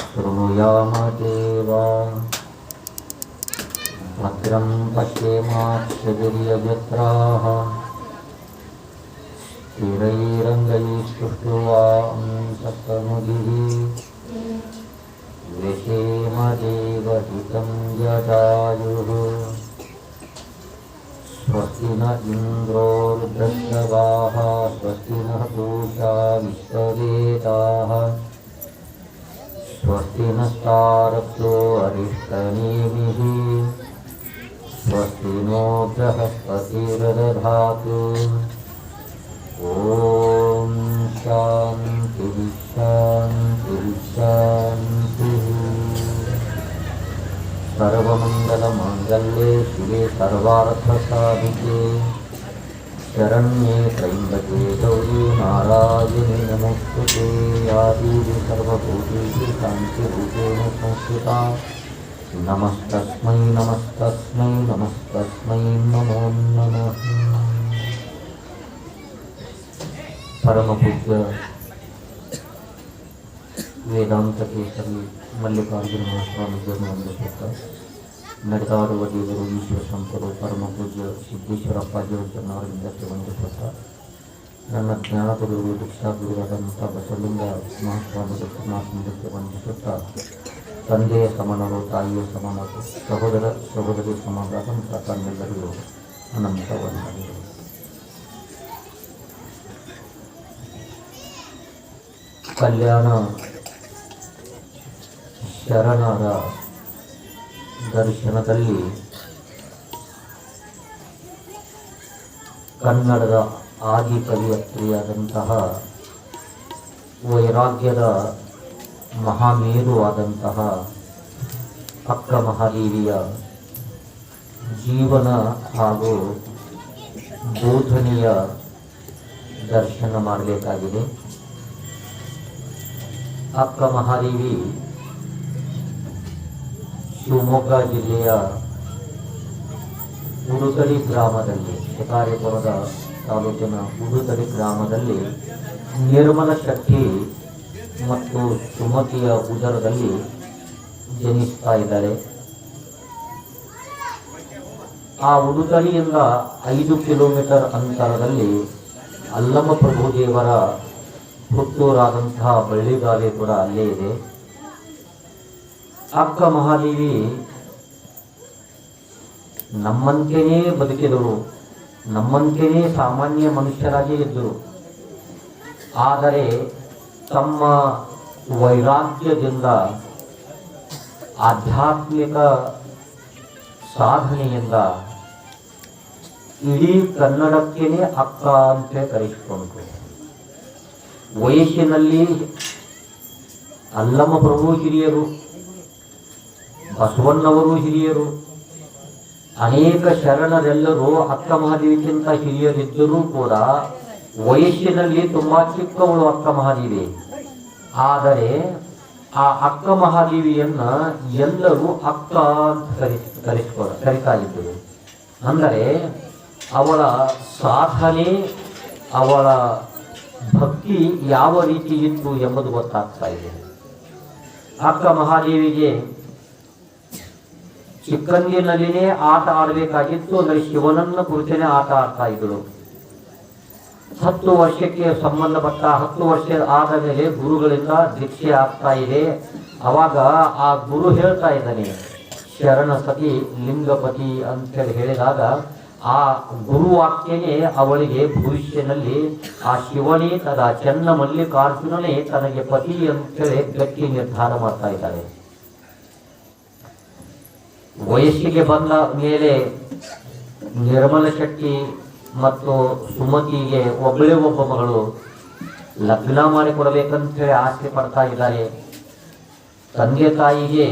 शृणुयाम देवा भद्रं पश्येमाक्षभिर्यजत्राः स्थिरैरङ्गैस्तुष्ट्वांसस्तनुभिः व्यशेम देवहितं यदायुः स्वस्ति न इन्द्रो वृद्धश्रवाः स्वस्ति नः पूषा विश्ववेदाः स्वस्ति नस्तारप्तो अरिष्टनेमिः स्वस्ति नो बृहस्पतिर्दधातु ॐ शान्तिः शान्तिः शान्तिः। सर्वमङ्गलमाङ्गल्ये शिवे सर्वार्थसाधिके शरण्ये त्र्यम्बके गौरी नारायणे नमोस्तुते। आदिदेवी सर्वभूतेषु शान्तिरूपेण संस्थिता नमस्तस्मै नमस्तस्मै नमस्तस्मै नमो नमः। परम पूज्य ವೇದಾಂತ ಕೇಸರಿ ಮಲ್ಲಿಕಾರ್ಜುನ ಮಹಾಸ್ವಾಮಿಗಳನ್ನು ವಂದಿಸುತ್ತಾ ನಡೆದಾಡುವ ದೇವರು ಈಶ್ವರ ಸಂತರು ಪರಮ ಪೂಜ್ಯ ಸಿದ್ದೇಶ್ವರಪ್ಪಾಜಿಯವರನ್ನು ವಂದಿಸುತ್ತಾ ನನ್ನ ಜ್ಞಾನದ ಗುರು ದೀಕ್ಷಾ ಗುರುವಾದಂಥ ಬಸವಲಿಂಗ ಮಹಾಸ್ವಾಮಿ ದಕ್ಷಿಣಾತ್ಮಕ್ಕೆ ವಂದಿಸುತ್ತಾ ತಂದೆಯ ಸಮಾನರು ತಾಯಿಯ ಸಮಾನರು ಸಹೋದರ ಸಹೋದರಿ ಸಮಾನರಾದಂಥ ತನ್ನೆಲ್ಲರಿಗೂ ಅನಂತ ವಂದನೆಗಳು. ಕಲ್ಯಾಣ ಶರಣರ ದರ್ಶನದಲ್ಲಿ ಕನ್ನಡದ ಆದಿ ಕವಿಯತ್ರಿಯಾದಂತಹ ವೈರಾಗ್ಯದ ಮಹಾಮೇರುವಾದಂತಹ ಅಕ್ಕ ಮಹಾದೇವಿಯ ಜೀವನ ಹಾಗೂ ಬೋಧನೆಯ ದರ್ಶನ ಮಾಡಬೇಕಾಗಿದೆ. ಅಕ್ಕ ಮಹಾದೇವಿ ಶಿವಮೊಗ್ಗ ಜಿಲ್ಲೆಯ ಉಡುತಡಿ ಗ್ರಾಮದಲ್ಲಿ, ಶಿಕಾರಿಪುರದ ತಾಲೂಕಿನ ಉಡುತಡಿ ಗ್ರಾಮದಲ್ಲಿ ನಿರ್ಮಲ ಶಕ್ತಿ ಮತ್ತು ಸುಮತಿಯ ಉದರದಲ್ಲಿ ಜನಿಸ್ತಾ ಇದ್ದಾರೆ. ಆ ಉಡುತಡಿಯಿಂದ 5 ಕಿಲೋಮೀಟರ್ ಅಂತರದಲ್ಲಿ ಅಲ್ಲಮ ಪ್ರಭುದೇವರ ಹುಟ್ಟೂರಾದಂತಹ ಬಳ್ಳಿಗಾವೆ ಕೂಡ ಅಲ್ಲೇ ಇದೆ. ಅಕ್ಕ ಮಹಾದೇವಿ ನಮ್ಮಂತೆಯೇ ಬದುಕಿದರು, ನಮ್ಮಂತೆಯೇ ಸಾಮಾನ್ಯ ಮನುಷ್ಯರಾಗಿ ಇದ್ದರು. ಆದರೆ ತಮ್ಮ ವೈರಾಗ್ಯದಿಂದ, ಆಧ್ಯಾತ್ಮಿಕ ಸಾಧನೆಯಿಂದ ಇಡೀ ಕನ್ನಡಕ್ಕೇನೆ ಅಕ್ಕ ಅಂತ ಕರೆಸಿಕೊಂಡ್ರು. ವಯಸ್ಸಿನಲ್ಲಿ ಅಲ್ಲಮ ಪ್ರಭು ಹಿರಿಯರು, ಬಸವಣ್ಣವರು ಹಿರಿಯರು, ಅನೇಕ ಶರಣರೆಲ್ಲರೂ ಅಕ್ಕ ಮಹಾದೇವಿಗಿಂತ ಹಿರಿಯರಿದ್ದರೂ ಕೂಡ ವಯಸ್ಸಿನಲ್ಲಿ ತುಂಬಾ ಚಿಕ್ಕವಳು ಅಕ್ಕ ಮಹಾದೇವಿ. ಆದರೆ ಆ ಅಕ್ಕ ಮಹಾದೇವಿಯನ್ನ ಎಲ್ಲರೂ ಅಕ್ಕ ಅಂತ ಕರೀತಾ ಇದ್ದರು. ಅಂದರೆ ಅವಳ ಸಾಧನೆ, ಅವಳ ಭಕ್ತಿ ಯಾವ ರೀತಿ ಇತ್ತು ಎಂಬುದು ಗೊತ್ತಾಗ್ತಾ ಇದೆ. ಅಕ್ಕ ಮಹಾದೇವಿಗೆ ಚಿಕ್ಕಂದಿನಲ್ಲಿನೇ ಆಟ ಆಡಬೇಕಾಗಿತ್ತು. ಅಂದರೆ ಶಿವನನ್ನ ಕುರಿತೇನೆ ಆಟ ಆಡ್ತಾ ಇದ್ದಳು. 10 ವರ್ಷಕ್ಕೆ ಸಂಬಂಧಪಟ್ಟ 10 ವರ್ಷ ಆದ ಮೇಲೆ ಗುರುಗಳಿಂದ ದೀಕ್ಷೆ ಆಗ್ತಾ ಇದೆ. ಅವಾಗ ಆ ಗುರು ಹೇಳ್ತಾ ಇದ್ದಾನೆ, ಶರಣ ಸತಿ ಲಿಂಗಪತಿ ಅಂತೇಳಿ ಹೇಳಿದಾಗ ಆ ಗುರುವಾಕ್ಯನೇ ಅವಳಿಗೆ ಭವಿಷ್ಯದಲ್ಲಿ ಆ ಶಿವನೇ ತದ ಚೆನ್ನ ಮಲ್ಲಿಕಾರ್ಜುನನೇ ತನಗೆ ಪತಿ ಅಂತೇಳಿ ಗಟ್ಟಿ ನಿರ್ಧಾರ ಮಾಡ್ತಾ ಇದ್ದಾರೆ. ವಯಸ್ಸಿಗೆ ಬಂದ ಮೇಲೆ ನಿರ್ಮಲ ಶೆಟ್ಟಿ ಮತ್ತು ಸುಮತಿಗೆ ಒಬ್ಬಳೇ ಒಬ್ಬ ಮಗಳು, ಲಗ್ನ ಮಾಡಿಕೊಡಬೇಕಂತ ಹೇಳಿ ಆಸೆ ಪಡ್ತಾ ಇದ್ದಾರೆ. ತಂದೆ ತಾಯಿಗೆ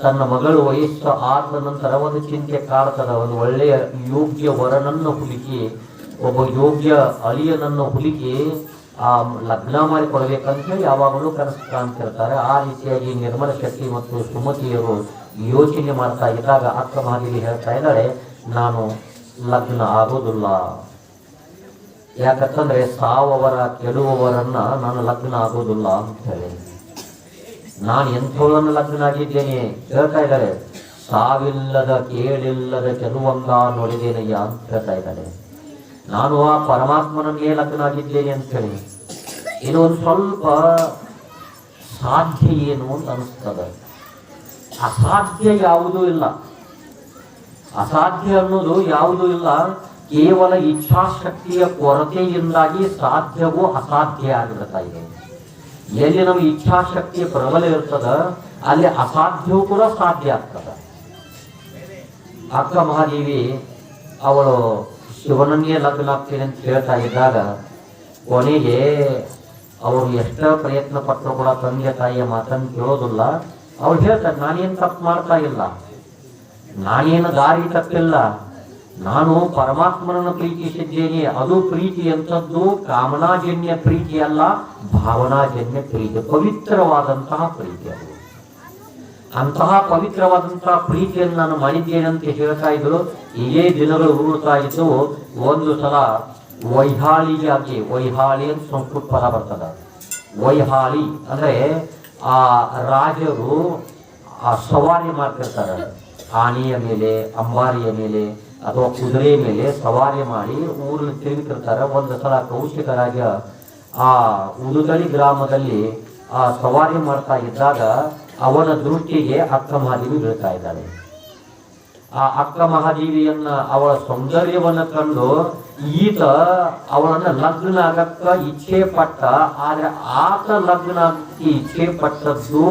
ತನ್ನ ಮಗಳು ವಯಸ್ಸು ಆದ ನಂತರ ಒಂದು ಚಿಂತೆ ಕಾಡ್ತದ. ಒಂದು ಒಳ್ಳೆಯ ಯೋಗ್ಯ ವರನನ್ನು ಹುಡುಕಿ, ಒಬ್ಬ ಯೋಗ್ಯ ಅಳಿಯನನ್ನು ಹುಡುಕಿ ಆ ಲಗ್ನ ಮಾಡಿಕೊಡ್ಬೇಕಂತ ಯಾವಾಗಲೂ ಕನಸು ಕಾಣ್ತಿರ್ತಾರೆ. ಆ ರೀತಿಯಾಗಿ ನಿರ್ಮಲ ಶೆಟ್ಟಿ ಮತ್ತು ಸುಮತಿಯರು ಯೋಚನೆ ಮಾಡ್ತಾ ಇದ್ದಾಗ ಅಕ್ಕ ಮಹಾದೇವಿ ಹೇಳ್ತಾ ಇದ್ದಾಳೆ, ನಾನು ಲಗ್ನ ಆಗೋದಿಲ್ಲ. ಯಾಕಂತಂದ್ರೆ ಸಾವವರ ಕೆಡುವವರನ್ನ ನಾನು ಲಗ್ನ ಆಗೋದಿಲ್ಲ ಅಂತ ಹೇಳಿ. ನಾನು ಎಂಥವರನ್ನು ಲಗ್ನ ಆಗಿದ್ದೇನೆ ಹೇಳ್ತಾ ಇದ್ದಾರೆ. ಸಾವಿಲ್ಲದ ಕೇಳಿಲ್ಲದ ಕೆಲವಂಗ ನೋಡಿದ್ದೇನಯ್ಯ ಅಂತ ಹೇಳ್ತಾ ಇದ್ದಾರೆ. ನಾನು ಆ ಪರಮಾತ್ಮನನ್ನೇ ಲಗ್ನ ಆಗಿದ್ದೇನೆ ಅಂತ ಹೇಳಿ. ಇದು ಒಂದು ಸ್ವಲ್ಪ ಸಾಧ್ಯ ಏನು ಅಂತ ಅನಿಸ್ತದೆ. ಅಸಾಧ್ಯ ಯಾವುದೂ ಇಲ್ಲ. ಅಸಾಧ್ಯ ಅನ್ನೋದು ಯಾವುದೂ ಇಲ್ಲ. ಕೇವಲ ಇಚ್ಛಾಶಕ್ತಿಯ ಕೊರತೆಯಿಂದಾಗಿ ಸಾಧ್ಯವೂ ಅಸಾಧ್ಯ ಆಗಿಬಿಡ್ತಾ ಇದೆ. ಎಲ್ಲಿ ನಮಗೆ ಇಚ್ಛಾಶಕ್ತಿಯ ಪ್ರಬಲ ಇರ್ತದ ಅಲ್ಲಿ ಅಸಾಧ್ಯವೂ ಕೂಡ ಸಾಧ್ಯ ಆಗ್ತದ. ಅಕ್ಕ ಮಹಾದೇವಿ ಅವಳು ಶಿವನನ್ನೇ ಲಗ್ನ ಆಗ್ತೇನೆ ಅಂತ ಹೇಳ್ತಾ ಇದ್ದಾಗ ಕೊನೆಗೆ ಅವರು ಎಷ್ಟೋ ಪ್ರಯತ್ನ ಪಟ್ಟರು ಕೂಡ ತಂದೆ ತಾಯಿಯ ಮಾತನ್ನು ಕೇಳೋದಿಲ್ಲ. ಅವ್ರು ಹೇಳ್ತಾರೆ, ನಾನೇನು ತಪ್ಪು ಮಾಡ್ತಾ ಇಲ್ಲ, ನಾನೇನು ದಾರಿ ತಪ್ಪಿಲ್ಲ, ನಾನು ಪರಮಾತ್ಮನನ್ನು ಪ್ರೀತಿಸಿದ್ದೇನೆ. ಅದು ಪ್ರೀತಿ ಅಂತದ್ದು ಕಾಮನಾಜನ್ಯ ಪ್ರೀತಿ ಅಲ್ಲ, ಭಾವನಾಜನ್ಯ ಪ್ರೀತಿ, ಪವಿತ್ರವಾದಂತಹ ಪ್ರೀತಿ. ಅದು ಅಂತಹ ಪವಿತ್ರವಾದಂತಹ ಪ್ರೀತಿಯನ್ನು ನಾನು ಮಾಡಿದ್ದೇನೆ ಅಂತ ಹೇಳ್ತಾ ಇದ್ರು. ಇದೇ ದಿನಗಳು ಉರುಳ್ತಾ ಇದ್ದು ಒಂದು ಸಲ ವೈಹಾಳಿಯಾಗಿ, ವೈಹಾಳಿ ಅಂತ ಸಂಸ್ಕೃತ ಪದ ಬರ್ತದ. ವೈಹಾಳಿ ಅಂದ್ರೆ ಆ ರಾಜರು ಆ ಸವಾರಿ ಮಾಡ್ತಿರ್ತಾರೆ. ಆನೆಯ ಮೇಲೆ, ಅಂಬಾರಿಯ ಮೇಲೆ ಅಥವಾ ಕುದುರೆ ಮೇಲೆ ಸವಾರಿ ಮಾಡಿ ಊರಲ್ಲಿ ತಿರುಗುತ್ತಿರ್ತಾರೆ. ಒಂದು ಸಲ ಕೌಶಿಕ ರಾಜ ಆ ಉದುಗಳಿ ಗ್ರಾಮದಲ್ಲಿ ಆ ಸವಾರಿ ಮಾಡ್ತಾ ಇದ್ದಾಗ ಅವನ ದೃಷ್ಟಿಗೆ ಅಕ್ಕ ಮಹಾದೇವಿ ಬೀಳ್ತಾ ಇದ್ದಾಳೆ. ಆ ಅಕ್ಕ ಮಹಾದೇವಿಯನ್ನ, ಅವಳ ಸೌಂದರ್ಯವನ್ನ ಕಂಡು ಈತ ಅವಳನ್ನ ಲಗ್ನ ಆಗಕ್ಕ ಇಚ್ಛೆ ಪಟ್ಟ. ಆದ್ರೆ ಆತ ಲಗ್ನ ಆಗಕ್ಕೆ ಇಚ್ಛೆ ಪಟ್ಟದ್ದು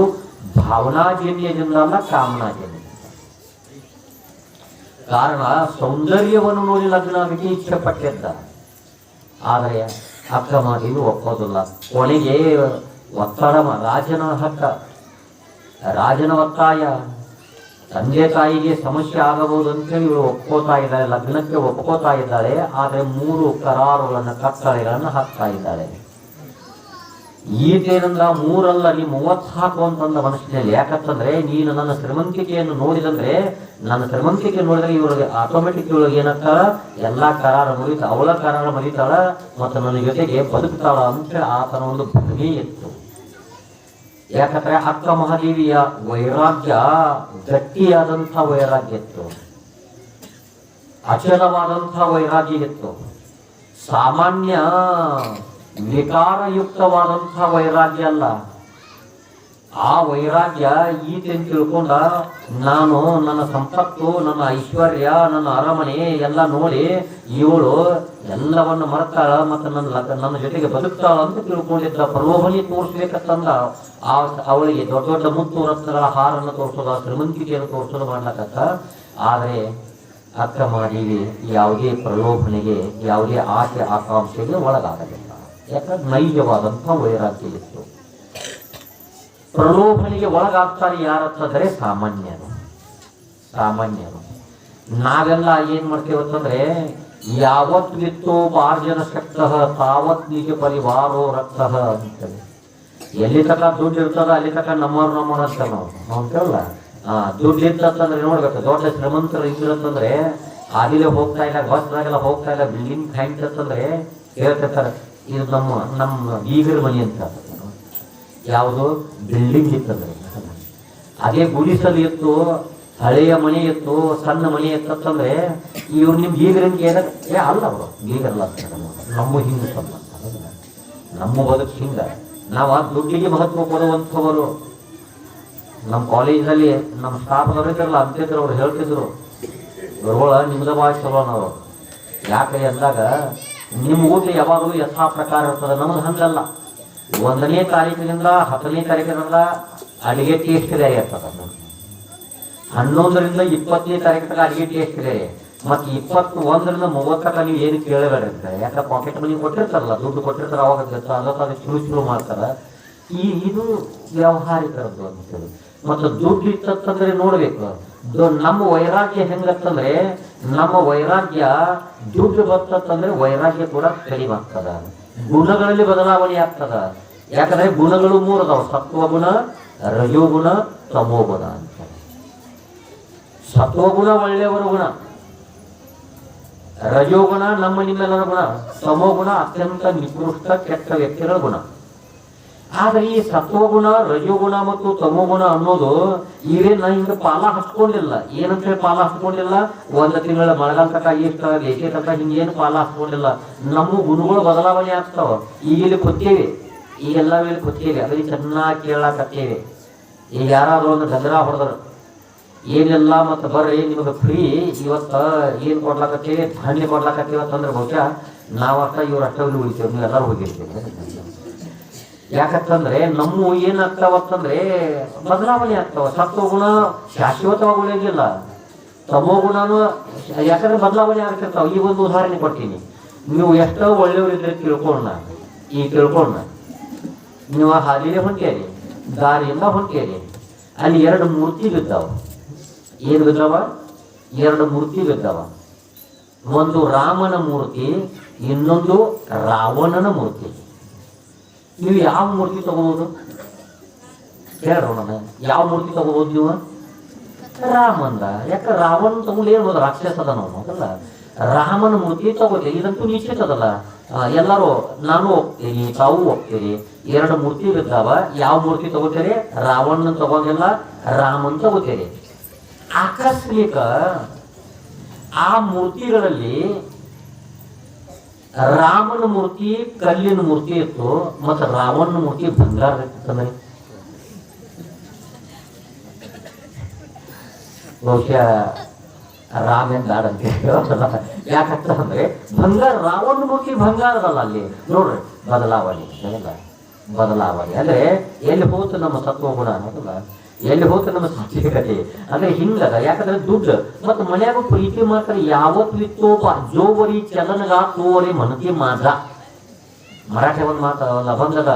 ಭಾವನಾಜನ್ಯದಿಂದ ಅಲ್ಲ, ಕಾಮನಾಜನ್ಯ. ಕಾರಣ ಸೌಂದರ್ಯವನ್ನು ನೋಡಿ ಲಗ್ನ ಆಗಕ್ಕೆ ಇಚ್ಛೆ ಪಟ್ಟಿದ್ದ. ಆದರೆ ಅಕ್ಕ ಮಹಾದೇವಿ ಒಪ್ಪೋದಿಲ್ಲ. ಕೊನೆಗೆ ಒತ್ತಡ, ರಾಜನ ಹಕ್ಕ, ರಾಜನ ಒತ್ತಾಯ, ತಂದೆ ತಾಯಿಗೆ ಸಮಸ್ಯೆ ಆಗಬಹುದು ಅಂತೇಳಿ ಇವಳು ಒಪ್ಕೋತಾ ಇದ್ದಾಳೆ, ಲಗ್ನಕ್ಕೆ ಒಪ್ಕೋತಾ ಇದ್ದಾಳೆ. ಆದರೆ 3 ಕರಾರುಗಳನ್ನು, ಕಟ್ಟಳೆಗಳನ್ನು ಹಾಕ್ತಾ ಇದ್ದಾಳೆ. ಈತೇನಂದ 3 ಅಲ್ಲ, ನೀ 30 ಹಾಕು ಅಂತಂದ ಮನಸ್ಸಿನಲ್ಲಿ. ಯಾಕಂತಂದ್ರೆ ನೀನು ನನ್ನ ಶ್ರೀಮಂತಿಕೆಯನ್ನು ನೋಡಿದಂದ್ರೆ, ನನ್ನ ಶ್ರೀಮಂತಿಕೆ ನೋಡಿದ್ರೆ ಇವಳಿಗೆ ಆಟೋಮೆಟಿಕ್ ಇವಳಿಗೆ ಏನಾಗ್ತಾಳ, ಎಲ್ಲಾ ಕರಾರ ಮುರಿತ, ಅವಳ ಕರಾರ ಮುರಿತಾಳ ಮತ್ತು ನನ್ನ ಜೊತೆಗೆ ಬದುಕ್ತಾಳ ಅಂತೇಳಿ ಆತನ ಒಂದು ಭ್ರಮೆ ಇತ್ತು. ಯಾಕಂದ್ರೆ ಅಕ್ಕ ಮಹಾದೇವಿಯ ವೈರಾಗ್ಯ ಗಟ್ಟಿಯಾದಂಥ ವೈರಾಗ್ಯ ಇತ್ತು, ಅಚಲವಾದಂಥ ವೈರಾಗ್ಯ ಇತ್ತು. ಸಾಮಾನ್ಯ ವಿಕಾರಯುಕ್ತವಾದಂಥ ವೈರಾಗ್ಯ ಅಲ್ಲ. ಆ ವೈರಾಗ್ಯ ಈತೇನು ತಿಳ್ಕೊಂಡ, ನಾನು ನನ್ನ ಸಂಪತ್ತು, ನನ್ನ ಐಶ್ವರ್ಯ, ನನ್ನ ಅರಮನೆ ಎಲ್ಲ ನೋಡಿ ಇವಳು ಎಲ್ಲವನ್ನು ಮರೆತಾಳ ಮತ್ತು ನನ್ನ ಜೊತೆಗೆ ಬದುಕ್ತಾಳ ಅಂತ ತಿಳ್ಕೊಂಡಿದ್ದ. ಪ್ರಲೋಭನೆ ತೋರಿಸ್ಬೇಕಂತಂದ ಅವಳಿಗೆ ದೊಡ್ಡ ದೊಡ್ಡ ಮುತ್ತು ರತ್ನಗಳ ಹಾರನ್ನು ತೋರಿಸೋದು, ಶ್ರೀಮಂತಿಕೆಯನ್ನು ತೋರಿಸೋದು ಮಾಡ್ಲಕತ್ತ. ಆದರೆ ಅಕ್ಕ ಮಹಾದೇವಿ ಯಾವುದೇ ಪ್ರಲೋಭನೆಗೆ, ಯಾವುದೇ ಆಸೆ ಆಕಾಂಕ್ಷೆಗೆ ಒಳಗಾಗಲಿಲ್ಲ. ಯಾಕಂದ್ರೆ ನೈಜವಾದಂಥ ವೈರಾಗ್ಯ ಇತ್ತು. ಪ್ರಲೋಭನೆಗೆ ಒಳಗಾಗ್ತಾರೆ ಯಾರಂತಂದ್ರೆ ಸಾಮಾನ್ಯರು. ನಾವೆಲ್ಲ ಏನ್ ಮಾಡ್ತೇವತ್ತಂದ್ರೆ, ಯಾವತ್ ವಿತ್ತೋ ಬಾರ್ಜನ ಶಕ್ತಃ ತಾವತ್ ನಿಜ ಪರಿವಾರೋ ರಕ್ತಃ ಅಂತೇಳಿ. ಎಲ್ಲಿ ತಕ ದುಡ್ಡು ಇರ್ತದ ಅಲ್ಲಿ ತಕ ನಮ್ಮವ್ರು ಅಂತ ನಾವು ಅಂತೇವಲ್ಲ. ದುಡ್ಡು ಇರ್ತಂದ್ರೆ ನೋಡ್ಬೇಕು, ದೊಡ್ಡ ಶ್ರೀಮಂತರು ಇದ್ರಂತಂದ್ರೆ ಅದಿಲೆ ಹೋಗ್ತಾ ಇಲ್ಲ, ಬಸ್ನಾಗೆಲ್ಲ ಹೋಗ್ತಾ ಇಲ್ಲ, ಬಿಲ್ಡಿಂಗ್ ಕಾಯ್ತಂದ್ರೆ ಹೇಳ್ತಿರ್ತಾರೆ, ಇದು ನಮ್ಮ ಬೀಗರ ಮನೆ ಅಂತ. ಯಾವುದು ಬಿಲ್ಡಿಂಗ್ ಇತ್ತಂದ್ರೆ, ಅದೇ ಗುಡಿಸಲು ಇತ್ತು, ಹಳೆಯ ಮನೆ ಇತ್ತು, ಸಣ್ಣ ಮನೆ ಇತ್ತಂದ್ರೆ ಇವ್ರು ನಿಮ್ ಬೀಗರಿಗೆ ಅಲ್ಲ, ಅವರು ಬೀಗರಲ್ಲ ಅಂತ. ನಮ್ಮ ಹಿಂದೆ ಸಂಬಂಧ, ನಮ್ಮ ಬದುಕು ಹಿಂಗ. ನಾವು ಆ ದುಡ್ಡಿಗೆ ಮಹತ್ವ ಕೊಡುವಂಥವರು. ನಮ್ಮ ಕಾಲೇಜಲ್ಲಿ ನಮ್ಮ ಸ್ಟಾಫ್ದವ್ರು ಇದ್ರಲ್ಲ ಅಂತಿದ್ರು, ಅವ್ರು ಹೇಳ್ತಿದ್ರು, ಇವ್ರುಗಳ ನಿಮ್ದ ಭಾಳ ಚಲೋ ನಾವು. ಯಾಕೆ ಅಂದಾಗ, ನಿಮ್ಮ ಊಟ ಯಾವಾಗಲೂ ಯಥಾ ಪ್ರಕಾರ ಇರ್ತದೆ, ನಮ್ದು ಹಂಗಲ್ಲ. 1ನೇ ತಾರೀಕಿನಿಂದ 10ನೇ ತಾರೀಕಿನಿಂದ ಅಡಿಗೆ ಟೇಸ್ಟ್ ಬೇರೆ ಇರ್ತದೆ. 11ರಿಂದ 20ನೇ ತಾರೀಕು ತನಕ ಅಡಿಗೆ ಟೇಸ್ಟ್ ಬೇರೆ. ಮತ್ತು 21ರಿಂದ 30 ತನಕ ನೀವು ಏನು ಕೇಳಬೇಡಿರ್ತಾರೆ. ಯಾಕಂದ್ರೆ ಪಾಕೆಟ್ ಮನಿ ಕೊಟ್ಟಿರ್ತಾರಲ್ಲ, ದುಡ್ಡು ಕೊಟ್ಟಿರ್ತಾರೆ, ಅವಾಗ ಅದಕ್ಕೆ ಶುರು ಮಾಡ್ತಾರೆ. ಇದು ವ್ಯಾವಹಾರಿಕರದ್ದು ಅಂತೇಳಿ. ಮತ್ತು ದುಡ್ಡು ಇತ್ತಂದ್ರೆ ನೋಡ್ಬೇಕು, ನಮ್ಮ ವೈರಾಗ್ಯ ಹೆಂಗತ್ತಂದ್ರೆ, ನಮ್ಮ ವೈರಾಗ್ಯ ದುಡ್ಡು ಬರ್ತಂದ್ರೆ ವೈರಾಗ್ಯ ಕೂಡ ಕಡಿಮೆ ಆಗ್ತದ, ಗುಣಗಳಲ್ಲಿ ಬದಲಾವಣೆ ಆಗ್ತದ. ಯಾಕಂದ್ರೆ ಗುಣಗಳು 3 ಅದಾವ, ಸತ್ವಗುಣ, ರಜೋಗುಣ, ತಮೋಗುಣ ಅಂತ. ಸತ್ವಗುಣ ಒಳ್ಳೆಯವರ ಗುಣ, ರಜೋಗುಣ ನಮ್ಮ ನಿಮ್ಮೆಲ್ಲರ ಗುಣ, ತಮೋಗುಣ ಅತ್ಯಂತ ನಿಕೃಷ್ಟ ಕೆಟ್ಟ ವ್ಯಕ್ತಿಗಳ ಗುಣ. ಆದ್ರೆ ಈ ಸತ್ವಗುಣ, ರಜೋಗುಣ ಮತ್ತು ತಮೋಗುಣ ಅನ್ನೋದು ಇವೇನ ಹಿಂಗ ಪಾಲ ಹಚ್ಕೊಂಡಿಲ್ಲ. ಏನಂತ ಹೇಳಿ ಪಾಲ ಹಚ್ಕೊಂಡಿಲ್ಲ? ಒಂದು ತಿಂಗಳ ಮಳೆಗಾಲ ತಕ ಇಷ್ಟ ಬೇಸಿಗೆ ತಕ ಹಿಂಗೇನು ಪಾಲ ಹಚ್ಕೊಂಡಿಲ್ಲ. ನಮ್ಮ ಗುಣಗಳು ಬದಲಾವಣೆ ಆಗ್ತಾವ. ಈಗ ಇಲ್ಲಿ ಕೂತೇವೆ, ಈಗೆಲ್ಲ ಇಲ್ಲಿ ಕೂತೇವೆ, ಅದ್ರಲ್ಲಿ ಚೆನ್ನಾಗಿ ಕೇಳಾಕತ್ತೇವೆ. ಈಗ ಯಾರಾದ್ರೂ ಒಂದು ಗಂದ್ರ ಹೊಡೆದ್ರು ಏನೆಲ್ಲ ಮತ್ತೆ ಬರ್ರಿ ನಿಮಗೆ ಫ್ರೀ ಇವತ್ತ ಏನ್ ಕೊಡ್ಲಾಕತ್ತೇವೆ, ಧಾನ್ಯ ಕೊಡ್ಲಾಕತ್ತೇವೆ ಅಂತಂದ್ರೆ ಬಹುಶಃ ನಾವಷ್ಟ ಇವ್ರಷ್ಟ ಇಲ್ಲಿ ಉಳಿತೇವೆ, ನೀವು ಎಲ್ಲರೂ ಹೋಗಿರ್ತೇವೆ. ಯಾಕಂತಂದ್ರೆ ನಮ್ಮ ಏನಾಗ್ತಾವತ್ತಂದ್ರೆ ಬದಲಾವಣೆ ಆಗ್ತಾವ. ಸತ್ವಗುಣ ಶಾಶ್ವತವಾಗಿ ಉಳಿಯೋದಿಲ್ಲ, ತಮೋಗುಣನು ಯಾಕಂದ್ರೆ ಬದಲಾವಣೆ ಆಗ್ತಿರ್ತಾವ. ಈ ಒಂದು ಉದಾಹರಣೆ ಕೊಡ್ತೀನಿ. ನೀವು ಎಷ್ಟೋ ಒಳ್ಳೆಯವರಿದ್ರೆ ತಿಳ್ಕೊಂಡ, ಈ ತಿಳ್ಕೊಂಡ ನೀವು ಹಾದಿಲೇ ಹೊಂಟೇರಿ, ದಾರಿಯಿಂದ ಹೊಂಟೇರಿ, ಅಲ್ಲಿ ಎರಡು ಮೂರ್ತಿ ಬಿದ್ದಾವ. ಏನು ಬಿದ್ದಾವ? ಎರಡು ಮೂರ್ತಿ ಬಿದ್ದಾವ. ಒಂದು ರಾಮನ ಮೂರ್ತಿ, ಇನ್ನೊಂದು ರಾವಣನ ಮೂರ್ತಿ. ನೀವು ಯಾವ ಮೂರ್ತಿ ತಗೋಬಹುದು ಹೇಳ್ರೋಣ? ಯಾವ ಮೂರ್ತಿ ತಗೋಬಹುದು ನೀವು? ರಾಮಂದ. ಯಾಕೆ ರಾವಣ ತಗೊಂಡು ಏನು ರಾಕ್ಷಸದ ನಾವು ಅದಲ್ಲ, ರಾಮನ ಮೂರ್ತಿ ತಗೋತೀವಿ. ಇದಂತೂ ನಿಶ್ಚಿತ ಅದಲ್ಲ. ಎಲ್ಲರೂ ನಾನು ಹೋಗ್ತೀನಿ, ತಾವು ಹೋಗ್ತೀರಿ, ಎರಡು ಮೂರ್ತಿ ಬಿದ್ದಾವ. ಯಾವ ಮೂರ್ತಿ ತಗೋತೀರಿ? ರಾವಣನ ತಗೋದಿಲ್ಲ, ರಾಮನ್ ತಗೋತೀರಿ. ಆಕಸ್ಮಿಕ ಆ ಮೂರ್ತಿಗಳಲ್ಲಿ ರಾಮನ ಮೂರ್ತಿ ಕಲ್ಲಿನ ಮೂರ್ತಿ ಇತ್ತು, ಮತ್ತು ರಾವಣನ ಮೂರ್ತಿ ಬಂಗಾರ ಇರ್ತದೆ. ಬಹುಶಃ ರಾಮೇನ್ ದಾಡ್ ಅಂತ ಯಾಕಂತಂದ್ರೆ ಬಂಗಾರ, ರಾವಣನ ಮೂರ್ತಿ ಬಂಗಾರದಲ್ಲ. ಅಲ್ಲಿ ನೋಡ್ರಿ ಬದಲಾವಣೆ, ಬದಲಾವಣೆ ಅಂದ್ರೆ ಎಲ್ಲಿ ಹೋತು ನಮ್ಮ ಸತ್ವಗುಣ ಅನ್ನೋದಲ್ಲ, ಎಲ್ಲಿ ಹೋತ ನಮ್ಮ ಸಾತ್ವಿಕತೆ ಅಂದ್ರೆ ಹಿಂಗದ. ಯಾಕಂದ್ರೆ ದುಡ್ಡು ಮತ್ತು ಮನ್ಯಾಗ ಪ್ರೀತಿ ಮಾಡ್ತಾರೆ. ಯಾವತ್ತು ಇತ್ತೋಪ ಜೋವರಿ ಚಲನಗ ತೋವರಿ ಮನತಿ ಮಾದ. ಮರಾಠಿ ಒಂದು ಮಾತ ಲಭಂಗದ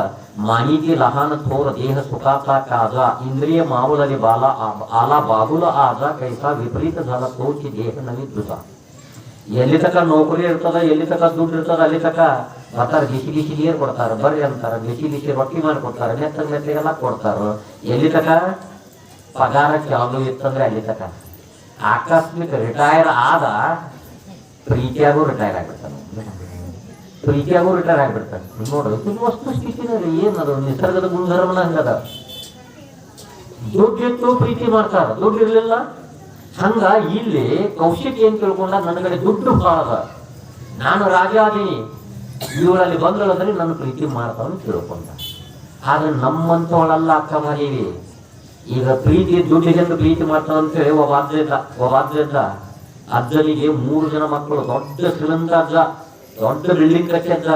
ಮಾನಿಗೆ ಲಹಾನ ಥೋರ ದೇಹ ಸುಖಾತ ಕಾಜ ಇಂದ್ರಿಯ ಮಾವುಲಲ್ಲಿ ಬಾಲ ಆಲ ಬಾಗುಲ ಆಜ ಕೈಸಾ ವಿಪರೀತ ಜಾಲ ತೋಚಿ ದೇಹ ನವಿ ದುಸ. ಎಲ್ಲಿ ತಕ ನೌಕರಿ ಇರ್ತದ, ಎಲ್ಲಿ ತಕ ದುಡ್ಡು ಇರ್ತದ, ಅಲ್ಲಿ ತಕ ಬರ್ತಾರೆ. ಬಿಸಿ ಬಿಸಿ ನೀರು ಕೊಡ್ತಾರ, ಬರ್ರಿ ಅಂತಾರ, ಬಿಸಿ ಬಿಸಿ ರೊಟ್ಟಿ ಮಾಡಿ ಕೊಡ್ತಾರೆ, ಮೆತ್ತಗೆಲ್ಲ ಕೊಡ್ತಾರ. ಎಲ್ಲಿ ತಕ ಪಗಾರ ಚಾಲು ಇತ್ತಂದ್ರೆ ಅಲ್ಲಿ ತಕ. ಆಕಸ್ಮಿಕ ರಿಟೈರ್ ಆದ ಪ್ರೀತಿಯಾಗೂ ರಿಟೈರ್ ಆಗ್ಬಿಡ್ತಾನೆ, ಪ್ರೀತಿಯಾಗೂ ರಿಟೈರ್ ಆಗ್ಬಿಡ್ತಾನೆ. ನೋಡ್ರಿ ಇದು ವಸ್ತು ಸ್ಥಿತಿನ ಏನದು, ನಿಸರ್ಗದ ಗುಣಧರ್ಮನ ಹಂಗದ. ದುಡ್ಡಿತ್ತು ಪ್ರೀತಿ ಮಾಡ್ತಾರ, ದುಡ್ಡು ಇರ್ಲಿಲ್ಲ ಹಂಗ. ಇಲ್ಲಿ ಕೌಶಿಕ್ ಏನ್ ತಿಳ್ಕೊಂಡ, ನನ್ನ ಕಡೆ ದುಡ್ಡು ಬಾಳದ, ನಾನು ರಾಜ ಅದೀನಿ, ಇವಳಲ್ಲಿ ಬಂದಳಂದ್ರೆ ನನ್ನ ಪ್ರೀತಿ ಮಾಡ್ತಾವ ತಿಳ್ಕೊಂಡ. ಆದ್ರೆ ನಮ್ಮಂತವಳೆಲ್ಲ ಅಕ್ಕ ಮರೀವಿ. ಈಗ ಪ್ರೀತಿ ದುಡ್ಡಿಗೆಂದು ಪ್ರೀತಿ ಮಾಡ್ತಾವ ಅಂತೇಳಿ ಒಬ್ಬ ಅಜ್ಜ ಅಜ್ಜನಿಗೆ 3 ಜನ ಮಕ್ಕಳು, ದೊಡ್ಡ ಶ್ರೀಮಂತ ಅಜ್ಜ, ದೊಡ್ಡ ಬಿಲ್ಡಿಂಗ್ ಕಟ್ಟಿದ್ದ,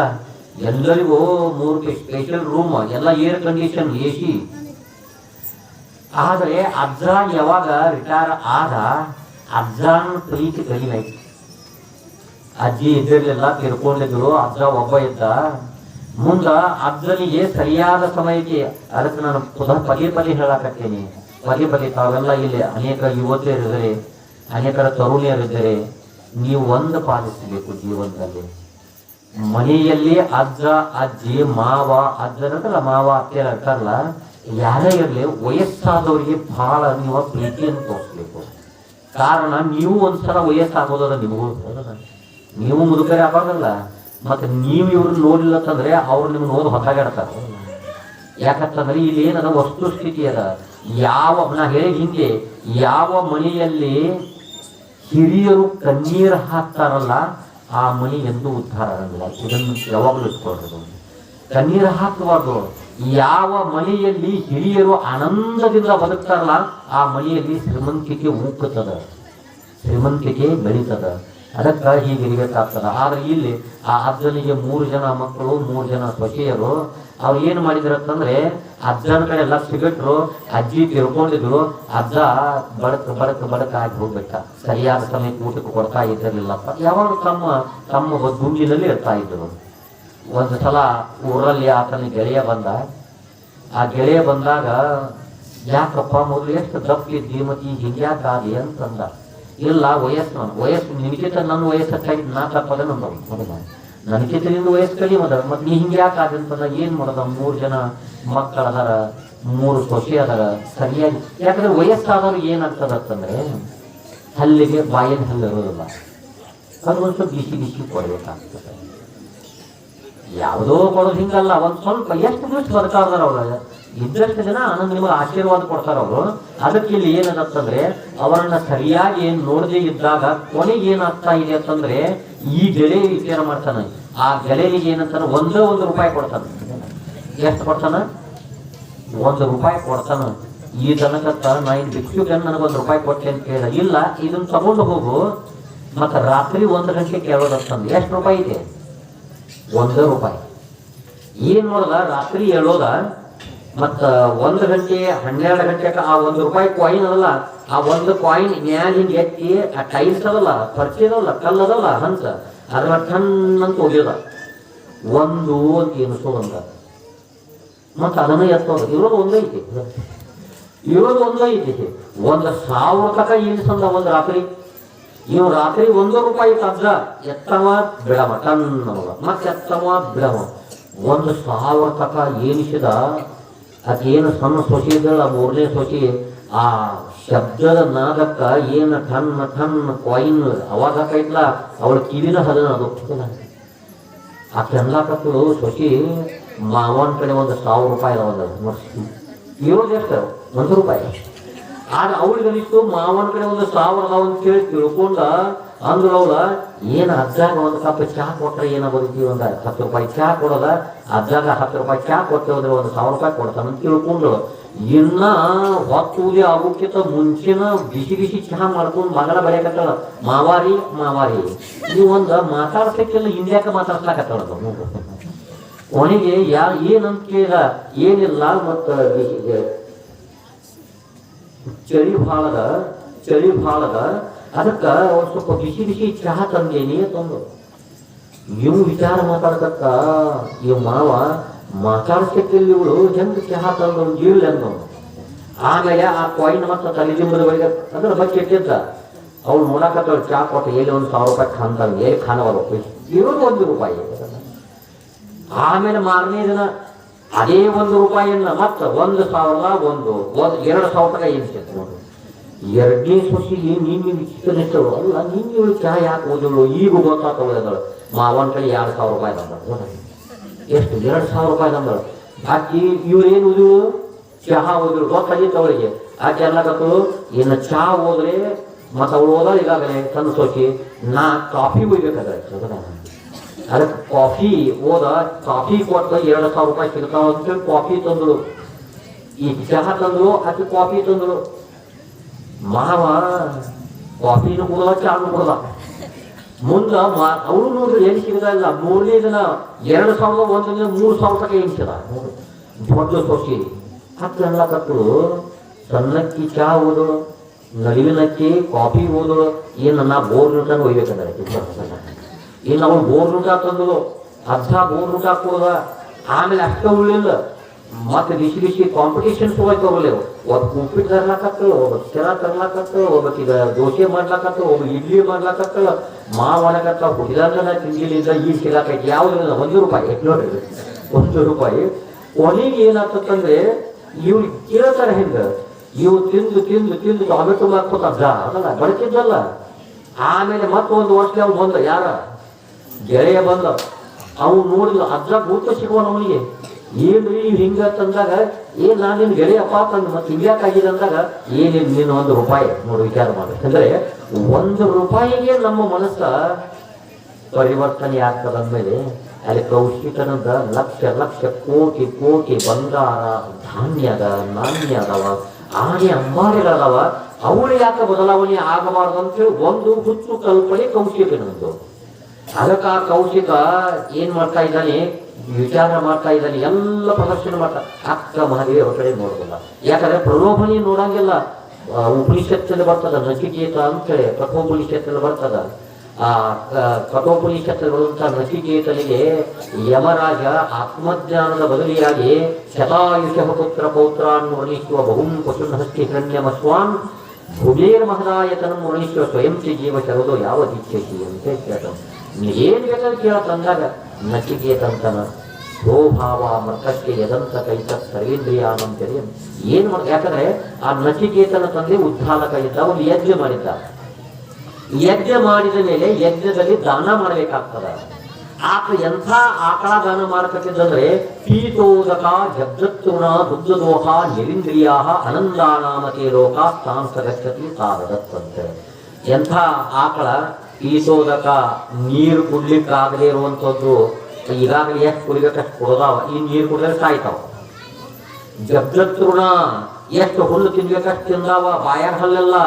ಎಲ್ಲರಿಗೂ 3 ಸ್ಪೆಷಲ್ ರೂಮ್, ಎಲ್ಲ ಏರ್ ಕಂಡೀಷನ್, AC. ಆದ್ರೆ ಅಜ್ಜ ಯಾವಾಗ ರಿಟೈರ್ ಆದ, ಅಜ್ಜನ ಪ್ರೀತಿ ಕಡಿಮೆ ಆಯ್ತು. ಅಜ್ಜಿ ಇದ್ದಿರ್ಲಿಲ್ಲ, ತಿರ್ಕೊಂಡಿದ್ರು. ಅಜ್ಜ ಒಬ್ಬ ಇದ್ದ. ಮುಂದ ಅಜ್ಜನಿಗೆ ಸರಿಯಾದ ಸಮಯಕ್ಕೆ, ಅದಕ್ಕೆ ನಾನು ಪದೇ ಪದೇ ಹೇಳಾಕತ್ತೇನೆ, ಪದೇ ತಾವೆಲ್ಲ ಇಲ್ಲಿ ಅನೇಕ ಯುವತಿಯರಿದ್ದಾರೆ, ಅನೇಕರ ತರುಣಿಯರಿದ್ದಾರೆ. ನೀವು ಒಂದು ಪಾಲಿಸಬೇಕು ಜೀವನದಲ್ಲಿ. ಮನೆಯಲ್ಲಿ ಅಜ್ಜ ಅಜ್ಜಿ ಮಾವ, ಅಜ್ಜನಲ್ಲ ಮಾವ ಅತ್ತೆಯರ ಇರ್ತಾರಲ್ಲ, ಯಾರೇ ಇರಲಿ ವಯಸ್ಸಾದವರಿಗೆ ಬಹಳ ನೀವು ಪ್ರೀತಿಯನ್ನು ತೋರಿಸ್ಬೇಕು. ಕಾರಣ ನೀವು ಒಂದ್ಸಲ ವಯಸ್ಸಾಗೋದ ನಿಮಗೂ, ನೀವು ಮುದುಕರೆ ಆಗೋದಲ್ಲ. ಮತ್ತೆ ನೀವು ಇವ್ರನ್ನ ನೋಡಿಲ್ಲ ಅಂತಂದ್ರೆ ಅವ್ರು ನಿಮ್ಗೆ ನೋಡಿ ಹೊತ್ತಾಗಾಡ್ತಾರೆ. ಯಾಕಂತಂದ್ರೆ ಇಲ್ಲಿ ಏನದ ವಸ್ತು ಸ್ಥಿತಿ ಅದ. ನಾ ಹೇಳಿದ ಹಿಂದೆ, ಯಾವ ಮನೆಯಲ್ಲಿ ಹಿರಿಯರು ಕಣ್ಣೀರು ಹಾಕ್ತಾರಲ್ಲ ಆ ಮನೆ ಎಂದೂ ಉದ್ಧಾರ ಆಗಂಗಿಲ್ಲ. ಇದನ್ನು ಯಾವಾಗಲೂ ಇಟ್ಕೊಳ್ರಿ, ಕಣ್ಣೀರು ಹಾಕಬಾರ್ದು. ಯಾವ ಮನೆಯಲ್ಲಿ ಹಿರಿಯರು ಆನಂದದಿಂದ ಬದುಕ್ತಾರಲ್ಲ ಆ ಮನೆಯಲ್ಲಿ ಶ್ರೀಮಂತಿಕೆ ಉಕ್ಕುತ್ತದೆ, ಶ್ರೀಮಂತಿಕೆ ಬೆಳೀತದ. ಅದಕ್ಕೆ ಹೀಗೆ ಇರಬೇಕಾಗ್ತದ. ಆದ್ರೆ ಇಲ್ಲಿ ಆ ಅಜ್ಜನಿಗೆ 3 ಜನ ಮಕ್ಕಳು, 3 ಜನ ಸೊಸೆಯರು. ಅವ್ರು ಏನು ಮಾಡಿದ್ರು ಅಂತಂದ್ರೆ, ಅಜ್ಜನ ಕಡೆ ಲಕ್ಷ ಬಿಟ್ರು, ಅಜ್ಜಿ ತಿಳ್ಕೊಂಡಿದ್ರು. ಅಜ್ಜ ಬಡಕ ಆಗಿ ಹೋಗ್ಬೇಕ, ಸರಿಯಾದ ಸಮಯಕ್ಕೆ ಊಟಕ್ಕೆ ಕೊಡ್ತಾ ಇದ್ದಿರ್ಲಿಲ್ಲಪ್ಪ. ಯಾವಾಗ ತಮ್ಮ ದುಂಡಿನಲ್ಲಿ ಇರ್ತಾ ಇದ್ರು. ಒಂದು ಸಲ ಊರಲ್ಲಿ ಆತನ ಗೆಳೆಯ ಬಂದ. ಆ ಗೆಳೆಯ ಬಂದಾಗ, ಯಾಕಪ್ಪ ಮೊದಲು ಎಷ್ಟು ದಪ್ಪಿದ್ದಿ ಮತ್ತೆ ಈಗ ಹಿಂಗ್ಯಾಕಾದಿ ಅಂತಂದ. ಇಲ್ಲ ವಯಸ್ಸು ನಿನಗಿಂತ ನನ್ನ ವಯಸ್ಸು ಹೆಚ್ಚಾಗಿದ್ದು, ನಾ ತಪ್ಪದ ನನಗಿಂತ ನಿನ್ನ ವಯಸ್ಸು ಕಡಿಮೆ ಅದ, ಮತ್ತೆ ನೀ ಹಿಂಗ್ಯಾಕಾದಿ ಅಂತಂದ. ಏನ್ ಮಾಡೋದ, 3 ಜನ ಮಕ್ಕಳು ಅದಾರ, 3 ಸೊಸೆ ಅದಾರ, ಸರಿಯಾಗಿ. ಯಾಕಂದ್ರೆ ವಯಸ್ಸಾದವ್ರು ಏನಾಗ್ತದ ಅಂತಂದ್ರೆ, ಹಲ್ಲಿಗೆ ಬಾಯಲ್ಲಿ ಹಲ್ಲು ಇರೋದಿಲ್ಲ. ಅದು ಒಂದು ಸ್ವಲ್ಪ ಬಿಸಿ ಬಿಸಿ ಕೊಡ್ಬೇಕಾಗ್ತದೆ. ಯಾವುದೋ ಕೊಡೋದು ಹಿಂಗಲ್ಲ, ಒಂದು ಸ್ವಲ್ಪ ಎಷ್ಟು ದಿವಸ ಬರ್ತಾರ ಅವ್ರ ಇದ್ದಷ್ಟು ಜನ ನಿಮಗೆ ಆಶೀರ್ವಾದ ಕೊಡ್ತಾರ ಅವರು. ಅದಕ್ಕೆ ಇಲ್ಲಿ ಏನಂತಂದ್ರೆ ಅವರನ್ನ ಸರಿಯಾಗಿ ನೋಡದೆ ಇದ್ದಾಗ ಕೊನೆಗೆ ಏನಾಗ್ತಾ ಇದೆ ಅಂತಂದ್ರೆ ಈ ಗೆಳೆ ವಿಚಾರ ಮಾಡ್ತಾನೆ. ಆ ಗೆಳೆಯನಿಗೆ ಏನಂತಾನೆ ಒಂದೇ ಒಂದು ರೂಪಾಯಿ ಕೊಡ್ತಾನೆ. ಎಷ್ಟು ಕೊಡ್ತಾನ? 1 ರೂಪಾಯಿ ಕೊಡ್ತಾನ. ಈ ತನಕ ನಾ ಇನ್ ಭಿಕ್ಷುಕನ್ ನನಗೊಂದು ರೂಪಾಯಿ ಕೊಟ್ಟೆ ಅಂತ ಕೇಳ, ಇಲ್ಲ ಇದನ್ನ ತಗೊಂಡು ಹೋಗು ಮತ್ತೆ ರಾತ್ರಿ 1 ಗಂಟೆ ಕೇಳೋದಂತಂದು. ಎಷ್ಟು ರೂಪಾಯಿ ಇದೆ? 1 ರೂಪಾಯಿ. ಏನ್ ನೋಡದ ರಾತ್ರಿ ಹೇಳೋದ ಮತ್ತ 1 ಗಂಟೆ 12 ಗಂಟೆಕ ಆ 1 ರೂಪಾಯಿ ಕಾಯಿನ್ ಅದಲ್ಲ, ಆ 1 ಕಾಯಿನ್ ಮ್ಯಾಲಿಂದ ಎತ್ತಿ ಆ ಟೈಲ್ಸ್ ಅದಲ್ಲ, ಪರ್ಚಿ ಅದಲ್ಲ, ಕಲ್ಲದಲ್ಲ ಹಂಸ ಅದ್ರ ಟನ್ನಂತ ಹೋಗ್ಯದ 1 ಅಂತ ಎನಿಸೋದಂತ. ಮತ್ತ ಅದನ್ನ ಎತ್ತೋದು. ಇರೋದು ಒಂದೇ ಐತಿ, ಇರೋದು ಒಂದೇ ಐತಿ. 1,000 ತಕ ಎನಿಸಂದ ಒಂದು ರಾತ್ರಿ. ಇವ್ ರಾತ್ರಿ 1 ರೂಪಾಯಿ ತಗ್ಗ ಎತ್ತವ ಬಿಡವ ಟನ್ ನಮಗ, ಮತ್ತೆ ಎತ್ತವ ಬಿಡವ 1,000 ತಕ ಏನಿಸಿದ. ಅದೇನು ಸಣ್ಣ ಸೊಸಿ ಇದ್ದಳ 3ನೇ ಸೊಸಿ, ಆ ಶಬ್ದದ ನಾದಕ್ಕ ಏನು ಟನ್ ಟನ್ ಕಾಯಿನ್ ಅವಾಗ ಹಾಕೈತ್ಲ ಅವಳ ಕಿವಿನ ಹದನ ಅದು. ಆ ಕೆಂದಾಕತ್ತು ಸೊಸಿ ಮಾವನ ಕಡೆ 1,000 ರೂಪಾಯಿ ಅದ. ಇರೋದು ಎಷ್ಟು? 1 ರೂಪಾಯಿ. ಆಗ ಅವಳಿಗೆ ಅನಿಸ್ತು ಮಾವನ ಕಡೆ 1,000 ಅದಾವ ಅಂತ ಹೇಳಿ ತಿಳ್ಕೊಂಡ ಅಂದ್ರ ಅವಳ ಏನ್ ಅಜ್ಜಾಗ 1 ಕಪ್ ಚಹಾ ಕೊಟ್ರೆ ಏನ ಬದುಕಿ 10 ರೂಪಾಯಿ ಚಹಾ ಕೊಡೋದ, ಅಜ್ಜಾಗ 10 ರೂಪಾಯಿ ಚಹಾ ಕೊಟ್ಟೆ ಹೋದ್ರೆ 1,000 ರೂಪಾಯಿ ಕೊಡ್ತಾನ ಅಂತ ತಿಳ್ಕೊಂಡು ಇನ್ನ ಹೊತ್ತೂಲಿ ಆಗೋಕ್ಕಿಂತ ಮುಂಚೆನ ಬಿಸಿ ಬಿಸಿ ಚಹಾ ಮಾಡ್ಕೊಂಡು ಮಗಳ ಬರೆಯಕತ್ತಾಳ. ಮಾವಾರಿ ಮಾವಾರಿ ನೀವು ಮಾತಾಡ್ಸಕ್ಕೆಲ್ಲ ಹಿಂದ್ಯಾಕ ಮಾತಾಡ್ಸ್ಲಾಕತ್ತಾಳ. ಕೊನೆಗೆ ಏನಂತ ಕೇಳ, ಏನಿಲ್ಲ ಮತ್ತ ಚಳಿ ಭಾಳದ ಅದಕ್ಕ ಒಂದ್ ಸ್ವಲ್ಪ ಬಿಸಿ ಬಿಸಿ ಚಹಾ ತಂದೇನಿ ತಂದು ಇವು ವಿಚಾರ ಮಾತಾಡ್ಕತ್ತ ಇವ್ ಮಾವ ಮಾತಾಡ್ಸಕ್ಕಿಲ್ಲ ಇವಳು ಹೆಂಗ್ ಚಹಾ ತಂದು ಜೀರ್ಲಿ ಅಂದ. ಆಮೇಲೆ ಆ ಕಾಯಿನ್ ಮತ್ತ ತಲೆದಿಂಬದ ಬಳಿಕ ಅದ್ರ ಬಗ್ಗೆ ಇಟ್ಟಿದ್ದ ಅವ್ಳು ನೋಡಕತ್ತ ಚಹಾ ಕೊಟ್ಟು ಎಲ್ಲಿ 1,000 ರೂಪಾಯಿ ಖಾನ್ತಾನೆ, ಎಲ್ಲಿ ಖಾನವಲ್ಲ ಇರೋದು 1 ರೂಪಾಯಿ. ಆಮೇಲೆ ಮಾರನೇ ದಿನ ಅದೇ 1 ರೂಪಾಯಿಯನ್ನ ಮತ್ತ 1,000 2,000 ತಕ ಎನಿಸ್ತೈತೆ ನೋಡ್ರಿ. 2ನೇ ಸೊಸಿಗೆ ನೀನು ವಿಚಿತ್ರನಿಟ್ಟಳು ಅಲ್ಲ, ನೀನು ಇವಳು ಚಹಾ ಯಾಕೆ ಓದಿಳು ಈಗ ಗೊತ್ತಾಗ್ತವಳು. ಮಾವನ ಕಡೆ 2,000 ರೂಪಾಯಿ ತಂದಳು. ಎಷ್ಟು? 2,000 ರೂಪಾಯಿ ತಂದಳು. ಆಕಿ ಇವ್ರು ಏನು ಓದಿಳು? ಚಹಾ ಓದಿಳು. ಗೊತ್ತಾಗಿತ್ತು ಅವಳಿಗೆ. ಆಕೆ ಎಲ್ಲಕತ್ತು ಇನ್ನು ಚಹಾ ಹೋದ್ರೆ ಮತ್ತೆ ಅವಳು ಓದಾಳ ಈಗಾಗಲೇ ತನ್ನ ಸೊಸಿ ನಾ ಕಾಫಿ ಒಯ್ಬೇಕಾದ್ರೆ ಅದಕ್ಕೆ ಕಾಫಿ ಕೊಟ್ಟು 2,000 ರೂಪಾಯಿ ಸಿಗ್ತಾವ ಅಂತೇಳಿ ಕಾಫಿ ತಂದಳು. ಈ ಚಹಾ ತಂದಳು, ಆಕೆ ಕಾಫಿ ತಂದಳು. ಮಾವ ಕಾಫಿನೂ ಕುಡದ ಚಾನು ಕುಡದ. ಮುಂದ ಅವಳು ನೋಡ್ರಿ ಏನು ಸಿಗದ ಇಲ್ಲ. 3ನೇ ದಿನ 2,000, 1 ದಿನ 3,000 ತಕ ಎನಿಸಿದ ದೊಡ್ಡ ಸೊಸಿ. ಹತ್ತು ಎಲ್ಲಕತ್ತಳು ಸಣ್ಣಕ್ಕಿ ಚಹಾ ಓದಳು, ನಡುವಿನಕ್ಕಿ ಕಾಫಿ ಓದಳು. ಏನು ನಾ ಬೋರ್ನೂಟ ಒಯ್ಬೇಕಂದ್ರೆ ಇನ್ನು ಅವಳು ಬೋರ್ನೂಟ ತಂದಳು, ಅರ್ಧ ಬೋರ್ನೂಟ ಕೊಡದ. ಆಮೇಲೆ ಅಷ್ಟೇ ಉಳ್ಳಿಲ್ಲ, ಮತ್ತೆ ಬಿಸಿ ಬಿಸಿ ಕಾಂಪಿಟೇಷನ್ಸ್ ಹೋಗ್ತವಲ್ಲ. ಒಬ್ಬ ಉಪ್ಪಿಟ್ಟು ತರ್ಲಾಕತ್ತಳು, ಒಬ್ಬ ಕೆರ ತರ್ಲಾಕತ್ತಳು, ಒಬ್ಬಕೀಗ ದೋಸೆ ಮಾಡ್ಲಾಕತ್ತಳು, ಒಬ್ಬ ಇಡ್ಲಿ ಮಾಡ್ಲಾಕತ್ತಳ. ಮಾವನಕತ್ತ ಹುಡಿದಾಗನ ತಿಂಡಿಲಿಂದ ಈಗ ಸಿಗಾಕೈತಿ ಯಾವ್ದು 1 ರೂಪಾಯಿ ನೋಡ್ರಿ 1 ರೂಪಾಯಿ. ಕೊನೆಗೆ ಏನಾಗ್ತಂದ್ರೆ ಇವ್ರು ಕೇಳ್ತಾರ ಹೆಂಗ ಇವು ತಿಂದು ತಿಂದು ತಿಂದು ಟೊಮೆಟೊ ಹಾಕೋತ ಅದಲ್ಲ ಬಡಕಿದ್ದಲ್ಲ. ಆಮೇಲೆ ಮತ್ತೊಂದು ವರ್ಷ ಅವ್ನು ಬಂದ, ಯಾರ ಗೆಳೆಯ ಬಂದ. ಅವ್ನು ನೋಡಿದ ಅಜ್ಜ ಗೊತ್ತ ಸಿಗುವನು ಅವನಿಗೆ. ಏನ್ರಿ ಹಿಂಗ ತಂದಾಗ ನಾನು ನಿನ್ ಗೆಳೆಯಪ್ಪ ತಂದು ಮತ್ತೆ ಹಿಂಗ್ಯಾಕಾಗಿದೆ ಅಂದಾಗ ಏನಿಲ್ಲ ನೀನು 1 ರೂಪಾಯಿ ನೋಡಿ ವಿಚಾರ ಮಾಡಿ. ಅಂದ್ರೆ 1 ರೂಪಾಯಿಗೆ ನಮ್ಮ ಮನಸ್ಸ ಪರಿವರ್ತನೆ ಆಗ್ತದ ಅಂದ್ಮೇಲೆ ಅಲ್ಲಿ ಕೌಶಿಕನದ ಲಕ್ಷ ಲಕ್ಷ ಕೋಟಿ ಕೋಟಿ ಬಂಗಾರ ಧಾನ್ಯದ ನಾಣ್ಯ ಅದಾವ, ಆನೆ ಅಂಬಾರಿಗಳದಾವ. ಅವಳು ಯಾಕೆ ಬದಲಾವಣೆ ಆಗಬಾರ್ದು ಅಂತೇಳಿ ಒಂದು ಹುಚ್ಚು ಕಲ್ಪನೆ ಕೌಶಿಕನದ್ದು. ಅದಕ್ಕೆ ಆ ಕೌಶಿಕ ಏನ್ ಮಾಡ್ತಾ ಇದ್ದಾನೆ, ವಿಚಾರ ಮಾಡ್ತಾ ಇದ್ದಾನೆ, ಎಲ್ಲ ಪ್ರದರ್ಶನ ಮಾಡ್ತಾ ಅಕ್ಕ ಮಹಾದೇವಿ ಅವ್ರ ಕಡೆ ನೋಡೋದಿಲ್ಲ. ಯಾಕಂದ್ರೆ ಪ್ರಲೋಭನೆ ನೋಡಂಗಿಲ್ಲ. ಉಪನಿಷತ್ತಲ್ಲಿ ಬರ್ತದ ನಚಿಕೇತ ಅಂತೇಳಿ, ಕಠೋಪನಿಷತ್ತಲ್ಲಿ ಬರ್ತದ. ಆ ಕಠೋಪನಿಷತ್ತಲ್ಲಿ ಬರುವಂತಹ ನಚಿಕೇತನಿಗೆ ಯಮರಾಜ ಆತ್ಮಜ್ಞಾನದ ಬದಲಿಯಾಗಿ ಶತಾಯುಷ ಪುತ್ರ ಪೌತ್ರಾನ್ ವರ್ಣಿಸುವ ಬಹುಂ ಪಶುನ್ ಹಸ್ತಿ ಹಿರಣ್ಯಮಸ್ವಾನ್ ಭುಜೇರ್ ಮಹದಾಯತನ ವರ್ಣಿಸುವ ಸ್ವಯಂ ಜೀವ ಶರದೋ ಯಾವ ದೀಕ್ಷೆಸಿ ಅಂತ ಕೇಳ್ತ. ಏನ್ ಬೇಕಾದ್ರೆ ಕೇಳತ್ ಅಂದಾಗ ನಚಿಕೇತಂತನ ಸ್ವಭಾವ ಮೃತಕ್ಕೆ ಯದಂತ ಕೈತ ಸರ್ವೇಂದ್ರಿಯಾನಂತೇಳಿ ಏನ್ ಮಾಡ. ಯಾಕಂದ್ರೆ ಆ ನಚಿಕೇತನ ತಂದೆ ಉದ್ಧಾಲಕ ಇದ್ದ, ಒಂದು ಯಜ್ಞ ಮಾಡಿದ್ದ. ಯಜ್ಞ ಮಾಡಿದ ಮೇಲೆ ಯಜ್ಞದಲ್ಲಿ ದಾನ ಮಾಡಬೇಕಾಗ್ತದ. ಆತ ಎಂಥ ಆಕಳ ದಾನ ಮಾಡಕತ್ತಿದ್ದಂದ್ರೆ ಪೀತೋದಕ ಜಗತ್ತುಣ ದುಗ್ಧದೋಹ ನಿರಿಂದ್ರಿಯ ಅನಂದಾನಾಮತೆ ಲೋಕ ಸಾಂಸಗಚ್ಚತಿ ಸಾರದತ್ತಂತೆ. ಎಂಥ ಆಕಳ ಪೀತೋದಕ ನೀರು ಕುಡ್ಲಿಕ್ಕಾಗದೇ ಇರುವಂಥದ್ದು ಈಗಾಗಲೇ ಎಷ್ಟು ಕುಡಿಬೇಕಷ್ಟು ಕುಡ್ದಾವ, ಈ ನೀರು ಕುಡಿದ್ರೆ ಸಾಯ್ತಾವ. ಜಗತ್ತೃಣ ಎಷ್ಟು ಹುಲ್ಲು ತಿನ್ಬೇಕಷ್ಟು ತಿಂದಾವ, ಬಾಯಾಗ ಹಲ್ಲೆಲ್ಲ.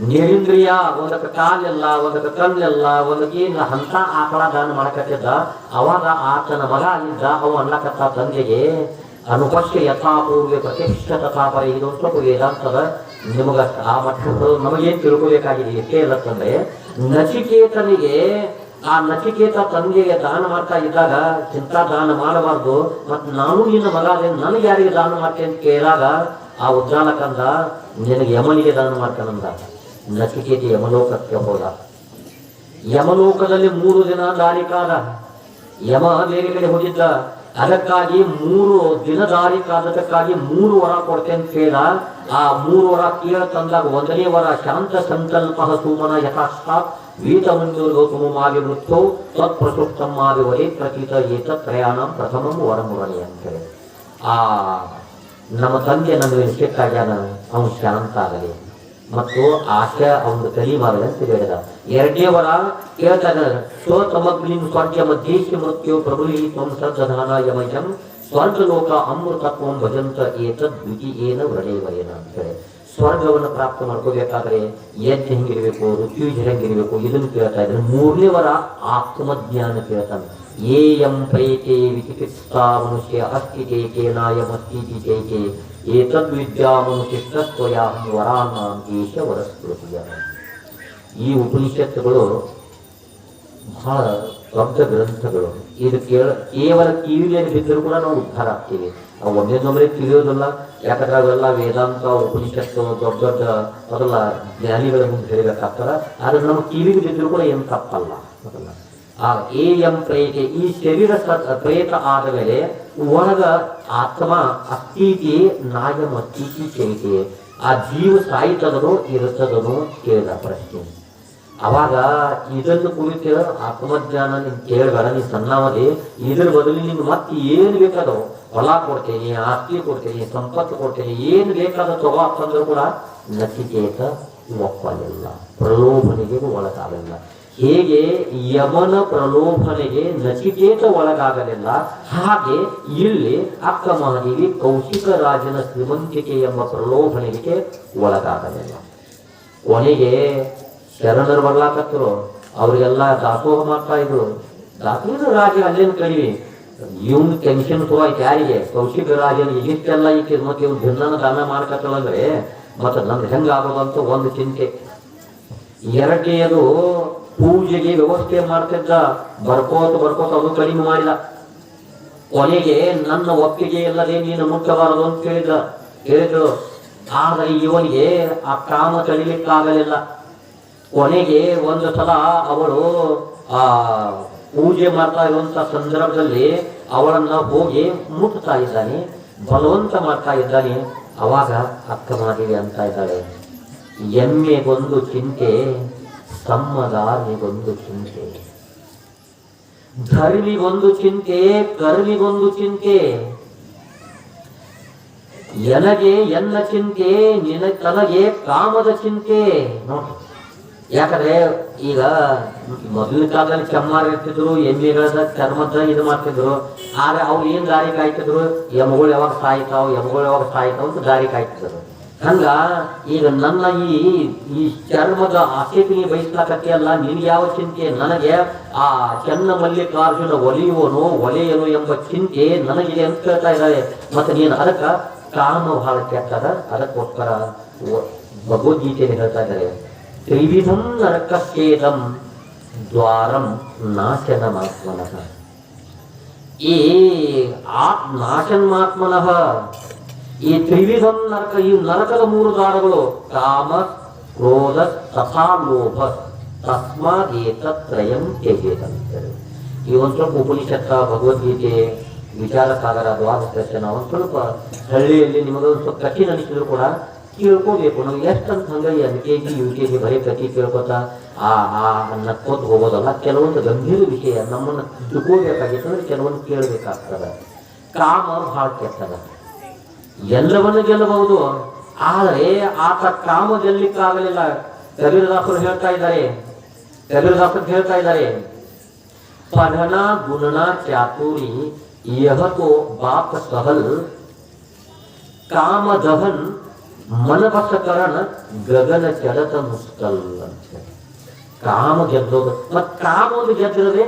ನಿರಿಂದ್ರಿಯ ಒಂದಕ್ಕೆ ಕಾಲೆಲ್ಲ, ಒಂದಕ್ಕೆ ಕಲ್ಲೆಲ್ಲ, ಒಂದಕ್ಕೆ ಅಂತ ಆಕಳ ದಾನ ಮಾಡಕತ್ತಿದ್ದ. ಅವಾಗ ಆತನ ಮಗ ಇದ್ದ, ಅವ ಅನ್ನಕತ್ತ ತಂದೆಗೆ ಅನುಪಶ್ಯ ಯಥಾಪೂರ್ವೆ ಪ್ರತಿಷ್ಠ ತಥಾಪರ. ಇದು ಸ್ವಲ್ಪ ವೇದಾಂತದ ನಿಮಗ ಆ ಮಟ್ಟಗಳು ನಮಗೇನು ತಿಳ್ಕೋಬೇಕಾಗಿದೆ ಎಷ್ಟೇ ಇಲ್ಲತ್ತಂದ್ರೆ, ನಚಿಕೇತನಿಗೆ ಆ ನಚಿಕೇತ ತಂದೆಗೆ ದಾನ ಮಾಡ್ತಾ ಇದ್ದಾಗ ಚಿಂತ ದಾನ ಮಾಡಬಾರ್ದು, ಮತ್ತು ನಾನು ನಿನ್ನ ಮಗ ನನಗೆ ಯಾರಿಗೆ ದಾನ ಮಾಡ್ತೇನೆ ಅಂತ ಕೇಳಿದಾಗ ಆ ಉಜ್ಜಾಲಕಂದ ನಿನಗೆ ಯಮನಿಗೆ ದಾನ ಮಾಡ್ತಾನಂದ. ನಚಿಕೇತ ಯಮಲೋಕಕ್ಕೆ ಹೋದ. ಯಮಲೋಕದಲ್ಲಿ 3 ದಿನ ದಾರಿ ಕಾದ. ಯಮ ಬೇರೆ ಕಡೆ ಹೋಗಿದ್ದ. ಅದಕ್ಕಾಗಿ 3 ದಿನ ದಾರಿ ಕಾದಕ್ಕಾಗಿ 3 ವರ ಕೊಡ್ತೇನೆ ಅಂತ ಕೇಳ. ಆ 3 ವರ ಕೇಳ ತಂದಾಗ 1ನೇ ವರ ಶಾಂತ ಸಂಕಲ್ಪ ಸುಮನ ಯಥಾಸ್ಥಾತ್ ವೀತಮಂಜುರ್ಗೌತಮಾವಿ ವೃತ್ತೋ ತತ್ಪ್ರಸುಪ್ತಮ್ಮಾವಿ ವರೇ ಪ್ರತೀತ ಏತ ಪ್ರಯಾಣ ಪ್ರಥಮಂ ವರಮುರಣಿ ಅಂತೇಳಿ. ಆ ನಮ್ಮ ತಂದೆ ನನ್ನ ಸಿಟ್ಟಾಗ್ಯಾನ, ಅವನು ಶಾಂತ ಆಗಲಿ ಮತ್ತು ಆಶೆ ಅವನು ತಲಿ ಮಾಡಲಿ ಅಂತ ಹೇಳಿದ. 2ನೇ ವರ ಕೇಳ್ತಾನೆ, ಸ್ವತಮಗ್ನಿಂ ಸ್ವರ್ಗ ಮಧ್ಯೇಶಿ ಮೃತ್ಯು ಪ್ರಭುಲಿ ತ್ವಂ ಸಜ್ಜಧಾನ ಯಮಯಂ ಸ್ವರ್ಗಲೋಕ ಅಮೃತತ್ವಂ ಭಜಂತ ಏತದ್ ದ್ವಿತೀಯೇನ ವ್ರಣೇವರೇನ ಅಂತೇಳಿ. ಸ್ವರ್ಗವನ್ನು ಪ್ರಾಪ್ತ ಮಾಡ್ಕೋಬೇಕಾದ್ರೆ ಯಜ್ಞ ಹೆಂಗಿರ್ಬೇಕು, ಋತ್ಯುಜ ಹೆಂಗಿರ್ಬೇಕು, ಇದನ್ನು ಕೇಳ್ತಾ ಇದ್ದಾನೆ. 3ನೇ ವರ ಆತ್ಮಜ್ಞಾನ ಕೇಳ್ತಾನೆ. ಏಯಂ ಪ್ರೇತೆ ವಿಚಿಕಿತ್ಸಾ ಮನುಷ್ಯ ಅಸ್ಥಿತೆ ಕೇನಾಯಮಸ್ತೀತಿ ಚೈತೆ ಏತದ್ವಿದ್ಯಾಮನುಶಿಷ್ಟಸ್ತ್ವಯಾಹಂ ವರಾನ್ನಾಂ ಏಷ ವರಸ್ಪೃತಿಯ. ಈ ಉಪನಿಷತ್ತುಗಳು ಬಹಳ ದೊಡ್ಡ ಗ್ರಂಥಗಳು. ಇದು ಕೇವಲ ಕಿವಿಯಲ್ಲಿ ಬಿದ್ದರೂ ಕೂಡ ನಾವು ಉದ್ಧಾರ ಆಗ್ತೀವಿ. ನಾವು ಒಂದೇ ತಿಳಿಯೋದಿಲ್ಲ, ಯಾಕಂದ್ರೆ ಅವೆಲ್ಲ ವೇದಾಂತ ಉಪನಿಷತ್ತು ದೊಡ್ಡ ದೊಡ್ಡ ಮೊದಲ ಜ್ಞಾನಿಗಳ ಮುಂದೆ ಹೇಳಬೇಕಾಗ್ತದ. ಆದ್ರೆ ನಮ್ಮ ಕಿವಿಗೆ ಬಿದ್ದರೂ ಕೂಡ ಏನು ತಪ್ಪಲ್ಲ ಮೊದಲ. ಆ ಏಯಂ ಪ್ರೇತೆ, ಈ ಶರೀರ ಪ್ರೇತ ಆದ ಮೇಲೆ ಒಳಗ ಆತ್ಮ ಅಸ್ಥಿತಿ ನಾಯಂ ಅಸ್ಥಿತಿ ಚೈತೆ, ಆ ಜೀವ ಸಾಯ್ತದನೋ ಇರುತ್ತದನೋ ಕೇಳಿದ ಪ್ರಶ್ನೆ. ಅವಾಗ ಇದನ್ನು ಕುರಿತು ಆತ್ಮಜ್ಞಾನ ನೀನು ಕೇಳಬೇಡ, ನೀನು ಸಣ್ಣವದೇ. ಇದ್ರ ಬದಲು ನಿಮ್ಗೆ ಮತ್ತೆ ಏನು ಬೇಕಾದೋ ಹೊಲ ಕೊಡ್ತೇನೆ, ಆಸ್ತಿ ಕೊಡ್ತೇನೆ, ಸಂಪತ್ತು ಕೊಡ್ತೇನೆ, ಏನು ಬೇಕಾದ ತಗೋ ಅಂತಂದ್ರೂ ಕೂಡ ನಚಿಕೇತ ಒಪ್ಪಲಿಲ್ಲ, ಪ್ರಲೋಭನೆಗೆ ಒಳಗಾಗಲಿಲ್ಲ. ಹೇಗೆ ಯಮನ ಪ್ರಲೋಭನೆಗೆ ನಚಿಕೇತ ಒಳಗಾಗಲಿಲ್ಲ, ಹಾಗೆ ಇಲ್ಲಿ ಅಕ್ಕ ಮಹಾದೇವಿ ಕೌಶಿಕ ರಾಜನ ಶ್ರೀಮಂತಿಕೆ ಎಂಬ ಪ್ರಲೋಭನೆಗೆ ಒಳಗಾಗಲಿಲ್ಲ. ಕೊನೆಗೆ ಶರಣರು ಬರ್ಲಾಕತ್ತರು, ಅವ್ರಿಗೆಲ್ಲ ದಾಸೋಹ ಮಾಡ್ತಾ ಇದ್ರು. ದಾಸೋಹ ರಾಜ ಅಲ್ಲೇನು ಕಡಿಮೆ, ಇವನ್ ಟೆನ್ಷನ್ ತಗೋಯ್ತು ಯಾರಿಗೆ? ಕೌಶಿಕ ರಾಜನ ಇಷ್ಟೆಲ್ಲ ಈಕೆ ಮತ್ತೆ ಇವ್ನು ಭಿನ್ನನ ದಾನ ಮಾಡ್ಕತ್ತಳಂದ್ರೆ ಮತ್ತೆ ನಮ್ಗೆ ಹೆಂಗಾಗೋದಂತ ಒಂದು ಚಿಂತೆ. 2ನೇದು ಪೂಜೆಗೆ ವ್ಯವಸ್ಥೆ ಮಾಡ್ತಿದ್ದ, ಬರ್ಕೋತ ಅದು ಕಡಿಮೆ ಮಾಡಿದ. ಕೊನೆಗೆ ನನ್ನ ಒಪ್ಪಿಗೆ ಇಲ್ಲದೆ ನೀನು ಮುಟ್ಟಬಾರದು ಅಂತ ಹೇಳಿದ್ರು. ಆದರೆ ಇವನಿಗೆ ಆ ಕಾಮ ತಡಿಲಿಕ್ಕಾಗಲಿಲ್ಲ. ಕೊನೆಗೆ ಒಂದು ಸಲ ಅವಳು ಆ ಪೂಜೆ ಮಾಡ್ತಾ ಇರುವಂತ ಸಂದರ್ಭದಲ್ಲಿ ಅವಳನ್ನ ಹೋಗಿ ಮುಟ್ತಾ ಇದ್ದಾನೆ, ಬಲವಂತ ಮಾಡ್ತಾ ಇದ್ದಾನೆ. ಅವಾಗ ಅಕ್ಕ ಮಹಾದೇವಿ ಅಂತ ಇದ್ದಾಳೆ, ಎಮ್ಮೆಗೊಂದು ಚಿಂತೆ ಸಮ್ಮದಾರನಿಗೊಂದು ಚಿಂತೆ, ಧರ್ಮಿಗೊಂದು ಚಿಂತೆ ಕರ್ಮಿಗೊಂದು ಚಿಂತೆ, ಎನಗೆ ಎನ್ನ ಚಿಂತೆ ತನಗೆ ಕಾಮದ ಚಿಂತೆ. ನೋಡಿ, ಯಾಕಂದ್ರೆ ಈಗ ಮೊದಲಿನ ಕಾಲದಲ್ಲಿ ಚಮ್ಮಾರ ಇರ್ತಿದ್ರು, ಎಮ್ಮೆಗಳ ಚರ್ಮದ ಇದು ಮಾಡ್ತಿದ್ರು. ಆದ್ರೆ ಅವ್ರು ಏನ್ ದಾರಿ ಕಾಯ್ತಿದ್ರು, ಎಮ್ಮೆಗಳು ಯಾವಾಗ ಸಾಯ್ತಾವ್ ಅಂತ ದಾರಿ ಕಾಯ್ತಿದ್ರು. ಹಂಗ ಈಗ ನನ್ನ ಈ ಚರ್ಮದ ಆಸೆಪಿನಿ ಬಯಸ್ಲಾಕತ್ತೆಯಲ್ಲ, ನಿನ್ಗೆ ಯಾವ ಚಿಂತೆ? ನನಗೆ ಆ ಚೆನ್ನ ಮಲ್ಲಿಕಾರ್ಜುನ ಒಲೆಯನು ಎಂಬ ಚಿಂತೆ ನನಗಿದೆ ಅಂತ ಹೇಳ್ತಾ ಇದ್ದಾರೆ. ಮತ್ತೆ ನೀನು ಅದಕ್ಕ ಕಾಮ ಬಹಳ ಕೆಟ್ಟದ, ಅದಕ್ಕೋಸ್ಕರ ಭಗವದ್ಗೀತೆಯಲ್ಲಿ ಹೇಳ್ತಾ ಇದ್ದಾರೆ, ತ್ರಿವಿಧಂ ನರಕಸ್ಯೇದಂ ದ್ವಾರಂ ನಾಶನಮಾತ್ಮನಃ. ಈ ನಾಶನ್ಮಾತ್ಮನಃ, ಈ ತ್ರಿವಿಧಂ ನರಕ, ಈ ನರಕದ 3 ದ್ವಾರಗಳು ಕಾಮ ಕ್ರೋಧ ತಥಾ ಲೋಭ ತಸ್ಮಾದೇತತ್ರಯಂ ತ್ಯಜೇತಂತೇಳಿ. ಈ ಒಂದು ಸ್ವಲ್ಪ ಉಪನಿಷತ್ತ ಭಗವದ್ಗೀತೆ ವಿಚಾರ ಸಾಗರ ದ್ವಾದಶ ದರ್ಶನ ಒಂದು ಸ್ವಲ್ಪ ಹಳ್ಳಿಯಲ್ಲಿ ನಿಮಗೊಂದು ಸ್ವಲ್ಪ ಕಠಿಣ ಅನಿಸಿದ್ರು ಕೂಡ ಕೇಳ್ಕೋಬೇಕು. ನಾವು ಎಷ್ಟಂತ ಹಂಗೆ LKG UKG ಬರೀ ಕತಿ ಕೇಳ್ಕೊತ ನಕ್ಕೋತ ಹೋಗೋದಲ್ಲ. ಕೆಲವೊಂದು ಗಂಭೀರ ವಿಷಯ ನಮ್ಮನ್ನು ತಿಳ್ಕೋಬೇಕಾಗಿತ್ತಂದ್ರೆ ಕೆಲವೊಂದು ಕೇಳಬೇಕಾಗ್ತದೆ. ಕಾಮ ಭಾಳ ಕೆಟ್ಟದ, ಎಲ್ಲವನ್ನು ಗೆಲ್ಲಬಹುದು, ಆದರೆ ಆತ ಕಾಮ ಗೆಲ್ಲಿಕ್ಕಾಗಲಿಲ್ಲ. ಕಬೀರದಾಸರು ಹೇಳ್ತಾ ಇದ್ದಾರೆ ಪढ़ना गुनना चातुरी यह तो बाप सहल काम दहन मन बसकरण ಗಗನ ಚಲತ ಮುಸ್ಕಲ್ ಅಂತ. ಕಾಮ ಗೆದ್ದೋದು ಮತ್ತು ಕಾಮ ಒಂದು ಗೆದ್ದಿರದೆ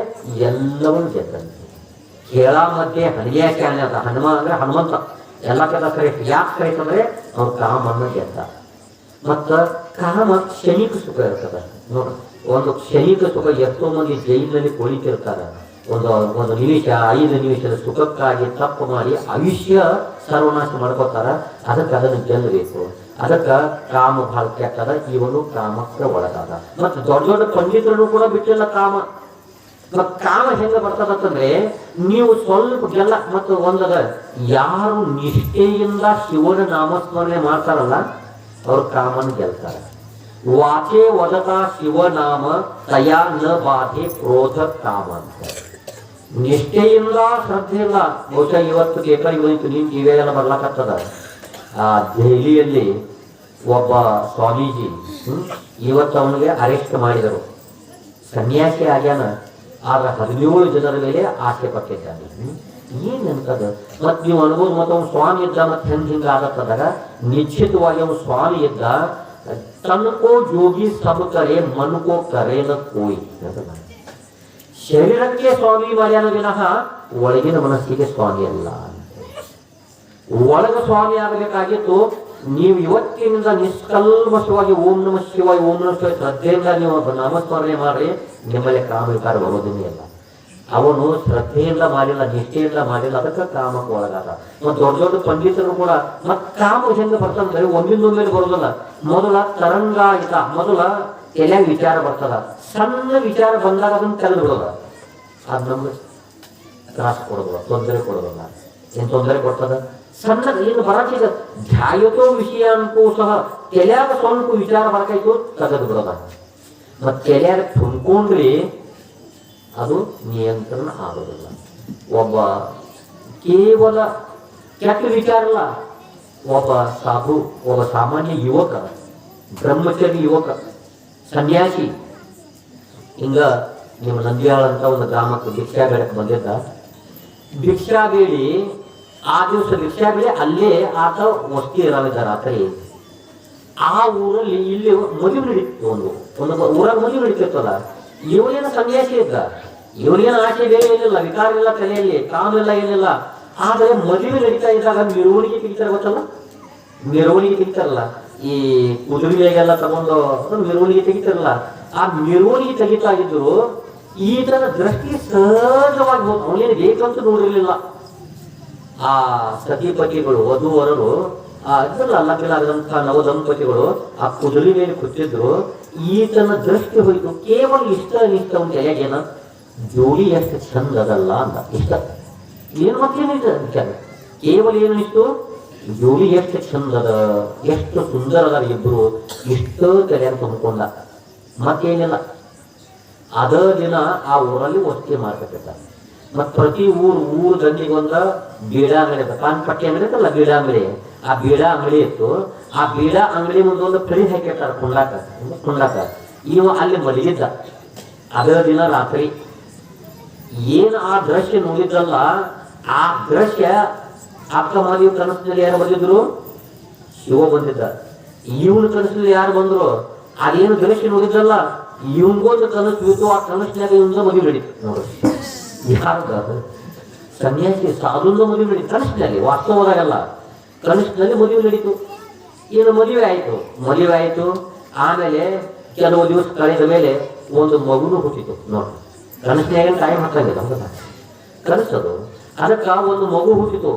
ಎಲ್ಲವೂ ಗೆದ್ದಂತೆ. ಕೇಳ ಮಧ್ಯೆ ಹಣಿಯ ಕ್ಯಾನೆ ಅದ. ಹನುಮ ಅಂದ್ರೆ ಹನುಮಂತ ಎಲ್ಲಕ್ಕೆಲ್ಲ ಕರೆಕ್ಟ್. ಯಾಕೆ ಕರೆಕ್ಟ್ ಅಂದ್ರೆ ಅವ್ರು ಕಾಮನ್ನು ಗೆದ್ದ. ಮತ್ತು ಕಾಮ ಕ್ಷಣಿಕ ಸುಖ ಇರ್ತದೆ ನೋಡ್ರಿ. ಒಂದು ಕ್ಷಣಿಕ ಸುಖ. ಎಷ್ಟೋ ಮಂದಿ ಜೈಲಿನಲ್ಲಿ ಕುಳಿತಿರ್ತಾರೆ. ಒಂದು ನಿಮಿಷ 5 ನಿಮಿಷದ ಸುಖಕ್ಕಾಗಿ ತಪ್ಪು ಮಾಡಿ ಆಯುಷ್ಯ ಸರ್ವನಾಶ ಮಾಡ್ಕೋತಾರ. ಅದಕ್ಕೆ ಅದನ್ನು ಗೆಲ್ಲಬೇಕು. ಅದಕ್ಕೆ ಕಾಮ ಭಾಳ ಕೆಟ್ಟದ. ಇವನು ಕಾಮಕ್ಕೆ ಒಳಗಾದ. ಮತ್ತು ದೊಡ್ಡ ದೊಡ್ಡ ಪಂಡಿತರನ್ನು ಕೂಡ ಬಿಟ್ಟಿಲ್ಲ ಕಾಮ. ಮತ್ತು ಕಾಮ ಹೆಂಗ ಬರ್ತದಂತಂದ್ರೆ ನೀವು ಸ್ವಲ್ಪ ಗೆಲ್ಲ. ಮತ್ತು ಒಂದದ ಯಾರು ನಿಷ್ಠೆಯಿಂದ ಶಿವನ ನಾಮಸ್ಮರಣೆ ಮಾಡ್ತಾರಲ್ಲ ಅವ್ರು ಕಾಮನ್ ಗೆಲ್ತಾರೆ. ವಾಚೆ ವದತ ಶಿವನಾಮ ತಯಾ ನ ಬಾಧೆ ಕ್ರೋಧ ಕಾಮ ಅಂತ. ನಿಷ್ಠೆಯಿಂದ ಶ್ರದ್ಧೆಯಿಂದ. ಬಹುಶಃ ಇವತ್ತು ಪೇಪರ್ ಇವತ್ತು ನೀವು ಟಿವಿಯೆಲ್ಲ ಬರ್ಲಾಕತ್ತದ. ದೆಹಲಿಯಲ್ಲಿ ಒಬ್ಬ ಸ್ವಾಮೀಜಿ ಇವತ್ತು ಅವನಿಗೆ ಅರೆಸ್ಟ್ ಮಾಡಿದರು. ಸನ್ಯಾಸಿ ಆಗ್ಯಾನ, ಆಗ 17 ಜನರ ಮೇಲೆ ಆಸೆ ಪಟ್ಟಿದ್ದಾನೆ. ಏನಂತದ ಮತ್ತು ನೀವು ಅನ್ಬೋದು. ಮತ್ತು ಅವ್ನು ಸ್ವಾಮಿ ಇದ್ದ ಮತ್ತೆ ಹಿಂಗೆ ಆಗತ್ತದಾಗ ನಿಶ್ಚಿತವಾಗಿ ಅವನು ಸ್ವಾಮಿ ಇದ್ದ. ತನ್ಕೋ ಯೋಗಿ ಸಬ್ ಕರೆ ಮನ್ಕೋ ಕರೇನ ಕೋಯಿ. ಶರೀರಕ್ಕೆ ಸ್ವಾಮಿ ಮಾಡ್ಯಾನ ವಿನಃ ಒಳಗಿನ ಮನಸ್ಸಿಗೆ ಸ್ವಾಮಿ ಅಲ್ಲ. ಒಳಗ ಸ್ವಾಮಿ ಆಗಬೇಕಾಗಿತ್ತು. ನೀವು ಇವತ್ತಿನಿಂದ ನಿಷ್ಕಲ್ಮಶವಾಗಿ ಓಂ ನಮ ಶಿವಾಯ ಓಂ ನಮ ಶಿವಾಯ ಶ್ರದ್ಧೆಯಿಂದ ನೀವು ನಾಮಸ್ಮರಣೆ ಮಾಡ್ರಿ, ನಿಮ್ಮಲ್ಲಿ ಕಾಮ ವಿಕಾರ ಬರೋದನ್ನೇ ಇಲ್ಲ. ಅವನು ಶ್ರದ್ಧೆಯಿಂದ ಮಾಡಿಲ್ಲ, ನಿಷ್ಠೆಯಿಂದ ಮಾಡಿಲ್ಲ, ಅದಕ್ಕೆ ಕಾಮಕ್ಕೆ ಒಳಗಾದ. ಮತ್ತು ದೊಡ್ಡ ದೊಡ್ಡ ಪಂಡಿತರು ಕೂಡ ಮತ್ತೆ ಕಾಮ ಹೆಂಗೆ ಬರ್ತಂದ್ರೆ ಒಮ್ಮಿಂದೊಮ್ಮೆಲೆ ಬರೋದಲ್ಲ. ಮೊದಲ ತರಂಗಾಯಿತ, ಮೊದಲ ಎಲೆಯಾಗ ವಿಚಾರ ಬರ್ತದ. ಸಣ್ಣ ವಿಚಾರ ಬಂದಾಗ ಅದನ್ನು ತೆಗೆದು ಬಿಡೋದ. ಅದು ನಮ್ಗೆ ತ್ರಾಸ ಕೊಡೋದಿಲ್ಲ, ತೊಂದರೆ ಕೊಡೋದಿಲ್ಲ. ಏನು ತೊಂದರೆ ಕೊಡ್ತದ? ಸಣ್ಣ ಏನು ಬರಾಕಿದ ಧ್ಯಾಯತೋ ವಿಷಯ ಅನ್ಕೋ ಸಹ ಎಲೆಯಾಗ ಸ್ವಲ್ಪ ವಿಚಾರ ಬರಕಾಯ್ತು ತೆಗೆದು ಬಿಡೋದ. ಮತ್ತು ಎಲೆಯಾಗ ತುಂಬ್ಕೊಂಡ್ರಿ ಅದು ನಿಯಂತ್ರಣ ಆಗೋದಿಲ್ಲ. ಒಬ್ಬ ಕೇವಲ ಕೆಟ್ಟ ವಿಚಾರ ಅಲ್ಲ, ಒಬ್ಬ ಸಾಧು, ಒಬ್ಬ ಸಾಮಾನ್ಯ ಯುವಕ, ಬ್ರಹ್ಮಚಾರಿ ಯುವಕ, ಸನ್ಯಾಸಿ ಹಿಂಗ ನಿಮ್ಮ ನಂದಿಯಾಳ ಅಂತ ಒಂದು ಗ್ರಾಮಕ್ಕೆ ಭಿಕ್ಷಾ ಬೇಡಕ್ಕೆ ಬಂದಿದ್ದ. ಭಿಕ್ಷಾ ಬೇಡಿ ಆ ದಿವಸ ಭಿಕ್ಷಾ ಬೇಡಿ ಅಲ್ಲೇ ಆತ ವಸ್ತಿ ಇರಲಿದ್ದ ರಾತ್ರಿ. ಆ ಊರಲ್ಲಿ ಇಲ್ಲಿ ಮದುವೆ ನಡೀತಿತ್ತು. ಒಂದು ಊರಾಗ ಮದುವೆ ನಡೀತಿರ್ತಲ್ಲ. ಇವನೇನು ಸನ್ಯಾಸಿ ಇದ್ದ, ಇವನೇನು ಆಸೆ ಬೇರೆ ಏನಿಲ್ಲ, ವಿಕಾರ ಇಲ್ಲ ತಲೆಯಲ್ಲಿ, ಕಾಮಿಲ್ಲ ಏನಿಲ್ಲ. ಆದರೆ ಮದುವೆ ನಡೀತಾ ಇದ್ದಾಗ ಮೆರವಣಿಗೆ ತೆಗಿತಾರೆ ಗೊತ್ತಲ್ಲ, ಮೆರವಣಿಗೆ ತೆಗಿತಾರಲ್ಲ, ಈ ಕುದುರೆಗೆಲ್ಲ ತಗೊಂಡು ಮೆರವಣಿಗೆ ತೆಗಿತಾರಲ್ಲ, ಆ ಮೆರವಣಿಗೆ ತೆಗಿತಾ ಇದ್ರು ಈತನ ದೃಷ್ಟಿ ಸಹಜವಾಗಿ ಹೋಗ್ತು. ಅವನೇನು ಬೇಕಂತ ನೋಡಿರ್ಲಿಲ್ಲ. ಆ ಸತಿಪತಿಗಳು ವಧುವರರು ಲಗ್ನಾದಂಥ ನವದಂಪತಿಗಳು ಆ ಕುದುರೆ ಮೇಲೆ ಕೂತಿದ್ರು. ಈತನ ದೃಷ್ಟಿ ಹೋಯ್ತು. ಕೇವಲ ಇಷ್ಟ ಅನಿಷ್ಟ ಒಂದು ಎಲೆಗೇನ ಜೋಡಿ ಎಷ್ಟು ಚಂದ ಅದಲ್ಲ ಅಂತ ಇಷ್ಟ. ಏನು ಮತ್ತೇನಿದೆ ವಿಚಾರ, ಕೇವಲ ಏನಿಷ್ಟು ಜೋಡಿ ಎಷ್ಟು ಚಂದದ, ಎಷ್ಟು ಸುಂದರದ ಇಬ್ಬರು, ಇಷ್ಟು ತಲೆ ಅಂತ ತುಂಬಿಕೊಂಡ. ಮತ್ತೇನಿಲ್ಲ. ಅದ ದಿನ ಆ ಊರಲ್ಲಿ ವಸ್ತಿ ಮಾರ್ಕೆಟ್. ಮತ್ತು ಪ್ರತಿ ಊರು ದಂಡಿಗೆ ಒಂದು ಬೀಡ ಅಂಗಡಿ ಇತ್ತು. ಪಾನ್ ಪಟ್ಟಿ ಅಂಗಡಿ ಇತ್ತಲ್ಲ, ಬೀಡ ಅಂಗಡಿ. ಆ ಬೀಡ ಅಂಗಡಿ ಇತ್ತು. ಆ ಬೀಡ ಅಂಗಡಿ ಮುಂದೆ ಒಂದು ಫ್ರಿಜ್ ಹಾಕಿರ್ತಾರ ಕುಂಡಾಕ. ಇವ ಅಲ್ಲಿ ಮಲಗಿದ್ದ. ಅದೇ ದಿನ ರಾತ್ರಿ ಏನು ಆ ದೃಶ್ಯ ನೋಡಿದ್ರಲ್ಲ, ಆ ದೃಶ್ಯ ಅಕ್ಕ ಮದುವೆ ಕನಸಿನಲ್ಲಿ ಯಾರು ಬಂದಿದ್ರು? ಶಿವ ಬಂದಿದ್ದ. ಇವನ ಕನಸಿನಲ್ಲಿ ಯಾರು ಬಂದ್ರು? ಅದೇನು ದೃಶ್ಯ ನೋಡಿದ್ರಲ್ಲ, ಇವಂಗೊಂದು ಕನಸು ಇತ್ತು. ಆ ಕನಸಿನಾಗ ಇವನ ಮದುವೆ ನಡೀತು. ನೋಡ್ರಿ, ಯಾರ್ದ ಸನ್ಯಾಸಿ ಸಾಧುಂದ ಮದುವೆ ನಡೀತು ಕನಸಿನಲ್ಲಿ. ವಾಸ್ತವದಾಗಲ್ಲ, ಕನಸಿನಲ್ಲಿ ಮದುವೆ ನಡೀತು. ಏನು ಮದುವೆ ಆಯಿತು. ಆಮೇಲೆ ಕೆಲವು ದಿವಸ ಕಳೆದ ಮೇಲೆ ಒಂದು ಮಗುನು ಹುಟ್ಟಿತು. ನೋಡ್ರಿ, ಕನಸಿನಾಗ ಟೈಮ್ ಹಾಕಂಗಿಲ್ಲ, ಕನಸದು. ಅದಕ್ಕೆ ಒಂದು ಮಗು ಹುಟ್ಟಿತು.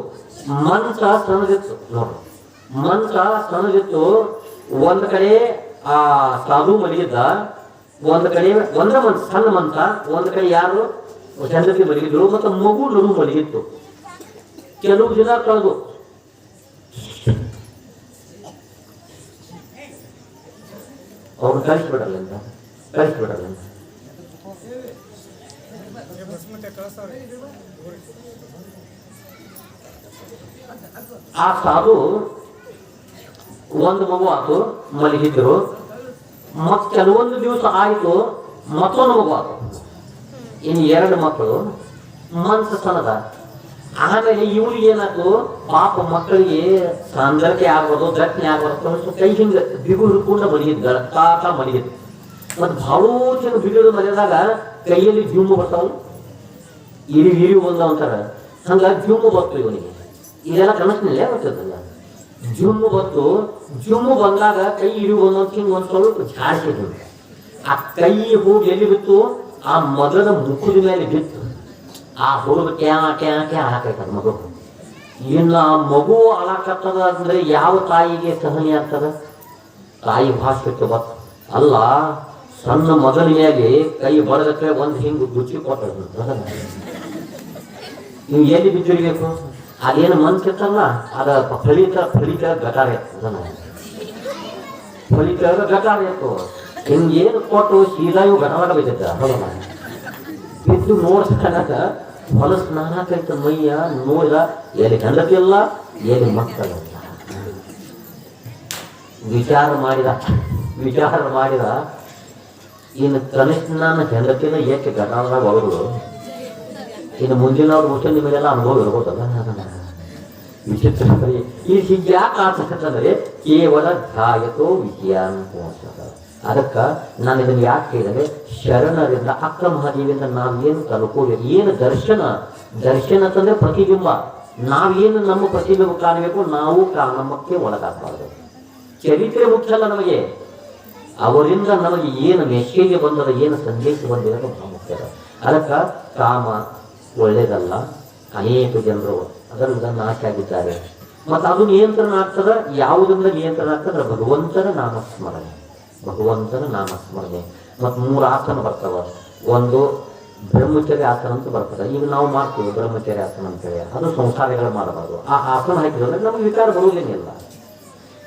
ಮಂಚ ಸಣ್ಣದಿತ್ತು. ನೋಡ್ರಿ, ಮಂಚ ಸಣ್ಣದಿತ್ತು. ಒಂದು ಕಡೆ ಆ ಸಾಧು ಮಲಗಿದ್ದ, ಒಂದು ಕಡೆ ಸಣ್ಣ ಮಂಚ, ಒಂದು ಕಡೆ ಯಾರು ಹೆಂಡತಿ ಮಲಗಿದ್ರು, ಮತ್ತು ಮಗು ನಡು ಮಲಗಿತ್ತು. ಕೆಲವು ದಿನ ಕಳೆದು ಅವ್ರನ್ನ ಕಳಿಸ್ಬಿಡಲ್ಲ ಕಳಿಸ್ಬಿಡಲ್ಲ. ಆ ಸಾಧು ಒಂದು ಮಗು ಆತು, ಮಲಗಿದ್ರು. ಮತ್ ಕೆಲವೊಂದು ದಿವಸ ಆಯ್ತು, ಮತ್ತೊಂದು ಮಗು ಆತು. ಇನ್ನು 2 ಮಕ್ಕಳು ಮನ್ಸು ಸಣ್ಣದ. ಆಮೇಲೆ ಇವ್ರಿಗೆ ಏನಾಯ್ತು, ಪಾಪ ಮಕ್ಕಳಿಗೆ ಸಂದರ್ಭೆ ಆಗ್ಬೋದು, ದಟ್ಟಣೆ ಆಗ್ಬಾರ್ದು, ಕೈ ಹಿಂಗ ಬಿಗು ಹಿಡ್ಕೊಂಡು ಮಲಗಿದ್, ಕಾಟ ಮಲಗಿದ್. ಮತ್ ಭಾಳ ಜನ ಬಿಗಿದು ಮಲಗಿದಾಗ ಕೈಯಲ್ಲಿ ಜುಮ್ಮು ಬರ್ತಾವ, ಇರಿ ಬಂದವಂತಾರ. ಹಂಗ ಜುಮ್ಮು ಬತ್ತು ಇವನಿಗೆ. ಇದೆಲ್ಲ ಕನಸಿನಲ್ಲೇ ಬರ್ತದಲ್ಲ. ಜುಮ್ಮು ಬಂದಾಗ ಕೈ ಇರಿವು ಬಂದಂತ ಹಿಂಗ ಒಂದ್ ಸ್ವಲ್ಪ ಜಾಡಿಸಿದ್ರು. ಆ ಕೈ ಹೋಗಿ ಎಲ್ಲಿ ಬಿತ್ತು, ಆ ಮಗನ ಮುಖದ ಮೇಲೆ ಬಿತ್ತು. ಆ ಹುಡುಗ ಟ್ಯಾ ಹಾಕೈತದ ಮಗು. ಇನ್ನು ಆ ಮಗು ಹಾಕತ್ತದ ಅಂದ್ರೆ ಯಾವ ತಾಯಿಗೆ ಸಹನೆ ಆಗ್ತದ? ತಾಯಿ ಭಾಷೆ ಬತ್ ಅಲ್ಲ. ಸಣ್ಣ ಮಗನ ಮೇಲೆ ಕೈ ಬಡದಕ್ಕೆ ಒಂದು ಹಿಂಗ್ ರುಚಿ ಕೊಟ್ಟ. ನೀವು ಎಲ್ಲಿ ಬಿದ್ದಿರ್ಬೇಕು? ಅದೇನು ಮನ್ಸಿರ್ತಲ್ಲ, ಅದ ಫಲಿತರ ಗಟಾರ ಇತ್ತು. ಹಿಂಗೇನು ಕೊಟ್ಟು ಸೀದಾ ಇವು ಗಟಾರ ಬಿದ್ದಿದ್ದ. ಬಿದ್ದು ನೋಡ್ಸಕ ಹೊಲಸ್ ನಾನಾಕೈತ ಮೈಯ. ನೋಡಿದ ಎಲ್ಲಿ ಗಂಡತಿಲ್ಲ, ಎಲ್ಲಿ ಮಕ್ಕಳಲ್ಲ. ವಿಚಾರ ಮಾಡಿದ ಇನ್ನು ಕನಿಷ್ಠ ನಾನು ಹೆಂಡತಿನ ಏಕೆ ಗಟಾರದಾಗ ಒಳಗಳು. ಇನ್ನು ಮುಂದಿನ ಮುಖ್ಯ ನಿಮಗೆಲ್ಲ ಅನುಭವ ಇರ್ಬೋದಲ್ಲ. ವಿಚಿತ್ರ. ಈ ಹೀಗೆ ಯಾಕೆ ಆಡ್ಸಕತ್ತಂದ್ರೆ ಕೇವಲ ಧ್ಯಾಯತೋ ವಿಷಯಾನುಭವ. ಅದಕ್ಕ ನಾನು ಇದನ್ನು ಯಾಕೆ ಹೇಳಿದರೆ, ಶರಣರಿಂದ ಅಕ್ಕ ಮಹಾದೇವಿಯಿಂದ ನಾವೇನು ಕಲ್ಕೋಬೇಕು. ಏನು ದರ್ಶನ ಅಂತಂದ್ರೆ ಪ್ರತಿಬಿಂಬ. ನಾವೇನು ನಮ್ಮ ಪ್ರತಿಬಿಂಬ ಕಾಣಬೇಕು, ನಾವು ಕಾಮಕ್ಕೆ ಒಳಗಾಗಬಾರ್ದು. ಚರಿತ್ರೆ ಮುಖ್ಯ ಅಲ್ಲ ನಮಗೆ, ಅವರಿಂದ ನಮಗೆ ಏನು ಮೆಸೇಜ್ ಬಂದದ, ಏನು ಸಂದೇಶ ಬಂದಿರೋದು ಬಹಳ ಮುಖ್ಯ. ಅದಕ್ಕ ಕಾಮ ಒಳ್ಳೇದಲ್ಲ. ಅನೇಕ ಜನರು ಅದರಿಂದ ನಾಶ ಆಗಿದ್ದಾರೆ. ಮತ್ತು ಅದು ನಿಯಂತ್ರಣ ಆಗ್ತದ. ಯಾವುದರಿಂದ ನಿಯಂತ್ರಣ ಆಗ್ತದೆ? ಭಗವಂತನ ನಾಮಸ್ಮರಣೆ. ಮತ್ತು 3 ಆಸನ ಬರ್ತವ. ಒಂದು ಬ್ರಹ್ಮಚರ್ಯ ಆಸನ ಅಂತ ಬರ್ತದೆ. ಈಗ ನಾವು ಮಾಡ್ತೀವಿ ಬ್ರಹ್ಮಚರ್ಯ ಆಸನ ಅಂತೇಳಿ, ಅದು ಸಂಸಾರಿಗಳು ಮಾಡಬಾರ್ದು. ಆ ಆಸನ ಹಾಕಿದ್ರೆ ನಮಗೆ ವಿಚಾರ ಬರುವುದೇನಿಲ್ಲ.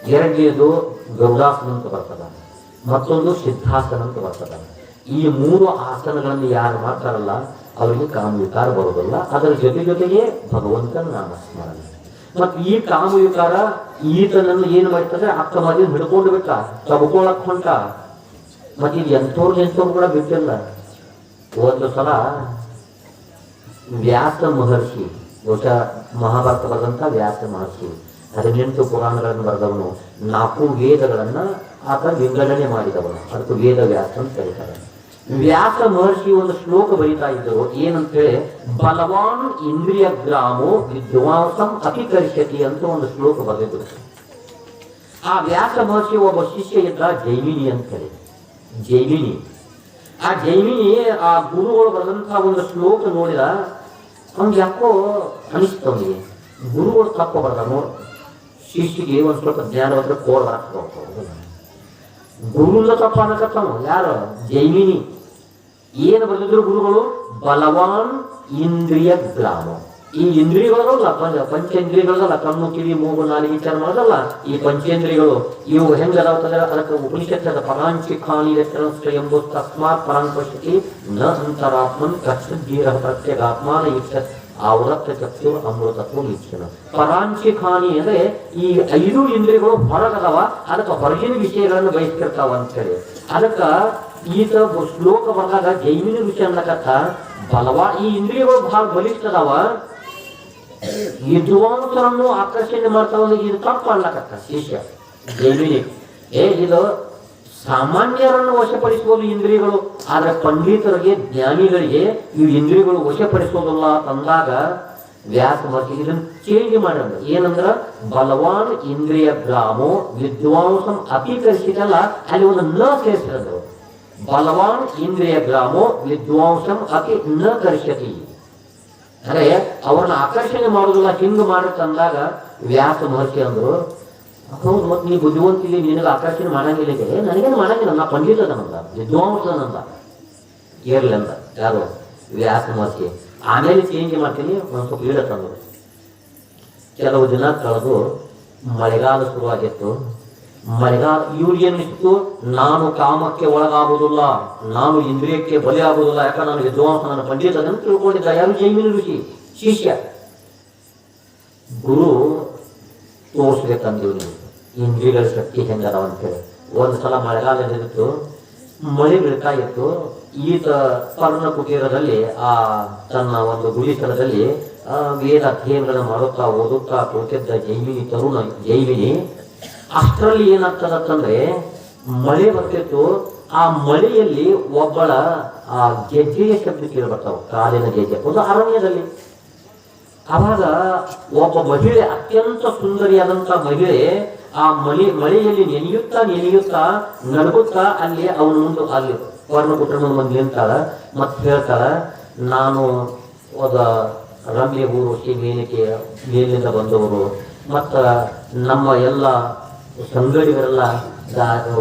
2ನೇದು ಗರುಡಾಸನ ಅಂತ ಬರ್ತದ, ಮತ್ತೊಂದು ಸಿದ್ಧಾಸನ ಅಂತ ಬರ್ತದ. ಈ 3 ಆಸನಗಳನ್ನು ಯಾರು ಮಾಡ್ತಾರಲ್ಲ ಅವರಿಗೆ ಕಾಮ ವಿಕಾರ ಬರೋದಿಲ್ಲ. ಅದರ ಜೊತೆಗೆ ಭಗವಂತನ ನಾಮಸ್ಮರಣೆ. ಮತ್ತು ಈ ಕಾಮ ವಿಕಾರ ಈತನನ್ನು ಏನು ಮಾಡ್ತದೆ, ಅಕ್ಕ ಮದುವೆ ಹಿಡ್ಕೊಂಡು ಬಿಟ್ಟ, ತಬ್ಕೊಳಕ್ ಹೊಂಟ. ಮತ್ತೆ ಇದು ಎಂಥವ್ರು ಕೂಡ ಬಿಟ್ಟಿಲ್ಲ. ಒಂದು ಸಲ ವ್ಯಾಸ ಮಹರ್ಷಿ, ಬಹುಶಃ ಮಹಾಭಾರತ ಬರೆದಂತ ವ್ಯಾಸ ಮಹರ್ಷಿ 18 ಪುರಾಣಗಳನ್ನು ಬರೆದವನು, 4 ವೇದಗಳನ್ನ ಆತ ವಿಂಗಡಣೆ ಮಾಡಿದವನು. ಅದಕ್ಕೆ ವೇದ ವ್ಯಾಸ ಅಂತ ಕರೀತಾರೆ. ವ್ಯಾಸ ಮಹರ್ಷಿ ಒಂದು ಶ್ಲೋಕ ಬರೀತಾ ಇದ್ದರು. ಏನಂತೇಳಿ, ಬಲವಾನ್ ಇಂದ್ರಿಯ ಗ್ರಾಮೋ ವಿದ್ವಾಂಸಂ ಅತಿಕರಿಷ್ಯತಿ ಅಂತ ಒಂದು ಶ್ಲೋಕ ಬರೆದಿದ್ರು. ಆ ವ್ಯಾಸ ಮಹರ್ಷಿ ಒಬ್ಬ ಶಿಷ್ಯ ಇದ್ದ, ಜೈಮಿನಿ ಅಂತ ಹೇಳಿ. ಆ ಜೈಮಿನಿ ಆ ಗುರುಗಳು ಬರೆದಂತಹ ಒಂದು ಶ್ಲೋಕ ನೋಡಿದ. ಅವ್ನಿಗೆ ಯಾಕೋ ಅನಿಸ್ತವನಿಗೆ, ಗುರುಗಳು ತಪ್ಪ ಬರ್ದ ನೋಡು. ಶಿಷ್ಯಗೆ ಒಂದು ಸ್ವಲ್ಪ ಜ್ಞಾನ ಬಂದ್ರೆ ಕೋಡ್ ಬರಕ್ಕೆ ಗುರುಲ್ಲ ತಪ್ಪ ಅನ್ನಕತ್ತವ. ಯಾರು? ಜೈಮಿನಿ. ಏನು ಬರೆದಿದ್ರು ಗುರುಗಳು? ಬಲವಾನ್ ಇಂದ್ರಿಯ ಗ್ರಾಮ. ಈ ಇಂದ್ರಿಯಗಳಲ್ಲ, ಪಂಚೇಂದ್ರಿಯಗಳಲ್ಲ, ಕಣ್ಣು ಕಿವಿ ಮೂಗು ನಾಲಿಗೆ ವಿಚಾರ ಮಾಡೋದಲ್ಲ. ಈ ಪಂಚೇಂದ್ರಿಯಗಳು ಇವು ಹೆಂಗದಾವ್ತಂದ್ರೆ ಅದಕ್ಕೆ ಉಪನಿಷತ್ತದ ಪರಾಂಚಿಖಾನಿ ಎಂಬುದು ತಸ್ಮಾತ್ ಪರಾಂಪಶತಿ ನ ಅಂತರಾತ್ಮನ್ ಕಕ್ಷೀರ ಪ್ರತ್ಯೇಗಾತ್ಮಾನ ಇಚ್ಛತ್ ಆವೃತ್ತ ಚಕ್ಷು ಅಮೃತತ್ವ ಇಚ್ಛನ. ಪರಾಂಚಿಖಾನಿ ಅಂದ್ರೆ ಈ 5 ಇಂದ್ರಿಯಗಳು ಹೊರಗದವ, ಅದಕ್ಕೆ ಹೊರಗಿನ ವಿಷಯಗಳನ್ನು ಬಯಸ್ತಿರ್ತಾವ ಅಂತ ಹೇಳಿ. ಅದಕ್ಕ ಈತ ಶ್ಲೋಕ ಬರೆದಾಗ ಜೈಮಿನಿ ವಿಷಯ ಅನ್ನಕತ್ತ ಈ ಇಂದ್ರಿಯಗಳು ಬಹಳ ಬಲಿಷ್ಠದವ, ವಿದ್ವಾಂಸರನ್ನು ಆಕರ್ಷಣೆ ಮಾಡ್ತಾವ. ಇದು ತಪ್ಪು ಅನ್ಲಕತ್ತ ಶಿಷ್ಯ ಜೈಮಿನಿ. ಇದು ಸಾಮಾನ್ಯರನ್ನು ವಶಪಡಿಸುವುದು ಇಂದ್ರಿಯಗಳು, ಆದ್ರೆ ಪಂಡಿತರಿಗೆ ಜ್ಞಾನಿಗಳಿಗೆ ಈ ಇಂದ್ರಿಯಗಳು ವಶಪಡಿಸೋದಿಲ್ಲ ಅಂದಾಗ ವ್ಯಾಸ ಮಹರ್ಷಿ ಇದನ್ನು ಚೇಂಜ್ ಮಾಡ್ಯಾರ. ಏನಂದ್ರ ಬಲವಾನ್ ಇಂದ್ರಿಯ ಗ್ರಾಮೋ ವಿದ್ವಾಂಸಂ ಅತಿಕರಿಸಿದಲ್ಲ, ಅಲ್ಲಿ ಒಂದು ನ ಸೇರಿಸಿದ್ರು. ಬಲವಾನ್ ಇಂದ್ರಿಯ ಗ್ರಾಮೋ ವಿದ್ವಾಂಸಂ ಅತಿ ನ ಕರಿಷ್ಯತಿ ಅಂದ್ರೆ ಅವ್ರನ್ನ ಆಕರ್ಷಣೆ ಮಾಡೋದಿಲ್ಲ, ಹಿಂಗ ಮಾಡುತ್ತಂದಾಗ ವ್ಯಾಸ ಮಹರ್ಷಿ ಅಂದ್ರು, ಹೌದು ಮತ್ತೆ ನೀ ಬುದ್ಧಿವಂತಿಲಿ, ನಿನಗೆ ಆಕರ್ಷಣೆ ಮಾಡಂಗಿಲ್ಲ. ನನಗೇನು ಮಾಡಂಗಿಲ್ಲ, ನಾ ಪಂಡಿತನಂದ ವಿದ್ವಾಂಸನಂದ ಇರ್ಲಂದ. ಯಾರು? ವ್ಯಾಸ ಮಹರ್ಷಿ. ಆಮೇಲೆ ಚೇಂಜ್ ಮಾಡ್ತೀನಿ, ಒಂದು ಸ್ವಲ್ಪ ಈಡ ತಂದರು. ಕೆಲವು ದಿನ ಕಳೆದು ಮಳೆಗಾಲ ಶುರುವಾಗಿತ್ತು. ಮಳೆಗಾಲ ಇವ್ರಿಗೇನಿಸ್ತು, ನಾನು ಕಾಮಕ್ಕೆ ಒಳಗಾಗುವುದಿಲ್ಲ, ನಾನು ಇಂದ್ರಿಯಕ್ಕೆ ಬಲಿ ಆಗುವುದಿಲ್ಲ, ಯಾಕಂದ್ರೆ ನಾನು ವಿದ್ವಾಂಸ, ನನ್ನ ಪಂಡಿತ ಅದನ್ನು ತಿಳ್ಕೊಂಡಿದ್ದ. ಯಾರು? ಜೈಮಿನಿ ಋಷಿ ಶಿಷ್ಯ. ಗುರು ತೋರಿಸ್ಬೇಕಂದಿವ್ ನೀವು ಇಂದ್ರಿಯಗಳ ಶಕ್ತಿ ಹೆಂಗದಾವ ಅಂತೇಳಿ. ಒಂದು ಸಲ ಮಳೆಗಾಲ ಇತ್ತು, ಮಳೆ ಬೀಳ್ತಾ ಇತ್ತು. ಈತ ಪರ್ಣ ಕುಟೀರದಲ್ಲಿ ತನ್ನ ಒಂದು ಗುಡಿಸ್ಥಳದಲ್ಲಿ ವೇದ ಅಧ್ಯಯನಗಳನ್ನು ಮಾಡುತ್ತಾ ಓದುತ್ತಾ ಕೂತಿದ್ದ ಜೈಮಿನಿ, ತರುಣ ಜೈಮಿನಿ. ಅಷ್ಟರಲ್ಲಿ ಏನಾಗ್ತದಂದ್ರೆ ಮಳೆ ಬರ್ತಿತ್ತು. ಆ ಮಳೆಯಲ್ಲಿ ಒಬ್ಬಳ ಗೆಜ್ಜೆಯ ಶಬ್ದ ಕೇಳಿಬರ್ತಾವ, ಕಾಲಿನ ಗೆಜ್ಜೆ, ಒಂದು ಅರಣ್ಯದಲ್ಲಿ. ಆವಾಗ ಒಬ್ಬ ಮಹಿಳೆ, ಅತ್ಯಂತ ಸುಂದರಿಯಾದಂತ ಮಹಿಳೆ, ಆ ಮಳೆಯಲ್ಲಿ ನೆನೆಯುತ್ತಾ ನಡುಗುತ್ತಾ ಅಲ್ಲಿ ಅವನ ಮುಂದೆ ಅಲ್ಲಿ ವರ್ಣಪುತ್ರ ಮುಂದೆ ನಿಂತಾಳ. ಮತ್ತೆ ಹೇಳ್ತಾಳ, ನಾನು ರಮ್ಯ ಊರು ಮೇನಿಕೆ ಮೇಲಿಂದ ಬಂದವರು, ಮತ್ತ ನಮ್ಮ ಎಲ್ಲ ಸಂಗಡಿಗರೆಲ್ಲ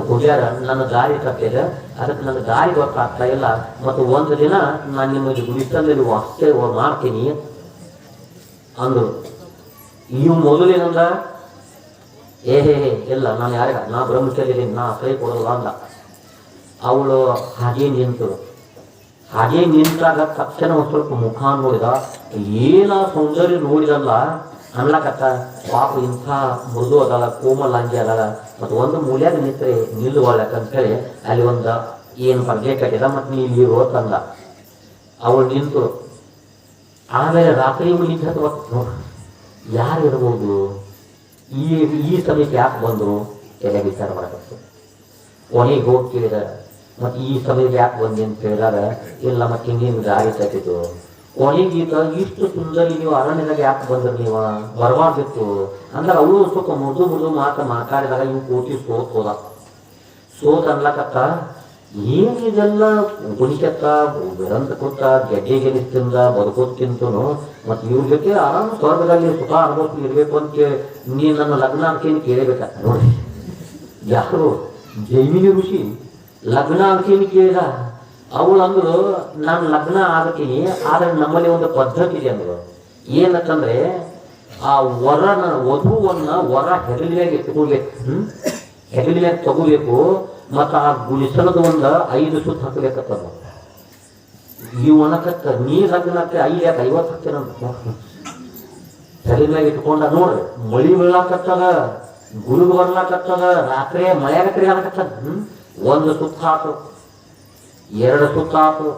ಹೋಗ್ಯಾರ, ನನ್ನ ದಾರಿ ತಪ್ಪಿದೆ, ಅದಕ್ಕೆ ನನ್ನ ದಾರಿ ಗೊತ್ತಾಗ್ತಾ ಇಲ್ಲ. ಮತ್ತು ಒಂದು ದಿನ ನಾನು ನಿಮಗೆ ಗುಡಿಸ್ತಲ್ಲಿ ವಾಸ್ತವ್ಯ ಮಾಡ್ತೀನಿ ಅಂದ್ರು. ಇವು ಮೊದಲೇನಂದ, ಹೇ ಇಲ್ಲ, ನಾನು ಯಾರಿಗ, ನಾ ಬ್ರಹ್ಮಚಾರಿ, ನಾ ಕೈ ಕೊಡಲ್ಲ ಅಂದ. ಅವಳು ಹಾಗೇ ನಿಂತಾಗ ತಕ್ಷಣ ಒಂದು ಸ್ವಲ್ಪ ಮುಖ ನೋಡಿದ. ಏನ ಸೌಂದರ್ಯ ನೋಡಿದಲ್ಲ ಅನ್ಲಕತ್ತ, ಪಾಪ ಇಂಥ ಮೃದು ಅದಲ್ಲ, ಕೋಮಲ ಅಂಜಿ ಅದಲ್ಲ, ಮತ್ತು ಒಂದು ಮೂಲ್ಯಾಗ ನಿಂತರೆ ನಿಲ್ಲುವಳಕಂತೇಳಿ ಅಲ್ಲಿ ಒಂದು ಏನು ಪರ್ದೆ ಕಟ್ಟಿದ, ಮತ್ತು ನೀ ಇಲ್ಲಿ ಇರೋ ತಂದ. ಅವಳು ನಿಂತು ಆಮೇಲೆ ರಾತ್ರಿ ನಿಂತ ಯಾರು ಇರ್ಬೋದು, ಈ ಸಮಯಕ್ಕೆ ಯಾಕೆ ಬಂದರು ಎಲ್ಲ ವಿಚಾರ ಮಾಡಬೇಕು. ಕೊನೆಗೆ ಹೋಗಿ ಕೇಳಿದ, ಮತ್ತು ಈ ಸಮಯಕ್ಕೆ ಯಾಕೆ ಬಂದಿ ಅಂತ ಹೇಳಿದಾಗ, ಇಲ್ಲ ಮತ್ತೆ ಹಿಂಗೇನು ದಾರಿ ತಪ್ಪಿತು. ಕೊನೆಗೀತ ಇಷ್ಟು ಸುಂದರಿ ನೀವು ಅರಣ್ಯದಾಗ ಯಾಕೆ ಬಂದ್ರಿ, ನೀವು ಬರಬಾರ್ದಿತ್ತು ಅಂದ್ರೆ ಅವಳು ಸ್ವಲ್ಪ ಮೃದು ಮಾತಾಡಿದಾಗ ಇವು ಕೋಟಿ ಸೋತ್ ಅನ್ಲಕತ್ತ. ಏನಿದೆಲ್ಲ ಕುಣಿಕತ್ತ ಬೆರಂತ ಕೂತ ಗೆಡ್ಡೆ ಗೆಲಿಸ್ತಿಂದ ಬದುಕೋದ್ ತಿಂತನು, ಮತ್ತು ಇವ್ರ ಜೊತೆ ಆರಾಮ ಸ್ವರ್ಗದಲ್ಲಿ ಸುಖ ಅನುಭವಿಸಿ ಇರ್ಬೇಕು ಅಂತ ನೀ ನನ್ನ ಲಗ್ನ ಅಂತೇನು ಕೇಳಬೇಕ ನೋಡಿ. ಯಾರು? ಜೈಮಿನಿ ಋಷಿ ಲಗ್ನ ಅಂತೇನು ಕೇಳಿದ. ಅವಳು ಅಂದ್ರು, ನಾನು ಲಗ್ನ ಆಗತೀನಿ, ಆದ್ರೆ ನಮ್ಮಲ್ಲಿ ಒಂದು ಪದ್ಧತಿ ಇದೆ ಅಂದ್ರು. ಏನಂತಂದ್ರೆ ಆ ವಧುವನ್ನ ಹೆಗಲಿನಾಗ ಎತ್ಕೊಳ್ಬೇಕು, ಹೆಗಲಿನಾಗ ತಗೋಬೇಕು, ಮತ್ತು ಆ ಗುಡಿಸಲದ ಒಂದು 5 ಸುತ್ತ ಹಾಕಬೇಕತ್ತ. ಇವು ಅನಕತ್ತ, ನೀ ಲಗ್ನಕ್ಕೆ 5 ಯಾಕೆ 50 ಹಾಕ್ತೇನಂತ ಹೆಗಲಿನಾಗ ಇಟ್ಕೊಂಡ. ನೋಡ್ರಿ, ಮಳಿ ಬೀಳಾಕತ್ತದ, ಗುರುಗ್ ಬರ್ಲಾಕತ್ತದ, ರಾತ್ರಿ ಮಳೆಯಾಗ ತಿರುಗಾಕತ್ತದ. 1 ಸುತ್ತ ಹಾಕು, 2 ಸುತ್ತ ಹಾಕು,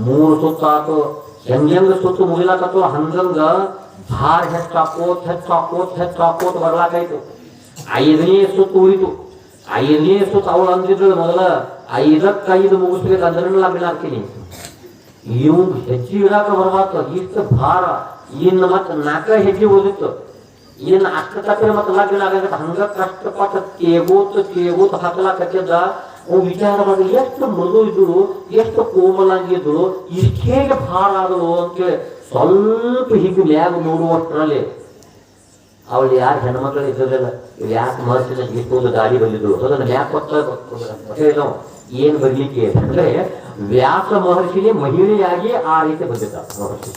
3 ಸುತ್ತ ಹಾಕು, ಹೆಂಗ ಸುತ್ತು ಮುಗಿಲಾಕತ್ತು ಹಂಗಂಗ ಭಾರ ಹೆಚ್ಚಾಕೋತ್ ಬರ್ಲಾಕಾಯ್ತು. 5ನೇ ಸುತ್ತು ಉಳಿತು. 5ನೇ ಸುತ್ತ ಅವಳು ಅಂದಿದ್ರು ಮೊದಲ 5ಕ್ಕೆ 5 ಮುಗಿಸ್ಬೇಕು, ಅದನ್ನ ಲಗ್ನ ಹಾಕ್ತೀನಿ. ಇವ್ ಹೆಜ್ಜೆ ಇಡಾಕ ಬರ್ಬಾರ್ದು, ಇಷ್ಟು ಭಾರ. ಇನ್ನು ಮತ್ತೆ 4 ಹೆಜ್ಜೆ ಓದಿತ್ತು, ಇನ್ನು ಅಷ್ಟು ತಕ್ಕ ಮತ್ತೆ ಲಗ್ನ ಆಗತ್ತೆ. ಹಂಗ ಕಷ್ಟಪಟ್ಟು ತೇಗೋತ್ ಹಾಕಲಾಕತ್ತಿದ್ದ. ಅವು ವಿಚಾರ ಮಾಡಿ ಎಷ್ಟು ಮೃದು ಇದ್ರು, ಎಷ್ಟು ಕೋಮಲಾಗಿದ್ರು, ಇಷ್ಟು ಹೇಗೆ ಭಾರ ಆದಳು ಅಂತೇಳಿ ಸ್ವಲ್ಪ ಹೀಗೆ ಮ್ಯಾಗ ನೋಡುವಷ್ಟರಲ್ಲಿ ಅವಳು ಯಾರು ಹೆಣ್ಮಕ್ಳು ಇದ್ದಿಲ್ಲ. ಯಾಕೆ ಮನಸ್ಸಿನ ಇಷ್ಟೊಂದು ಗಾಡಿ ಬಂದಿದ್ರು, ಅದನ್ನ ಮ್ಯಾಕ್ ಕೊಟ್ಟ ಏನು ಬರ್ಲಿಕ್ಕೆ ಅಂದ್ರೆ ವ್ಯಾಸ ಮಹರ್ಷಿಗೆ ಮಹಿಳೆಯಾಗಿ ಆ ರೀತಿ ಬಂದಿದ್ದ ಮಹರ್ಷಿ.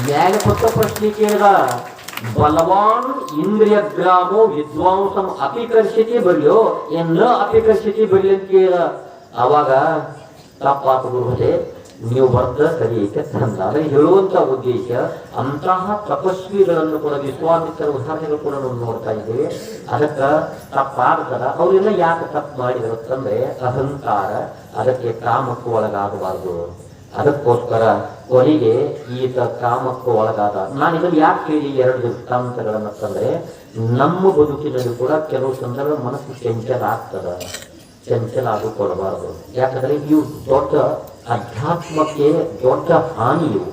ಮ್ಯಾಗ ಕೊಟ್ಟ ಪ್ರಶ್ನೆ ಕೇಳಿದ, ಬಲವಾನ್ ಇಂದ್ರಿಯ ಗ್ರಾಮೋ ವಿದ್ವಾಂಸಂ ಅಪಿಕರ್ಷಿತಿ ಬರ್ಲಿಯೋ ಏನ್ ಅಪಿಕರ್ಷಿತಿ ಬರ್ಲಿ ಅಂತ ಕೇಳಿದ. ಅವಾಗ ತಪ್ಪಾತು ಗುರುಗಳೇ, ನೀವು ಬರ್ದ ಸರಿ ಐತೆ ತಂದಾಗ ಹೇಳುವಂತ ಉದ್ದೇಶ, ಅಂತಹ ತಪಸ್ವಿಗಳನ್ನು ಕೂಡ ವಿಶ್ವಾಮಿತ್ರ ಉದಾಹರಣೆಗಳು ಕೂಡ ನಾವು ನೋಡ್ತಾ ಇದ್ದೇವೆ. ಅದಕ್ಕೆ ತಪ್ಪಾಗ್ತದ. ಅವರೆಲ್ಲ ಯಾಕೆ ತಪ್ಪು ಮಾಡಿದ್ರು ಅಂತಂದ್ರೆ ಅಹಂಕಾರ, ಅದಕ್ಕೆ ಕಾಮಕ್ಕೂ ಒಳಗಾಗಬಾರ್ದು. ಅದಕ್ಕೋಸ್ಕರ ಕೊನೆಗೆ ಈತ ಕಾಮಕ್ಕೂ ಒಳಗಾದ. ನಾನು ಇದನ್ನು ಯಾಕೆ ಹೇಳಿ 2 ದೃಷ್ಟಾಂತಗಳನ್ನಂತಂದ್ರೆ, ನಮ್ಮ ಬದುಕಿನಲ್ಲಿ ಕೂಡ ಕೆಲವು ಸಂದರ್ಭ ಮನಸ್ಸು ಚಂಚಲ ಆಗ್ತದ. ಚಂಚಲ ಆಗಿಕೊಡಬಾರದು. ಯಾಕಂದ್ರೆ ಇವು ದೊಡ್ಡ ಅಧ್ಯಾತ್ಮಕ್ಕೆ ದೊಡ್ಡ ಹಾನಿ. ಇವು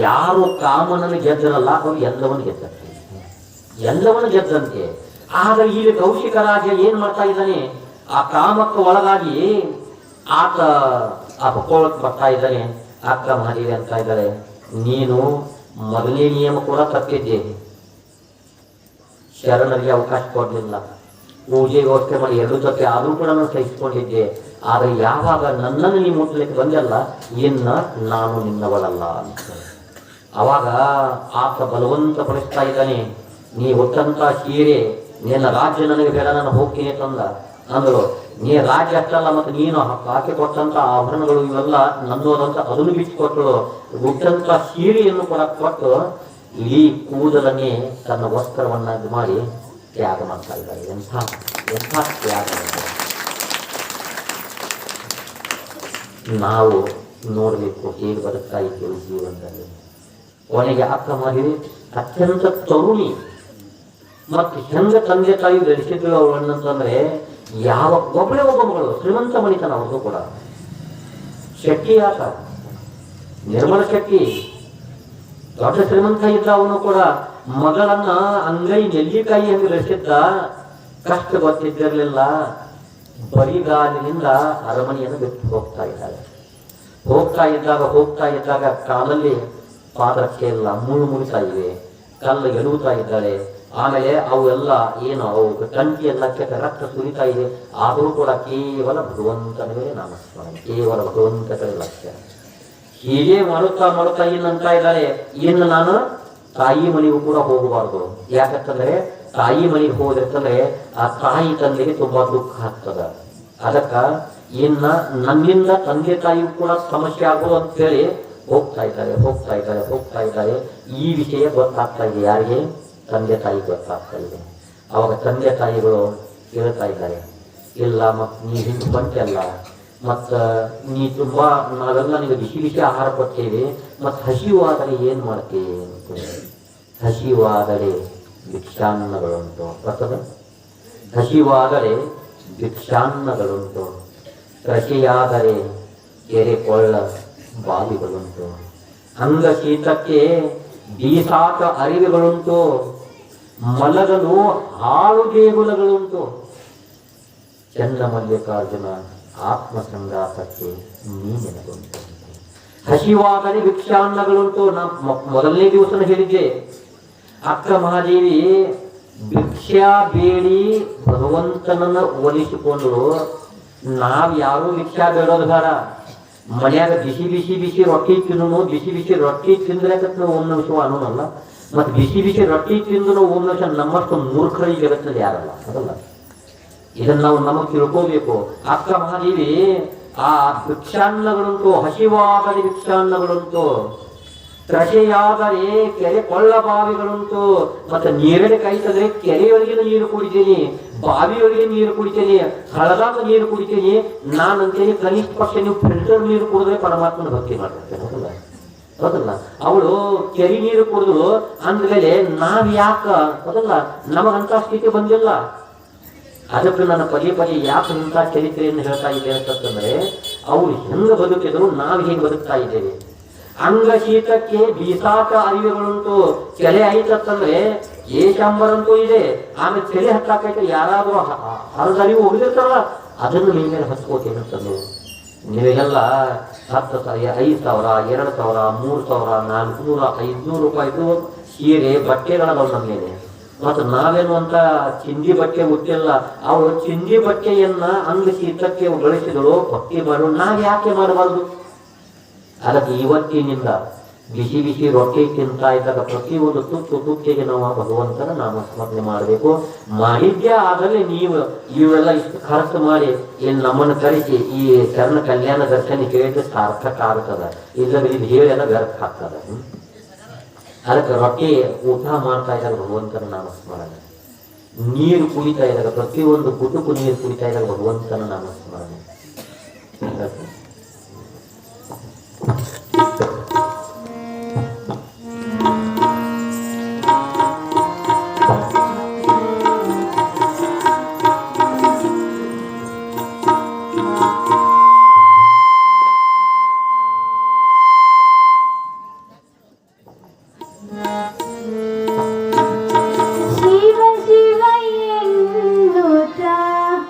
ಯಾರು ಕಾಮನನ್ನು ಗೆದ್ದರಲ್ಲ ಅವರು ಎಲ್ಲವನ್ನು ಗೆದ್ದಂತೆ. ಆಗ ಈಗ ಕೌಶಿಕ ರಾಜ ಏನ್ ಮಾಡ್ತಾ ಇದ್ದಾನೆ, ಆ ಕಾಮಕ್ಕೆ ಒಳಗಾಗಿ ಆತ ಹೊಕ್ಕೊಳ್ಳಕ್ ಬರ್ತಾ ಇದ್ದಾನೆ. ಅಕ್ಕ ಮಹಾದೇವಿ ಅಂತ ಇದ್ದಾರೆ, ನೀನು ಮೊದಲನೇ ನಿಯಮ ಕೂಡ ತಪ್ಪಿದ್ದೆ, ಶರಣರಿಗೆ ಅವಕಾಶ ಕೊಡಲಿಲ್ಲ, ಪೂಜೆಗೆ ವ್ಯವಸ್ಥೆ ಮಾಡಿ 2 ತಪ್ಪಿ ಆದ್ರೂ ಕೂಡ ನಾನು ಸಹಿಸಿಕೊಂಡಿದ್ದೆ. ಆದ್ರೆ ಯಾವಾಗ ನನ್ನನ್ನು ನೀ ಮುಟ್ಲಿಕ್ಕೆ ಬಂದಲ್ಲ, ಇನ್ನ ನಾನು ನಿನ್ನವಳಲ್ಲ ಅಂತ ಅವಾಗ ಆತ ಬಲವಂತ ಪಡಿಸ್ತಾ ಇದ್ದಾನೆ. ನೀ ಹೊತ್ತಂತ ಸೀರೆ ನಿನ್ನ ರಾಜ್ಯ ನನಗೆ ಬೇಡ, ನಾನು ಹೋಗ್ತೀನಿ ತಂದ ಅಂದಳು. ನೀ ರಾಜ್ಯ ಅಷ್ಟಲ್ಲ, ಮತ್ತು ನೀನು ಹಾಕಿ ಕೊಟ್ಟಂತ ಆಭರಣಗಳು ಇವೆಲ್ಲ ನಂದೋದಂತ ಅದನ್ನು ಬಿಚ್ಚಿಕೊಟ್ಟಳು. ಉಟ್ಟಂತ ಸೀರೆಯನ್ನು ಕೂಡ ಕೊಟ್ಟು ಇಡೀ ಕೂದಲನ್ನೇ ತನ್ನ ವಸ್ತ್ರವನ್ನಾಗಿ ಮಾಡಿ ತ್ಯಾಗ ಮಾಡ್ತಾ ಇದ್ದಾರೆ. ಎಂಥ ಎಂಥ ತ್ಯಾಗ! ನಾವು ನೋಡಬೇಕು ಹೇಗೆ ಬದುಕ್ತಾ ಇದ್ದೇವೆ ಜೀವನದಲ್ಲಿ. ಕೊನೆಗೆ ಅಕ್ಕ ಮಹಿಳೆ ಅತ್ಯಂತ ತರುಣಿ, ಮತ್ತು ಹೆಂಗ ತಂದೆ ತಾಯಿ ಬೆಳೆಸಿದ್ರು ಅವಳನ್ನಂತಂದ್ರೆ, ಯಾವ ಒಬ್ಬಳೇ ಒಬ್ಬ ಮಗಳು, ಶ್ರೀಮಂತ ಮಣಿತನ ಅವ್ರದ್ದು ಕೂಡ. ಶೆಟ್ಟಿ ಆತ, ನಿರ್ಮಲ ಶೆಟ್ಟಿ ದೊಡ್ಡ ಶ್ರೀಮಂತ ಇದ್ದ. ಅವನು ಕೂಡ ಮಗಳನ್ನ ಅಂಗೈ ನೆಲ್ಲಿಕಾಯಿ ಹಂಗೆ ಬೆಳೆಸಿದ್ದ. ಕಷ್ಟ ಗೊತ್ತಿದ್ದಿರಲಿಲ್ಲ. ಬರಿಗಾಲಿನಿಂದ ಅರಮನೆಯನ್ನು ಬಿಟ್ಟು ಹೋಗ್ತಾ ಇದ್ದಾಗ ಕಾಲಲ್ಲಿ ಪಾದರಕ್ಷೆ ಇಲ್ಲ, ಮುಳ್ಳು ಮುಗಿತಾ ಇವೆ, ಕಲ್ಲು ಎಳುತ್ತಾ ಇದ್ದಾಳೆ. ಆಮೇಲೆ ಅವು ಎಲ್ಲ ಏನು ಅವು ಕಂಟಿ ಎಲ್ಲ ರಕ್ತ ಸುರಿತಾ ಇದೆ. ಆದರೂ ಕೂಡ ಕೇವಲ ಭಗವಂತನಿಗೆ ನಾಮಸ್ಮರಣೆ, ಕೇವಲ ಭಗವಂತನಿಗೆ ಲಕ್ಷ್ಯ. ಹೀಗೆ ಮಾಡುತ್ತಾ ಏನಂತ ಇದ್ದಾಳೆ, ಇನ್ನು ನಾನು ತಾಯಿ ಮನೆಗೂ ಕೂಡ ಹೋಗಬಾರ್ದು. ಯಾಕಂತಂದ್ರೆ ತಾಯಿ ಮನೆಗೆ ಹೋದಿರ್ತಂದ್ರೆ ಆ ತಾಯಿ ತಂದೆಗೆ ತುಂಬಾ ದುಃಖ ಆಗ್ತದ. ಅದಕ್ಕ ಇನ್ನ ನನ್ನಿಂದ ತಂದೆ ತಾಯಿಗೂ ಕೂಡ ಸಮಸ್ಯೆ ಆಗೋದು ಅಂತ ಹೇಳಿ ಹೋಗ್ತಾ ಇದ್ದಾರೆ. ಈ ವಿಷಯ ಗೊತ್ತಾಗ್ತಾ ಇದೆ ಯಾರಿಗೆ? ತಂದೆ ತಾಯಿ ಗೊತ್ತಾಗ್ತಾ ಇದೆ. ಅವಾಗ ತಂದೆ ತಾಯಿಗಳು ಹೇಳ್ತಾ ಇದ್ದಾರೆ, ಇಲ್ಲ ಮತ್ ನೀ ಹಿಂಗೆ ಬಂತೆಲ್ಲ, ಮತ್ತ ನೀ ತುಂಬಾ ನಾವೆಲ್ಲ ನಿಮಗೆ ಬಿಸಿ ಆಹಾರ ಕೊಡ್ತೇವೆ, ಮತ್ ಹಸಿವಾದರೆ ಏನ್ ಮಾಡ್ತೇವೆ ಅಂತ. ಹಸಿವಾದರೆ ಭಿಕ್ಷಾನ್ನಗಳುಂಟು ಬರ್ತದ, ಹಸಿವಾದರೆ ಭಿಕ್ಷಾನ್ನಗಳುಂಟು, ಕೃಷಿಯಾದರೆ ಕೆರೆ ಕೊಳ್ಳ ಬಾವಿಗಳುಂಟು, ಅಂಗ ಶೀತಕ್ಕೆ ಬೀಸಾಟ ಅರಿವುಗಳುಂಟು, ಮಲಗಲು ಹಾಳು ದೇಗುಲಗಳುಂಟು, ಚನ್ನ ಮಲ್ಲಿಕಾರ್ಜುನ ಆತ್ಮಸಂಗಾಸಕ್ಕೆ ನೀನೆನಗುಂಟು. ಹಸಿವಾದರೆ ಭಿಕ್ಷಾನ್ನಗಳುಂಟು. ನಾ ಮೊದಲನೇ ದಿವಸನ ಹೇಳಿದ್ದೆ, ಅಕ್ಕ ಮಹಾದೇವಿ ಭಿಕ್ಷಾ ಬೇಡಿ ಭಗವಂತನನ್ನು ಒಲಿಸಿಕೊಂಡರು. ನಾವ್ ಯಾರು ಭಿಕ್ಷಾ ಬೇಡೋದು ಬೇಡ, ಮನ್ಯಾಗ ಬಿಸಿ ರೊಟ್ಟಿ ತಿನ್ನು. ಬಿಸಿ ರೊಟ್ಟಿ ತಿಂದ್ರೆ ನಾವು ಓಂ ನಮಃ ಶಿವಾಯ ಅನ್ನೋನಲ್ಲ, ಮತ್ತೆ ಬಿಸಿ ರೊಟ್ಟಿ ತಿಂದು ನಾವು ಓಂ ನಮಃ ಶಿವಾಯ ನಮ್ಮಷ್ಟು ಮೂರ್ಖರ ಈ ಜಗತ್ತಿನಲ್ಲಿ ಯಾರಲ್ಲ, ಅದಲ್ಲ. ಇದನ್ನ ನಾವು ನಮಗೆ ತಿಳ್ಕೋಬೇಕು. ಅಕ್ಕ ಮಹಾದೇವಿ ಆ ಭಿಕ್ಷಾನ್ನಗಳುಂಟು, ಹಸಿವಾದರೆ ಭಿಕ್ಷಾನ್ನಗಳುಂಟು, ಕೃಷಿಯಾದರೆ ಕೆರೆ ಕೊಳ್ಳ ಬಾವಿಗಳುಂಟು. ಮತ್ತೆ ನೀರಡೆ ಕಾಯ್ತಂದ್ರೆ ಕೆರೆಯೊಳಗೆ ನೀರು ಕುಡಿತೀನಿ, ಬಾವಿಯೊಳಗೆ ನೀರು ಕುಡಿತೀನಿ, ಹಳದಾಗ ನೀರು ಕುಡಿತೀನಿ. ನಾನಂತೇಳಿ ಕನಿಷ್ಠ ಪಕ್ಷ ನೀವು ಫಿಲ್ಟರ್ ನೀರು ಕುಡಿದ್ರೆ ಪರಮಾತ್ಮನ ಭಕ್ತಿ ಮಾಡ್ತೇನೆ, ಹೌದಲ್ಲ. ಅವಳು ಕೆರೆ ನೀರು ಕುಡಿದ್ರು ಅಂದ್ಮೇಲೆ ನಾವ್ ಯಾಕ, ಹೌದಲ್ಲ, ನಮಗಂತ ಸ್ಥಿತಿ ಬಂದಿಲ್ಲ. ಅದಕ್ಕೆ ನಾನು ಪದೇ ಯಾಕೆ ಇಂಥ ಚರಿತ್ರೆಯನ್ನು ಹೇಳ್ತಾ ಇದ್ದೇನೆ ಅಂತಂದ್ರೆ, ಅವ್ರು ಹೆಂಗ ಬದುಕಿದ್ರು ನಾವು ಹೇಗೆ ಬದುಕ್ತಾ ಇದ್ದೇವೆ. ಅಂಗ ಶೀತಕ್ಕೆ ಬೀಸಾಟ ಅರಿವುಗಳುಂಟು. ಕೆಲೆ ಐತಂದ್ರೆ ಏಷಂಬರಂತೂ ಇದೆ, ಆಮೇಲೆ ಕೆಲೆ ಹತ್ತಾಕೈತೆ ಯಾರಾದ್ರೂ ಹರಿವು ಹೋಗಿರ್ತಾರಲ್ಲ, ಅದನ್ನು ನಿಮ್ಮ ಮೇಲೆ ಹಚ್ಕೋತೀನಿ ಅಂತಂದು. ನೀವೆಲ್ಲ 10,000, 5,000, 2,000, 3,000, 400, 500 ರೂಪಾಯಿದು ಸೀರೆ ಬಟ್ಟೆಗಳದಾವ ನಮ್ಮ ಮೇಲೆ. ಮತ್ತು ನಾವೇನು ಅಂತ ಚಿಂದಿ ಬಟ್ಟೆ ಹುಟ್ಟಿಲ್ಲ. ಅವರು ಚಿಂದಿ ಬಟ್ಟೆಯನ್ನ ಅಂಗ ಶೀತಕ್ಕೆ ಗಳಿಸಿದಳು, ಭಕ್ತಿ ಮಾಡು. ನಾವ್ ಯಾಕೆ ಮಾಡಬಾರ್ದು? ಅದಕ್ಕೆ ಇವತ್ತಿನಿಂದ ಬಿಸಿ ರೊಟ್ಟಿ ತಿಂತಾ ಇದ್ದಾಗ ಪ್ರತಿಯೊಂದು ತುತ್ತಿಗೆ ನಾವು ಭಗವಂತನ ನಾಮಸ್ಮರಣೆ ಮಾಡಬೇಕು. ಮಾಡಿದ್ಯಾ ಆಗಲೇ ನೀವು ಇವೆಲ್ಲ ಇಷ್ಟು ಖರ್ಚು ಮಾಡಿ ಇಲ್ಲಿ ನಮ್ಮನ್ನು ಕರೆಸಿ ಈ ಶರಣ ಕಲ್ಯಾಣ ದರ್ಶನ ಕೇಳಿದ್ರೆ ಸಾರ್ಥಕ ಆಗ್ತದ, ಇಲ್ಲದ್ರೆ ಇದು ಹೇಳೆಲ್ಲ ವ್ಯರ್ಥ ಆಗ್ತದ. ಅದಕ್ಕೆ ರೊಟ್ಟಿ ಊಟ ಮಾಡ್ತಾ ಇದ್ದಾಗ ಭಗವಂತನ ನಾಮಸ್ಮರಣೆ, ನೀರು ಕುಡಿತಾ ಇದ್ದಾಗ ಪ್ರತಿಯೊಂದು ಗುಟುಕು ನೀರು ಕುಡಿತಾ ಇದ್ದಾಗ ಭಗವಂತನ ನಾಮಸ್ಮರಣೆ.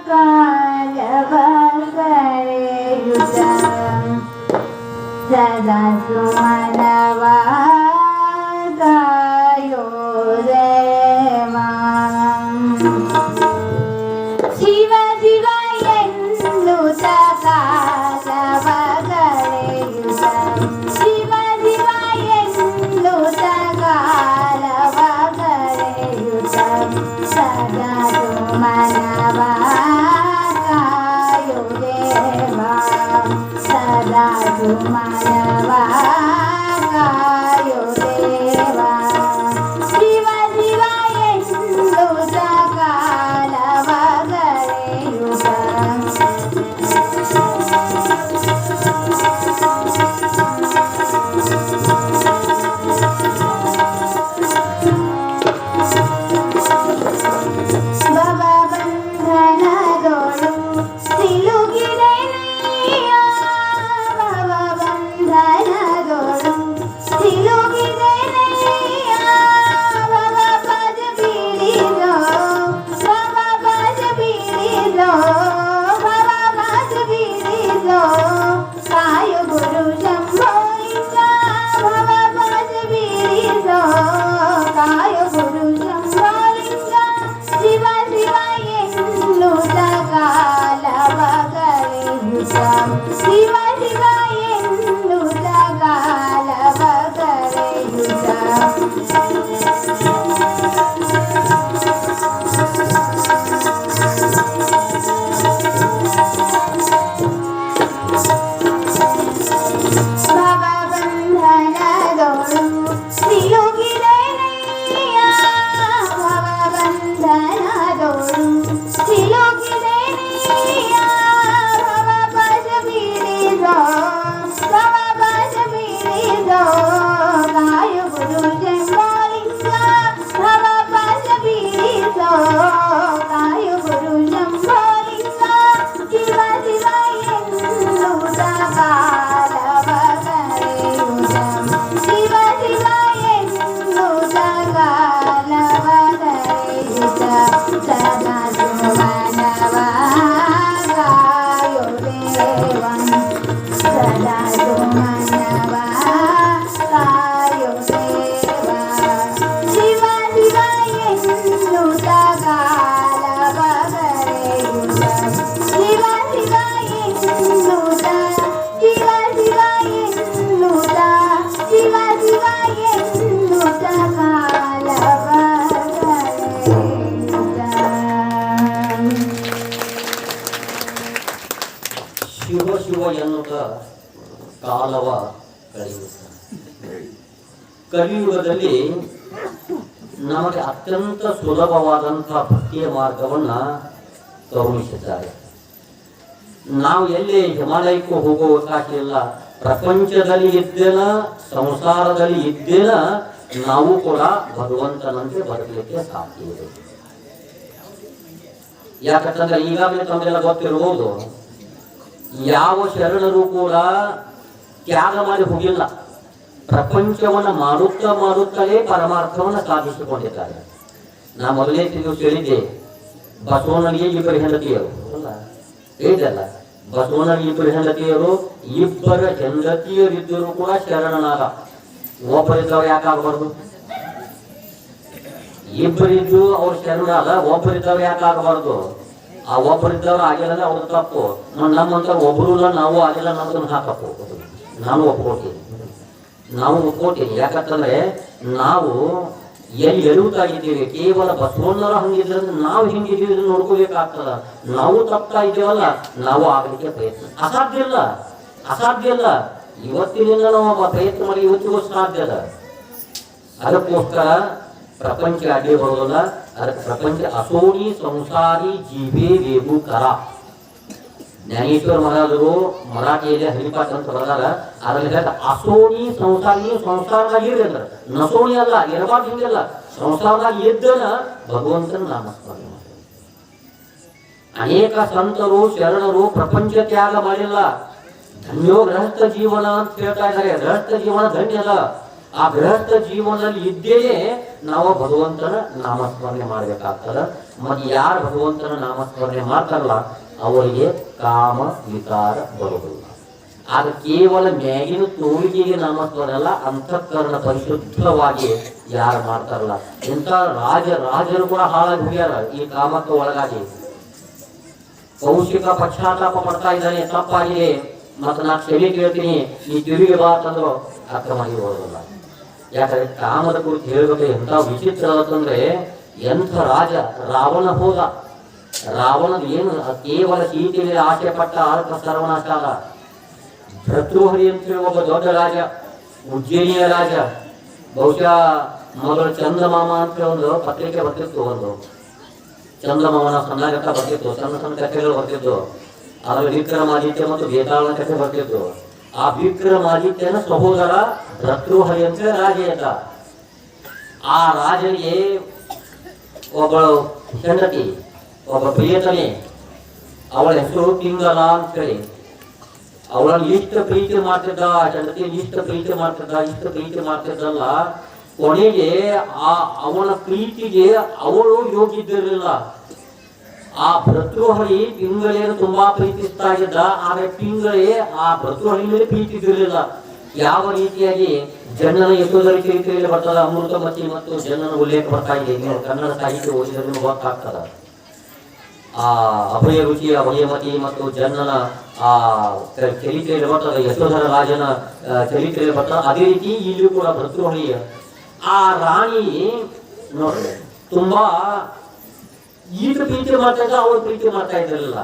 ಕಾಲವ ಕರೆಯುತ್ತ ಮಾನವ ಕಾಯೋ ದೇವ ಶಿವ ಶಿವ ಎಂದು ಸಕಾಲವ ಕರೆಯುತ್ತ ಶಿವ ಶಿವ ಎಂದು ಸಕಾಲವ ಕರೆಯುತ್ತ ಭವಬಂಧನದೊಳು ಸಿಲುಕಿದೆನೆಯ ಭವಬಂಧನದೊಳು ಸಿಲುಕಿದೆನೆಯ ಭವಪಾಶ ಬೀಳಿಸೋ ಕಾಯುವುದು ಶಂಭೋಲಿಂಗ ಭವಪಾಶ ಬೀಳಿಸೋ ಕಾಯುವುದು ಶಂಭೋಲಿಂಗ ಶಿವ ಶಿವ ಎಂದು ಸಕಾಲವ ಕರೆಯುತ್ತ ಶಿವ ಶಿವ ಎಂದು ಸಕಾಲವ ಕರೆಯುತ್ತ ಸದಾ ಸುಮನವ ಕಾಯೋ ದೇವಂ ಸದಾ ಸುಮನವ ಕಾಯೋ ದೇವ ಶಿವ ಶಿವ ಎಂದು ಸಕಾಲವ ಕರೆಯುತ್ತ ಶಿವ ಶಿವ ಎನ್ನುತ್ತ ಶಿವ ಶಿವ ಎನ್ನುತ್ತ ಶಿವ ಶಿವ ಎನ್ನುತ್ತ ಕಾಲವ ಕರೆಯುತ್ತ ಶಿವ ಶಿವ ಎನ್ನುತ್ತ ಕಾಲವ ಕಳೆಯುತ್ತ ಕಲಿಯುಗದಲ್ಲಿ ನಮಗೆ ಅತ್ಯಂತ ಸುಲಭವಾದಂತಹ ಭಕ್ತಿಯ ಮಾರ್ಗವನ್ನ ತೋರಿಸಿದ್ದಾರೆ. ನಾವು ಎಲ್ಲಿ ಹಿಮಾಲಯಕ್ಕೂ ಹೋಗೋ ಅವಕಾಶ ಇಲ್ಲ. ಪ್ರಪಂಚದಲ್ಲಿ ಇದ್ದೇನ, ಸಂಸಾರದಲ್ಲಿ ಇದ್ದೇನ, ನಾವು ಕೂಡ ಭಗವಂತನಂತೆ ಬರಲಿಕ್ಕೆ ಸಾಧ್ಯ ಇದೆ. ಯಾಕಂತಂದ್ರೆ ಈಗಾಗಲೇ ತಮಗೆಲ್ಲ ಗೊತ್ತಿರಬಹುದು, ಯಾವ ಶರಣರು ಕೂಡ ತ್ಯಾಗ ಮಾಡಿ ಹೋಗಿಲ್ಲ. ಪ್ರಪಂಚವನ್ನು ಮಾಡುತ್ತಲೇ ಪರಮಾರ್ಥವನ್ನು ಸಾಧಿಸಿಕೊಂಡಿದ್ದಾರೆ. ನಾ ಮೊದಲೇ ಹೇಳಿದ್ದೆ, ಬಸವಣ್ಣನಿಗೆ ಇಬ್ಬರು ಹೆಂಡತಿಯರು ಅಲ್ಲ ಹೇಳಿದಲ್ಲ, ಬಸವಣ್ಣನಿಗೆ ಇಬ್ಬರು ಹೆಂಡತಿಯರು, ಇಬ್ಬರ ಹೆಂಡತಿಯರಿದ್ದರೂ ಕೂಡ ಶರಣನಾಗ. ಒಬ್ಬರಿದ್ದವ್ರು ಯಾಕಾಗಬಾರ್ದು? ಇಬ್ಬರಿದ್ದು ಅವ್ರು ಶರಣಾದ, ಒಬ್ಬರಿದ್ದವ್ರು ಯಾಕಾಗಬಾರ್ದು? ಆ ಒಬ್ಬರಿದ್ದವ್ರು ಆಗಿಲ್ಲ ಅಂದ್ರೆ ಅವ್ರ ತಪ್ಪು. ನಮ್ಮಂತ ಒಬ್ರು ಇಲ್ಲ, ನಾವು ಆಗಿಲ್ಲ, ನಮ್ದನ್ನ ಹಾಕಪ್ಪು. ನಾನು ಒಪ್ಕೊತೀನಿ. ಯಾಕಂತಂದ್ರೆ ನಾವು ಎಲ್ಲಿ ಎಳುತ್ತಾ ಇದ್ದೀವಿ, ಕೇವಲ ಬಸವಣ್ಣರ ಹಂಗಿದ್ರೆ ನಾವು ಹಿಂಗಿದ್ದೀವಿ ನೋಡ್ಕೋಬೇಕಾಗ್ತದ. ನಾವು ತಪ್ತಾ ಇದ್ದೀವಲ್ಲ, ನಾವು ಆಗಲಿಕ್ಕೆ ಪ್ರಯತ್ನ ಅಸಾಧ್ಯ ಇಲ್ಲ. ಇವತ್ತಿನಿಂದ ನಾವು ಪ್ರಯತ್ನ ಮಾಡಿ ಇವತ್ತಿಗೂ ಸಾಧ್ಯ ಅದ. ಅದಕ್ಕೋಸ್ಕರ ಪ್ರಪಂಚ ಅಡ್ಡಿ ಬರೋದಿಲ್ಲ. ಅದಕ್ಕೆ ಪ್ರಪಂಚ ಅಸೋಣಿ ಸಂಸಾರಿ ಜೀವೇ ವೇಗು ಕರ. ಜ್ಞಾನೇಶ್ವರ ಮಹಾರಾಜರು ಮರಾಠಿಯಲ್ಲಿ ಹರಿಪಾಠ ಅಂತ ಬರೆದಾರ. ಅದರಲ್ಲಿ ಹೇಳ್ತಾರೆ, ಅಸೋಣಿ ಸಂಸಾರಿ, ನೀವು ಸಂಸಾರದಾಗ ಇರ್ರಿ ಅಂದ್ರೆ, ನಸೋಣಿ ಅಲ್ಲ, ಇರಬಾರ್ದು ಹಿಂಗೆಲ್ಲ. ಸಂಸಾರದಾಗ ಇದ್ದನ ಭಗವಂತನ ನಾಮಸ್ಮರಣೆ ಮಾಡಿ. ಅನೇಕ ಸಂತರು ಶರಣರು ಪ್ರಪಂಚ ತ್ಯಾಗ ಮಾಡಿಲ್ಲ. ಧನ್ಯೋ ಗೃಹಸ್ಥ ಜೀವನ ಅಂತ ಹೇಳ್ತಾ ಇದ್ದಾರೆ. ಗೃಹಸ್ಥ ಜೀವನ ಧನ್ಯ ಅಲ್ಲ. ಆ ಗೃಹಸ್ಥ ಜೀವನದಲ್ಲಿ ಇದ್ದೇನೆ ನಾವು ಭಗವಂತನ ನಾಮಸ್ಮರಣೆ ಮಾಡಬೇಕಾಗ್ತದ. ಮತ್ತೆ ಯಾರು ಭಗವಂತನ ನಾಮಸ್ಮರಣೆ ಮಾಡ್ತಾರಲ್ಲ ಅವರಿಗೆ ಕಾಮ ವಿಕಾರ ಬರುವುದಿಲ್ಲ. ಆಗ ಕೇವಲ ಮ್ಯಾಗಿನ ತೋಳಿಗೆಗೆ ನಾಮಸ್ಮರಣೆ ಅಲ್ಲ, ಅಂತಃಕರಣ ಪರಿಶುದ್ಧವಾಗಿ ಯಾರು ಮಾಡ್ತಾರಲ್ಲ. ಇಂಥ ರಾಜರು ಕೂಡ ಹಾಳಾಗಿ ಹೋಗ್ಯಾರ ಈ ಕಾಮಕ್ಕೆ ಒಳಗಾಗಿ. ಕೌಶಿಕ ಪಶ್ಚಾತ್ತಾಪ ಪಡ್ತಾ ಇದ್ದಾನೆ, ತಪ್ಪಾಗಿದೆ, ಮತ್ತೆ ನಾ ಕ್ಷಮೆ ಕೇಳ್ತೀನಿ, ನೀ ತಿರುಗಿ ಬಾ ಅಂತಂದ್ರು ಅರ್ಥ ಮಾಡಿ ಹೋಗೋದಿಲ್ಲ. ಯಾಕಂದ್ರೆ ಕಾಮದ ಕುರಿತು ಹೇಳ್ಬೇಕು ಎಂಥ ವಿಚಿತ್ರ ಅಂತಂದ್ರೆ, ಎಂಥ ರಾಜ ರಾವಣ ಹೋದ. ರಾವಣದ ಏನು ಕೇವಲ ಸೀತೆಯಲ್ಲಿ ಆಸೆ ಪಟ್ಟ ಆರ್ಥ ಸರ್ವನಾಶ ಆದ. ಭರ್ತೃಹರಿ ಅಂತೇಳಿ ಒಬ್ಬ ದೊಡ್ಡ ರಾಜ, ಉಜ್ಜಯಿನಿಯ ರಾಜ. ಬಹುಶಃ ಮೊದಲು ಚಂದಮಾಮ ಅಂತ ಒಂದು ಪತ್ರಿಕೆ ಬರ್ತಿತ್ತು, ಒಂದು ಚಂದಮಾಮನ ಸಣ್ಣಗತ್ತ ಬರ್ತಿತ್ತು, ಸಣ್ಣ ಸಣ್ಣ ಕಥೆಗಳು ಬರ್ತಿತ್ತು. ಅದರಲ್ಲಿ ವಿಕ್ರಮಾದಿತ್ಯ ಮತ್ತು ಬೇತಾಳನ ಕಥೆ ಬರ್ತಿತ್ತು. ಆ ವಿಕ್ರಮಾದಿತ್ಯನ ಸಹೋದರ ಭರ್ತೃಹರಿ ಅಂತ ರಾಜ ಇದ್ದ. ಆ ರಾಜನಿಗೆ ಒಬ್ಬಳು ಹೆಂಡತಿ, ಒಬ್ಬ ಪ್ರಿಯತನೆ, ಅವಳ ಹೆಸರು ಪಿಂಗಲ ಅಂತೇಳಿ. ಅವಳನ್ನು ಇಷ್ಟ ಪ್ರೀತಿ ಮಾಡ್ತಿದ್ದ, ಆ ಹೆಂಡತಿಯನ್ನು ಇಷ್ಟ ಪ್ರೀತಿ ಮಾಡ್ತಿದ್ದಲ್ಲ, ಕೊನೆಗೆ ಅವನ ಪ್ರೀತಿಗೆ ಅವಳು ಯೋಗ್ಯಿದ್ದಿರಲಿಲ್ಲ. ಆ ಭರ್ತೃಹರಿ ಪಿಂಗಳೆಯನ್ನು ತುಂಬಾ ಪ್ರೀತಿಸ್ತಾ ಇದ್ದ, ಆದ್ರೆ ಪಿಂಗಳೆ ಆ ಭರ್ತೃಹರಿ ಮೇಲೆ ಪ್ರೀತಿದಿರಲಿಲ್ಲ. ಯಾವ ರೀತಿಯಾಗಿ ಜನನ ಯಶೋಧರ ಚರಿತ್ರೆಯಲ್ಲಿ ಬರ್ತದ, ಅಮೃತಮತಿ ಮತ್ತು ಜನನ ಉಲ್ಲೇಖ ಬರ್ತಾ ಇದೆ. ನೀವು ಕನ್ನಡ ಸಾಹಿತ್ಯ ಓದಿದ್ರೆ ನಿಮ್ಗೆ ಗೊತ್ತಾಗ್ತದ. ಆ ಅಭಯ ರುಚಿ, ಅಭಯಮತಿ ಮತ್ತು ಜನನ ಆ ಚರಿತ್ರೆಯಲ್ಲಿ ಬರ್ತದೆ, ಯಶೋಧರ ರಾಜನ ಚರಿತ್ರೆಯಲ್ಲಿ ಬರ್ತದೆ. ಅದೇ ರೀತಿ ಇಲ್ಲಿಯೂ ಕೂಡ ಭರ್ತೃಹರಿ ಆ ರಾಣಿ ನೋಡ್ರಿ ತುಂಬಾ ಈಗ ಪ್ರೀತಿ ಮಾಡ್ತಾ ಇದ್ದ, ಅವ್ರು ಪ್ರೀತಿ ಮಾಡ್ತಾ ಇದ್ರಲ್ಲ.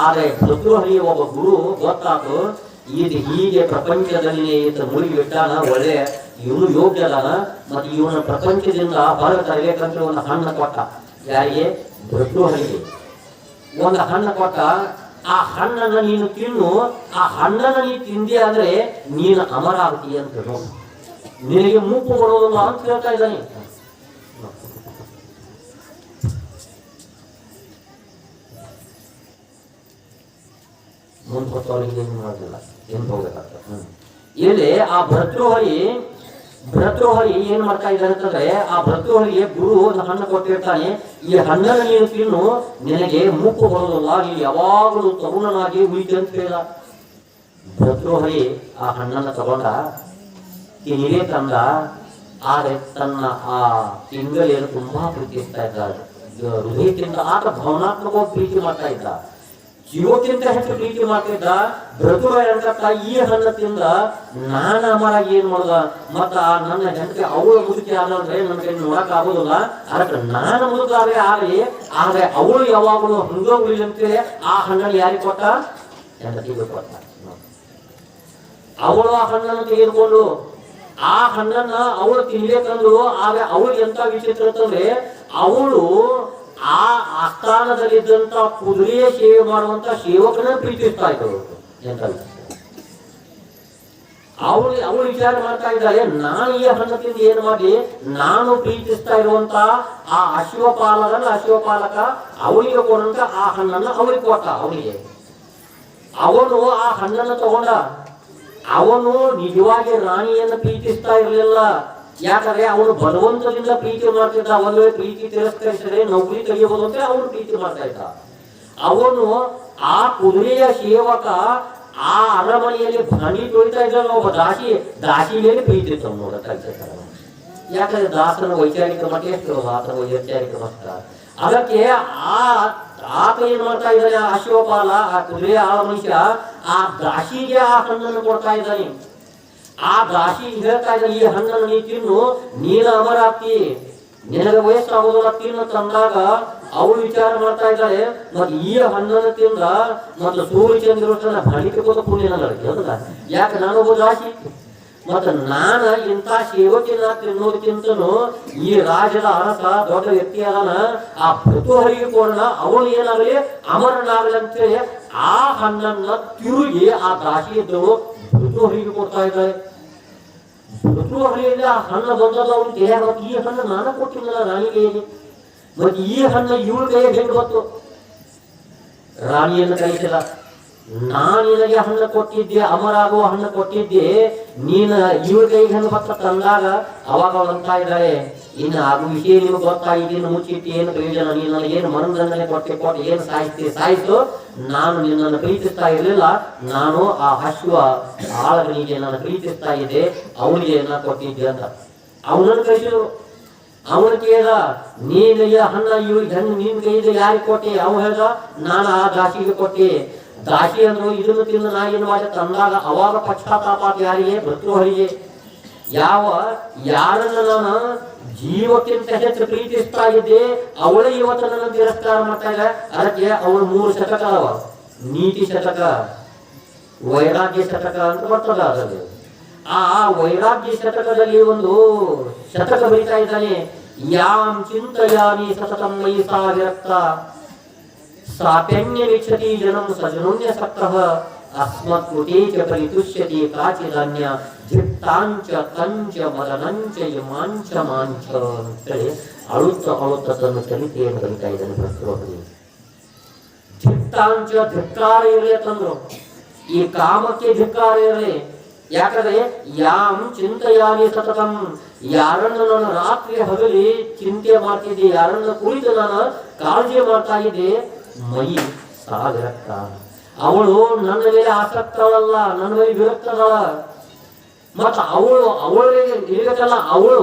ಆದ್ರೆ ಭರ್ತೃಹರಿ ಒಬ್ಬ ಗುರು ಗೊತ್ತಾತು, ಇದು ಹೀಗೆ ಪ್ರಪಂಚದಲ್ಲಿ ಮುಳುಗಿ ಬಿಟ್ಟಾನ, ಒಳ್ಳೆ ಇವನು ಯೋಗ್ಯ ಅದಾನ, ಮತ್ತೆ ಇವನ ಪ್ರಪಂಚದಿಂದ ಹೊರಗೆ ತರಬೇಕಂತ ಒಂದು ಹಣ್ಣು ಕೊಟ್ಟ. ಯಾರಿಗೆ? ಭರ್ತೃಹರಿಗೆ ಒಂದು ಹಣ್ಣು ಕೊಟ್ಟ. ಆ ಹಣ್ಣನ್ನು ನೀನು ತಿನ್ನು, ಆ ಹಣ್ಣನ್ನು ನೀನು ತಿಂದೆ ಅಂದ್ರೆ ನೀನು ಅಮರ ಆಗ್ತೀಯ ಅಂತ ನೋಡಿ, ನಿನಗೆ ಮೂಪು ಬರೋದಿಲ್ಲ ಅಂತ ಹೇಳ್ತಾ ಇದ್ದಾನೆ. ಮುಂದೆ ಹೊತ್ತವರಿಗೆ ಏನು ಮಾಡೋದಿಲ್ಲ, ಏನು ಹೋಗ್ಬೇಕಾಗ್ತದೆ. ಇಲ್ಲಿ ಆ ಭರ್ತೃಹರಿ ಏನ್ ಮಾಡ್ತಾ ಇದ್ದಾರೆ ಅಂತಂದ್ರೆ, ಆ ಭರ್ತೃಹರಿಗೆ ಗುರು ಒಂದು ಹಣ್ಣು ಕೊಟ್ಟಿರ್ತಾನೆ. ಈ ಹಣ್ಣನ್ನು ನೀನು ತಿನ್ನು, ನಿನಗೆ ಮೂಕು ಬರೋದಿಲ್ಲ, ನೀನು ಯಾವಾಗಲೂ ತರುಣನಾಗಿ ಉಳಿತು ಅಂತ ಹೇಳಿದ. ಭರ್ತೃಹರಿ ಆ ಹಣ್ಣನ್ನು ತಗೊಂಡ, ತಿನಿರೇ ತಂದ. ಆದ್ರೆ ತನ್ನ ಆ ಪಿಂಗಳೆಯನ್ನು ತುಂಬಾ ಪ್ರೀತಿಸ್ತಾ ಇದ್ದ, ಹೃದಯದಿಂದ ಆತ ಭಾವನಾತ್ಮಕವಾಗಿ ಪ್ರೀತಿ ಮಾಡ್ತಾ ಇದ್ದ, ಜೀವಕ್ಕಿಂತ ಹೆಚ್ಚು ಪ್ರೀತಿ ಮಾಡ್ತಿದ್ದ. ಭರ್ತೃಹರಿ ಅಂತ ಈ ಹಣ್ಣು ತಿಂದ ನಾನು ಅಮರ ಏನ್ ಮಾಡುದ, ಮತ್ತ ನನ್ನ ಹೆಂಡತಿ ಅವಳು ಮುದುಕಿ ಆದ್ರೆ ನನಗೆ ನೋಡಕ್ ಆಗೋದಿಲ್ಲ, ಅದಕ್ಕೆ ನಾನು ಮುದುಕಾದ್ರೆ ಆಗಲಿ, ಆದ್ರೆ ಅವಳು ಯಾವಾಗಲೂ ಹಂಗ ಉಳಿದಂತೇಳಿ ಆ ಹಣ್ಣನ್ನು ಯಾರಿಗೆ ಕೊಟ್ಟ? ಹೆಂಡತಿಗೆ ಕೊಟ್ಟ. ಅವಳು ಆ ಹಣ್ಣನ್ನು ತೆಗೆದುಕೊಂಡು ಆ ಹಣ್ಣನ್ನ ಅವಳು ತಿನ್ಬೇಕಂದ್ರು, ಆದ್ರೆ ಅವಳಿಗೆ ಎಂತ ವಿಚಿತ್ರ ಅಂತಂದ್ರೆ, ಅವಳು ಆ ಆಸ್ಥಾನದಲ್ಲಿದ್ದಂತ ಕುದುರೆಯ ಸೇವೆ ಮಾಡುವಂತ ಸೇವಕನ ಪ್ರೀತಿಸ್ತಾ ಇದ್ದಳು. ಎಂತ ಅವಳು ವಿಚಾರ ಮಾಡ್ತಾ ಇದ್ದಾಳೆ, ನಾನು ಈ ಹಣ್ಣದಿಂದ ಏನು ಮಾಡಿ ನಾನು ಪ್ರೀತಿಸ್ತಾ ಇರುವಂತ ಆ ಅಶ್ವಪಾಲಕ ಅವಳಿಗೆ ಕೊಡಂತ ಆ ಹಣ್ಣನ್ನು ಅವಳಿಗೆ ಕೊಟ್ಟ. ಅವನು ಆ ಹಣ್ಣನ್ನು ತಗೊಂಡ. ಅವನು ನಿಜವಾಗಿ ರಾಣಿಯನ್ನು ಪ್ರೀತಿಸ್ತಾ ಇರಲಿಲ್ಲ, ಯಾಕಂದ್ರೆ ಅವನು ಬಲವಂತದಿಂದ ಪ್ರೀತಿ ಮಾಡ್ತಿದ್ದ. ಒಂದು ವೇಳೆ ಪ್ರೀತಿ ತಿರಸ್ಕರಿಸಿದ್ರೆ ನೌಕರಿ ತೆಗೆಯಬಹುದು ಅಂತ ಅವನು ಪ್ರೀತಿ ಮಾಡ್ತಾ ಇದ್ದ. ಅವನು ಆ ಕುದುರೆಯ ಸೇವಕ ಆ ಅರಮನೆಯಲ್ಲಿ ಭಣಿ ತೊಳಿತಾ ಇದ್ದ ಒಬ್ಬ ದಾಸಿ ಮೇಲೆ ಪ್ರೀತಿ ಇತ್ತು ನೋಡ. ಯಾಕಂದ್ರೆ ದಾಸನ ವೈಚಾರಿಕ ಮಠ ಎಷ್ಟು, ಆತನ ವೈಚಾರಿಕ ಮಠ. ಅದಕ್ಕೆ ಆತ ಏನ್ ಮಾಡ್ತಾ ಇದ್ದಾನೆ, ಅಶ್ವಪಾಲ ಆ ಕುದುರೆಯ ಆ ಮನುಷ್ಯ ಆ ದಾಸಿಗೆ ಆ ಹಣ್ಣನ್ನು ಕೊಡ್ತಾ ಇದ್ದಾನೆ. ಆ ದಾಸಿ ಹೇಳ್ತಾ ಇದ್ದ, ಈ ಹಣ್ಣನ್ನು ನೀ ತಿನ್ನು, ನೀನು ಅಮರ ಆಗ್ತಿ, ನಿನಗೆ ವಯಸ್ಸಾಗೋದಿಲ್ಲ ತಿನ್ನು ತಂದಾಗ ಅವಳು ವಿಚಾರ ಮಾಡ್ತಾ ಇದ್ದಾಳೆ, ಮತ್ತೆ ಈ ಹಣ್ಣನ್ನು ತಿಂದ ಮತ್ತು ಸೂರ್ಯಚಂದ್ರ ಭಣಿಕೋದ ಪುಣ್ಯ ನನಗೆ. ಯಾಕೆ ನಾನೊಬ್ಬ ದಾಸಿ, ಮತ್ತ ನಾನು ಇಂಥ ಸೇವಕಿನ ತಿನ್ನೋದಕ್ಕಿಂತನೂ ಈ ರಾಜದ ಅರಸ ದೊಡ್ಡ ವ್ಯಕ್ತಿ ಅದಾನ, ಆ ಭರ್ತೃಹರಿಗೆ ಕೊಡೋಣ, ಅವಳು ಏನಾಗಲಿ ಅಮರನಾಗಲಿ ಅಂತೇಳಿ ಆ ಹಣ್ಣನ್ನ ತಿರುಗಿ ಆ ದಾಸಿ ಇದ್ದಳು ಭರ್ತೃಹರಿಗೆ ಕೊಡ್ತಾ ಇದ್ದಾರೆ. ಭರ್ತೃಹರಿಯಲ್ಲಿ ಆ ಹಣ್ಣು ಬಂದದ ಅವ್ನು ದೇಹ, ಈ ಹಣ್ಣು ನಾನು ಕೊಟ್ಟಿಲ್ಲ ರಾಣಿಗೆ, ಮತ್ತೆ ಈ ಹಣ್ಣು ಇವಳ ಕೈಗೆ ಹೆಂಗ್ ಬಂತು? ರಾಣಿಯನ್ನು ಕಳಿಸಿಲ್ಲ. ನಾನು ನಿನಗೆ ಹಣ್ಣು ಕೊಟ್ಟಿದ್ದೆ, ಅಮರಾಗುವ ಹಣ್ಣು ಕೊಟ್ಟಿದ್ದೆ, ನೀನು ಇವಳ ಕೈಗೆ ಹೆಂಗ್ ಬತ್ತ ತಂದಾಗ ಅವಾಗ ಅವಳು ಅಂತ ಇದ್ದಾಳೆ, ಇನ್ನು ಆಗು ವಿಷಯ ನಿಮ್ಗೆ ಗೊತ್ತಾಗಿದೆ, ಇನ್ನು ಮುಚ್ಚಿಟ್ಟು ಏನು ಪ್ರಯೋಜನ, ನೀನು ನನಗೇನು ಮನದಂಡನೆ ಕೊಟ್ಟು ಏನು ಸಾಯಿತು, ನಾನು ನಿನ್ನನ್ನು ಪ್ರೀತಿಸ್ತಾ ಇರಲಿಲ್ಲ, ನಾನು ಆ ಅಶ್ವ ಆಳಗನಿಗೆ ನಾನು ಪ್ರೀತಿಸ್ತಾ ಇದ್ದೆ, ಅವನಿಗೆ ನಾನು ಕೊಟ್ಟಿದ್ದೆ ಅಂತ ಅವನನ್ನು ಕಳಿಸಿದ್ರು. ಅವನು ಕೇಳ್ದ, ನೀನು ಹಣ್ಣ ಇವ್ರಿಗೆ ಹೆಣ್ಣು ನಿನ್ ಕೈಗೆ ಯಾರಿಗೆ ಕೊಟ್ಟೆ? ಅವನು ಹೇಳ್ದ, ನಾನು ಆ ದಾಸಿಗೆ ಕೊಟ್ಟೆ. ದಾಸಿ ಅಂದ್ರು ಇದನ್ನು ತಿಂದು ನಾ ಏನು ಮಾಡಿ ತಂದಾಗ ಅವಾಗ ಪಶ್ಚಾತ್ತಾಪ ಯಾರಿಗೆ? ಭರ್ತೃಹರಿಗೆ. ಯಾರನ್ನ ನಾನು ಜೀವಕ್ಕಿಂತ ಹೆಚ್ಚು ಪ್ರೀತಿಸ್ತಾ ಇದ್ದೆ, ಅವಳೇ ಇವತ್ತು ನನ್ನ ತಿರಸ್ಕಾರ ಮಾಡ್ತಾ ಇದ್ದ. ಅದಕ್ಕೆ ಅವಳು 3 ಶತಕ ಅವ, ನೀತಿ ಶತಕ, ವೈರಾಗ್ಯ ಶತಕ ಅಂತ ಬರ್ತದ ಅದರಲ್ಲಿ. ಆ ವೈರಾಗ್ಯ ಶತಕದಲ್ಲಿ ಒಂದು ಶತಕ ಬರೀತಾ ಇದ್ದಾನೆ. ಯಾಂ ಚಿಂತಯಾಮಿ ಸತತಂ ಮಯಿ ಸಾ ವಿರಕ್ತ ಸಾಪ್ಯನ್ಯ ವಿಕ್ಷತಿ ಜನಂ ಸಜನೋನ್ಯ ಸಕ್ತಃ ಅಸ್ಮತ್ ಕುಟೀಚ ಪರಿತುಷ್ಯತಿ ಕಾಚಿದಾನ್ಯ ಧಿಟ್ಟಾಂಚ ಕಂಚ ಮದನಂಚ ಯಮಾಂಚ ಮಾಂಚ ಅಂತೇಳಿ ಅಳುತ್ತ ತನ್ನ ಚರಿತೆಯನ್ನು ಬರೀತಾ ಇದ್ದಾನೆ ಭಕ್ತರು. ಧಿಟ್ಟಾಂಚ ಧಿಕ್ಕಾರ ಇರಲಿ ಅಂತಂದ್ರು. ಈ ಕಾಮಕ್ಕೆ ಧಿಕ್ಕಾರ ಇರಲಿ. ಯಾಕಂದ್ರೆ ಯಾಂ ಚಿಂತೆಯಾಮಿ ಸತತಂ, ಯಾರನ್ನು ನಾನು ರಾತ್ರಿ ಹಗಲಿ ಚಿಂತೆ ಮಾಡ್ತಿದ್ದೆ, ಯಾರನ್ನ ಕುರಿತು ನಾನು ಕಾಳಜಿ ಮಾಡ್ತಾ ಇದ್ದೆ, ಮೈ ಸಾ ವಿರಕ್ತ, ಅವಳು ನನ್ನ ಮೇಲೆ ಆಸಕ್ತಳಲ್ಲ, ನನ್ನ ಮೇಲೆ ವಿರಕ್ತದಳ. ಮತ್ತ ಅವಳಿಗೆ ಇರಬೇಕಲ್ಲ, ಅವಳು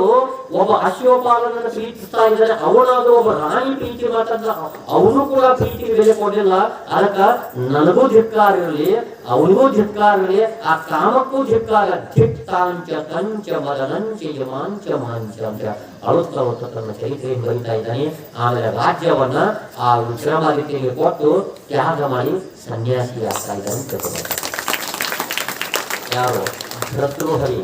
ಒಬ್ಬ ಅಶ್ವಪಾಲನನ್ನು ಪ್ರೀತಿಸ್ತಾ ಇದ್ದಾನೆ, ಅವನಾದ್ರೂ ಒಬ್ಬ ರಾಣಿ ಪ್ರೀತಿ ಮಾತಾಡ ಅವನು ಕೂಡ ಪ್ರೀತಿಗೆ ಬೆಲೆ ಕೊಡಲಿಲ್ಲ. ಅದಕ್ಕ ನನಗೂ ಧಿಕ್ಕಾರ ಇರಲಿ, ಅವನಿಗೂ ಧಿಕ್ಕಾರ ಇರಲಿ, ಆ ಕಾಮಕ್ಕೂ ಧಿಕ್ಕಾರ. ಧಿಕ್ತಾಂಚ ಕಂಚ ಮದನಂಚ ಯಮಾಂಚ ಮಾಂಚ ಅಂತ ಅಳುತ್ತ ತನ್ನ ಚರಿತ್ರೆಯನ್ನು ಬರೀತಾ ಇದ್ದಾನೆ. ಆಮೇಲೆ ರಾಜ್ಯವನ್ನ ಆ ವಿಕ್ರಮಾದಿತ್ಯನಿಗೆ ಕೊಟ್ಟು ತ್ಯಾಗ ಮಾಡಿ ಸನ್ಯಾಸಿ ಆಗ್ತಾ ಇದ್ದಾನೆ. ಯಾರು? ಭರ್ತೃಹರಿ.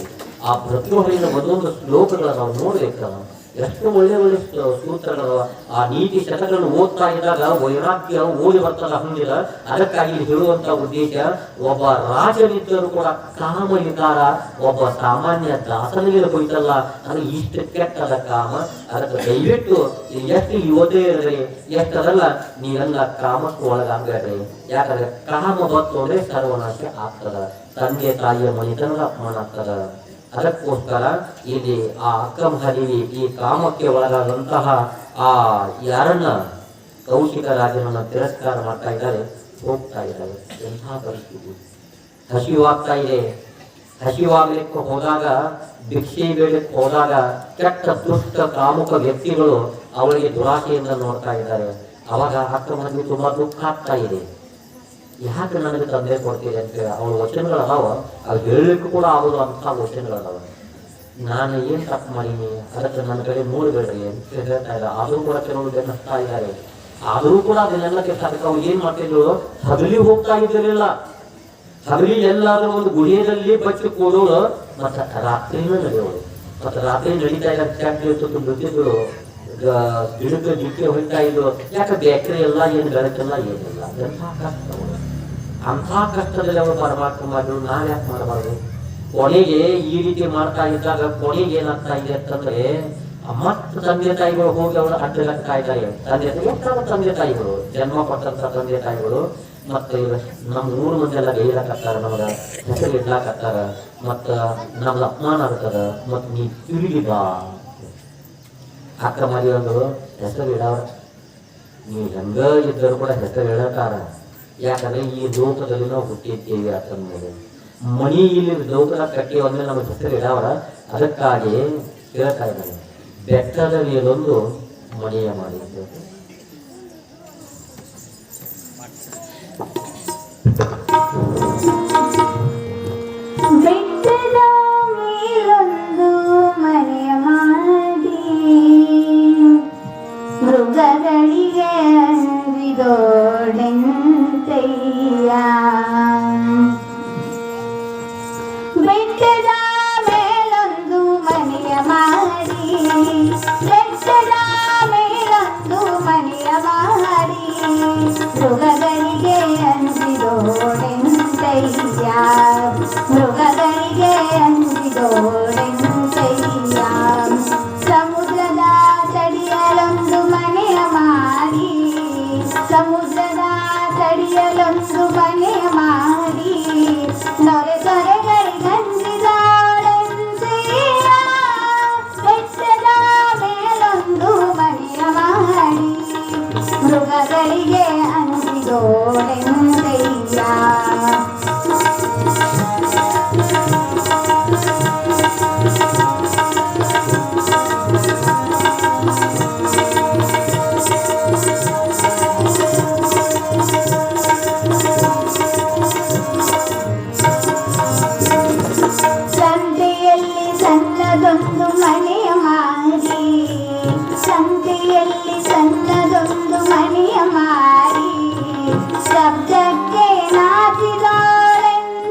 ಆ ಭರ್ತೃಹರಿನ ಒಂದೊಂದು ಶ್ಲೋಕಗಳ ನಾವು ನೋಡ್ಬೇಕಲ್ಲ, ಎಷ್ಟು ಒಳ್ಳೆ ಒಳ್ಳೆ ಸೂತ್ರಗಳು. ಆ ನೀತಿ ಶತಕಗಳನ್ನು ಓದ್ತಾ ಇದ್ದಾಗ ವೈರಾಗ್ಯ ಓದಿ ಬರ್ತದ ಹಂಗಿಲ್ಲ. ಅದಕ್ಕಾಗಿ ಹೇಳುವಂತ ಉದ್ದೇಶ, ಒಬ್ಬ ರಾಜನಿದ್ದರೂ ಕೂಡ ಕಾಮ ವಿಕಾರ ಒಬ್ಬ ಸಾಮಾನ್ಯ ದಾಸನಿಗೆ ಹೋಯ್ತಲ್ಲ, ಅದು ಇಷ್ಟು ಕೆಟ್ಟದ ಕಾಮ. ಅದಕ್ಕೆ ದಯವಿಟ್ಟು ಎಷ್ಟು ಯೋಧೆ ಇರಲಿ, ಎಷ್ಟದಲ್ಲ ನೀವೆಲ್ಲ ಕಾಮಕ್ಕೆ ಒಳಗಾಗಬೇಡ್ರಿ. ಯಾಕಂದ್ರೆ ಕಾಮ ಬತ್ತು ಅಂದ್ರೆ ಸರ್ವನಾಶ ಆಗ್ತದ, ತಂದೆ ತಾಯಿಯ ಮನೆತನದ ಅಪಮಾನ ಆಗ್ತದ. ಅದಕ್ಕೋಸ್ಕರ ಇಲ್ಲಿ ಆ ಅಕ್ರಮ ಹರಿವಿ ಈ ಕಾಮಕ್ಕೆ ಒಳಗಾದಂತಹ ಆ ಯಾರನ್ನ ಕೌಶಿಕ ರಾಜನನ್ನ ತಿರಸ್ಕಾರ ಮಾಡ್ತಾ ಇದ್ದಾರೆ, ಹೋಗ್ತಾ ಇದ್ದಾರೆ. ಎಂಥ ಪರಿಸ್ಥಿತಿ! ಹಸಿವಾಗ್ತಾ ಇದೆ. ಹಸಿವಾಗ್ಲಿಕ್ಕೆ ಹೋದಾಗ, ಭಿಕ್ಷೆ ಬೇಡಕ್ಕೆ ಹೋದಾಗ ಕೆಟ್ಟ ದುಷ್ಟ ಕಾಮುಕ ವ್ಯಕ್ತಿಗಳು ಅವಳಿಗೆ ದುರಾಶೆಯಿಂದ ನೋಡ್ತಾ ಇದ್ದಾರೆ. ಅವಾಗ ಅಕ್ರಮ ಹರಿವಿ ತುಂಬಾ ದುಃಖ ಆಗ್ತಾ ಇದೆ. ಯಾಕೆ ನನಗೆ ತೊಂದರೆ ಕೊಡ್ತೀರಿ ಅಂತ ಅವಳ ವಚನಗಳದಾವ, ಅದು ಹೇಳಲಿಕ್ಕೂ ಕೂಡ ಆಗೋದು ಅಂತ ವಚನಗಳದಾವ. ನಾನು ಏನ್ ತಪ್ಪು ಮಾಡೀನಿ, ಅದಕ್ಕೆ ನನ್ನ ಕಡೆ ನೋಡ್ಬೇಡ್ರಿ ಅಂತ ಹೇಳ್ತಾ ಇಲ್ಲ. ಆದರೂ ಕೂಡ ಕೆಲವರು ಬೆನ್ನಸ್ತಾ ಇದ್ದಾರೆ. ಆದರೂ ಕೂಡ ಅದನ್ನೆಲ್ಲ ಅದಕ್ಕೆ ಅವ್ರು ಏನ್ ಮಾಡ್ತಿದ್ರು, ಹಗಲಿ ಹೋಗ್ತಾ ಇದ್ದಿರಲಿಲ್ಲ. ಹಗಲಿ ಎಲ್ಲಾದ್ರೂ ಒಂದು ಗುಡಿಯಲ್ಲಿ ಬಚ್ಚಿ ಕೂಡೋಳು, ಮತ್ತೆ ರಾತ್ರಿನೂ ನಡೆಯೋಳು. ಮತ್ತೆ ರಾತ್ರಿ ನಡೀತಾ ಇಲ್ಲ ಬಿಡ್ತಿದ್ರು, ಗಿಡಕ್ಕೆ ಜಿಕ್ಕೆ ಹೊಯ್ತಾ ಇದ್ರು. ಯಾಕೆ ಬೇಕ್ರಿ ಎಲ್ಲ ಏನು ಬೆಳಕೆಲ್ಲ ಏನಿಲ್ಲ. ಅಂಥ ಕಷ್ಟದಲ್ಲಿ ಅವರು ಪರಮಾತ್ಮ ಮಾಡಿದ್ರು, ನಾವ್ ಯಾಕೆ ಮಾಡಬಾರ್ದು? ಕೊನೆಗೆ ಈ ರೀತಿ ಮಾಡ್ತಾ ಇದ್ದಾಗ ಕೊನೆಗೆ ಏನಾಗ್ತಾ ಇದೆ ಅಂತಂದ್ರೆ, ಮತ್ತೆ ತಂದೆ ತಾಯಿಗಳು ಹೋಗಿ ಅವರು ಅಡ್ಡಲಾಗ್ತಾ ಇದ್ದಾರೆ. ತಂದೆ ತಾಯಿಗಳು ಜನ್ಮ ಕೊಟ್ಟಂತ ತಂದೆ ತಾಯಿಗಳು ಮತ್ತೆ ನಮ್ಮ ಊರು ಮಂದಿಯೆಲ್ಲ ಗೈಲಾಕತ್ತಾರ, ನಮಗ ಹೆಸರು ಇಡ್ಲಾಕತ್ತಾರ, ಮತ್ತ ನಮ್ದು ಅಪಮಾನ ಆಗ್ತದ, ಮತ್ ನೀ ತಿರುಗಿ ಬಾ. ಅಕ್ರಮ ಒಂದು ಹೆಸರು ಇಡವ್ರ, ನೀ ಹೆಂಗ ಇದ್ದರೂ ಕೂಡ ಹೆಸರು ಇಡತಾರ. ಯಾಕಂದ್ರೆ ಈ ಲೋಕದಲ್ಲಿ ನಾವು ಹುಟ್ಟಿದ್ದೇವೆ ಅಂತಂದ್ಮೇಲೆ ಮಣಿ ಇಲ್ಲಿ ಲೋಕದ ಕಟ್ಟಿ ಒಂದ್ರೆ ನಮ್ಮ ಹೆಸರು ಇಡವರ. ಅದಕ್ಕಾಗಿ ಹೇಳ್ತಾ ಇದ್ದಾರೆ, ಬೆಟ್ಟದ ಮೇಲೊಂದು ಮನೆಯ ಮಾಡಿದ್ದು. ಬೆಟ್ಟದ ಮೇಲೊಂದು ಮನೆಯ ಮಾಡಿ ಮೃಗಗಳಿಗೆ ಅಂಜಿದೋಡೆಂತಯ್ಯ. ಬೆಟ್ಟದ ಮೇಲೊಂದು ಮನೆಯ ಮಾಡಿ, ಬೆಟ್ಟದ ಮೇಲೊಂದು ಮನೆಯ ಮಾಡಿ ಮೃಗಗಳಿಗೆ ಅಂಜಿದೋಡೆಂತಯ್ಯ, ಮೃಗಗಳಿಗೆ ಅಂಜಿದೋಡೆಂತಯ್ಯ. ಸಮುದ್ರದ ತಡಿಯಲೊಂದು ಮನೆಯ ಮಾಡಿ, ಸಮುದ್ರದ ತಡಿಯಲೊಂದು ಮನೆಯ ಮಾಡಿ ನೊರೆ ತೊರೆಗಳಿಗಂಜಿದೋಡೆಂತಯ್ಯ. ಬೆಟ್ಟದ ಮೇಲೊಂದು ಮನೆಯ ಮಾಡಿ ಮೃಗಗಳಿಗೆ ಅಂಜಿದೋಡೆಂತಯ್ಯ. ಸಂತೆಯಲ್ಲಿ ಸಣ್ಣದೊಂದು ಮನೆಯ ಮಾಡಿ, ಸಂತೆಯಲ್ಲಿ ಸಣ್ಣದೊಂದು ಮನೆಯ ಮಾಡಿ ಶಬ್ದಕ್ಕೆ ನಾಚಿದೋಳೆಂತಯ್ಯ.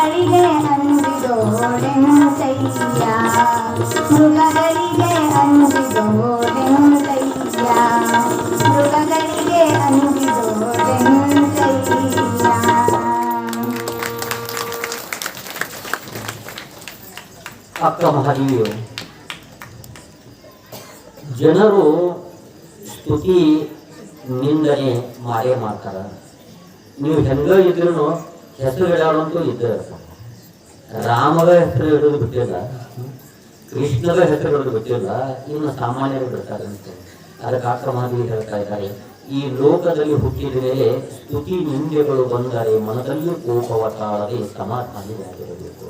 ಮೃಗಗಳಿಗೆ ಅಂಜಿದೋಡೆಂತಯ್ಯ ಮೃಗಗಳಿಗೆ ಅಂಜಿದೋಡೆಂತಯ್ಯ ಮೃಗಗಳಿಗೆ ಅಂಜಿದೋಡೆಂತಯ್ಯ. ಅಕ್ಕ ಮಹದೇವಿಯು ಜನರು ಸ್ತುತಿ ನಿಂದನೆ ಮಾಡೇ ಮಾಡ್ತಾರ. ನೀವು ಹೆಂಗ ಇದ್ರೂ ಹೆಸರು ಇಡೋರಂತೂ ಇದ್ದ. ರಾಮಗ ಹೆಸರು ಇಡೋದು ಬಿಟ್ಟಿಲ್ಲ, ಕೃಷ್ಣಗ ಹೆಸರು ಇಡೋದು ಬಿಟ್ಟಿಲ್ಲ, ಇನ್ನು ಸಾಮಾನ್ಯರು ಬಿಡ್ತಾರೆ ಅಂತ. ಅದಕ್ಕೆ ಅಕ್ಕ ಮಹದೇವಿ ಹೇಳ್ತಾ ಇದ್ದಾರೆ, ಈ ಲೋಕದಲ್ಲಿ ಹುಟ್ಟಿದ ಮೇಲೆ ಸ್ತುತಿ ನಿಂದೆಗಳು ಬಂದರೆ ಮನದಲ್ಲಿ ಕೋಪವ ತಾಳದೆ ಸಮಾಧಾನವಾಗಿರಬೇಕು.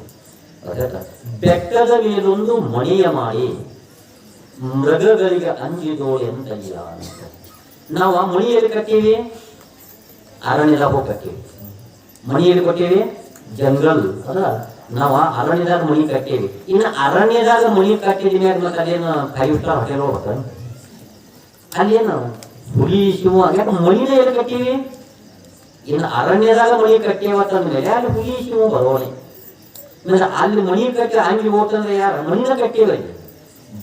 ಬೆಟ್ಟದ ಮೇಲೊಂದು ಮಣಿಯ ಮಾಡಿ ಮೃಗಗಳಿಗೆ ಅಂಜಿದೋಳೆಂತಯ್ಯ ಅಂತ. ನಾವು ಆ ಮಣಿಯಲ್ಲಿ ಕಟ್ಟೀವಿ, ಅರಣ್ಯದಾಗ ಹೋಗಿ ಕಟ್ಟೀವಿ. ಮಣಿಯಲ್ಲಿ ಕೊಟ್ಟೀವಿ ಜಂಗಲ್ ಅದ, ನಾವು ಅರಣ್ಯದಾಗ ಮಣಿ ಕಟ್ಟೀವಿ. ಇನ್ನು ಅರಣ್ಯದಾಗ ಮಣಿ ಕಟ್ಟಿದ ಮ್ಯಾಗ ಮತ್ತೆ ಅಲ್ಲೇನು 5 ಸ್ಟಾರ್ ಹೋಟೆಲ್ ಹೋಗ್ಬೇಕ? ಅಲ್ಲೇನು ಹುಲಿ ಶಿವ ಯಾಕೆ ಮಣಿನ ಎಲ್ಲಿ ಕಟ್ಟೀವಿ? ಇನ್ನು ಅರಣ್ಯದಾಗ ಮಣಿ ಕಟ್ಟೇವತ್ತಂದ್ಮೇಲೆ ಅಲ್ಲಿ ಹುಲಿ ಶಿವ ಬರೋಣೆ. ಅಲ್ಲಿ ಮಣಿ ಕಟ್ಟಿ ಅಂಗಿ ಹೋಗ್ತಂದ್ರೆ ಯಾರು ಮಣ್ಣಿನ ಕಟ್ಟೇವಿ.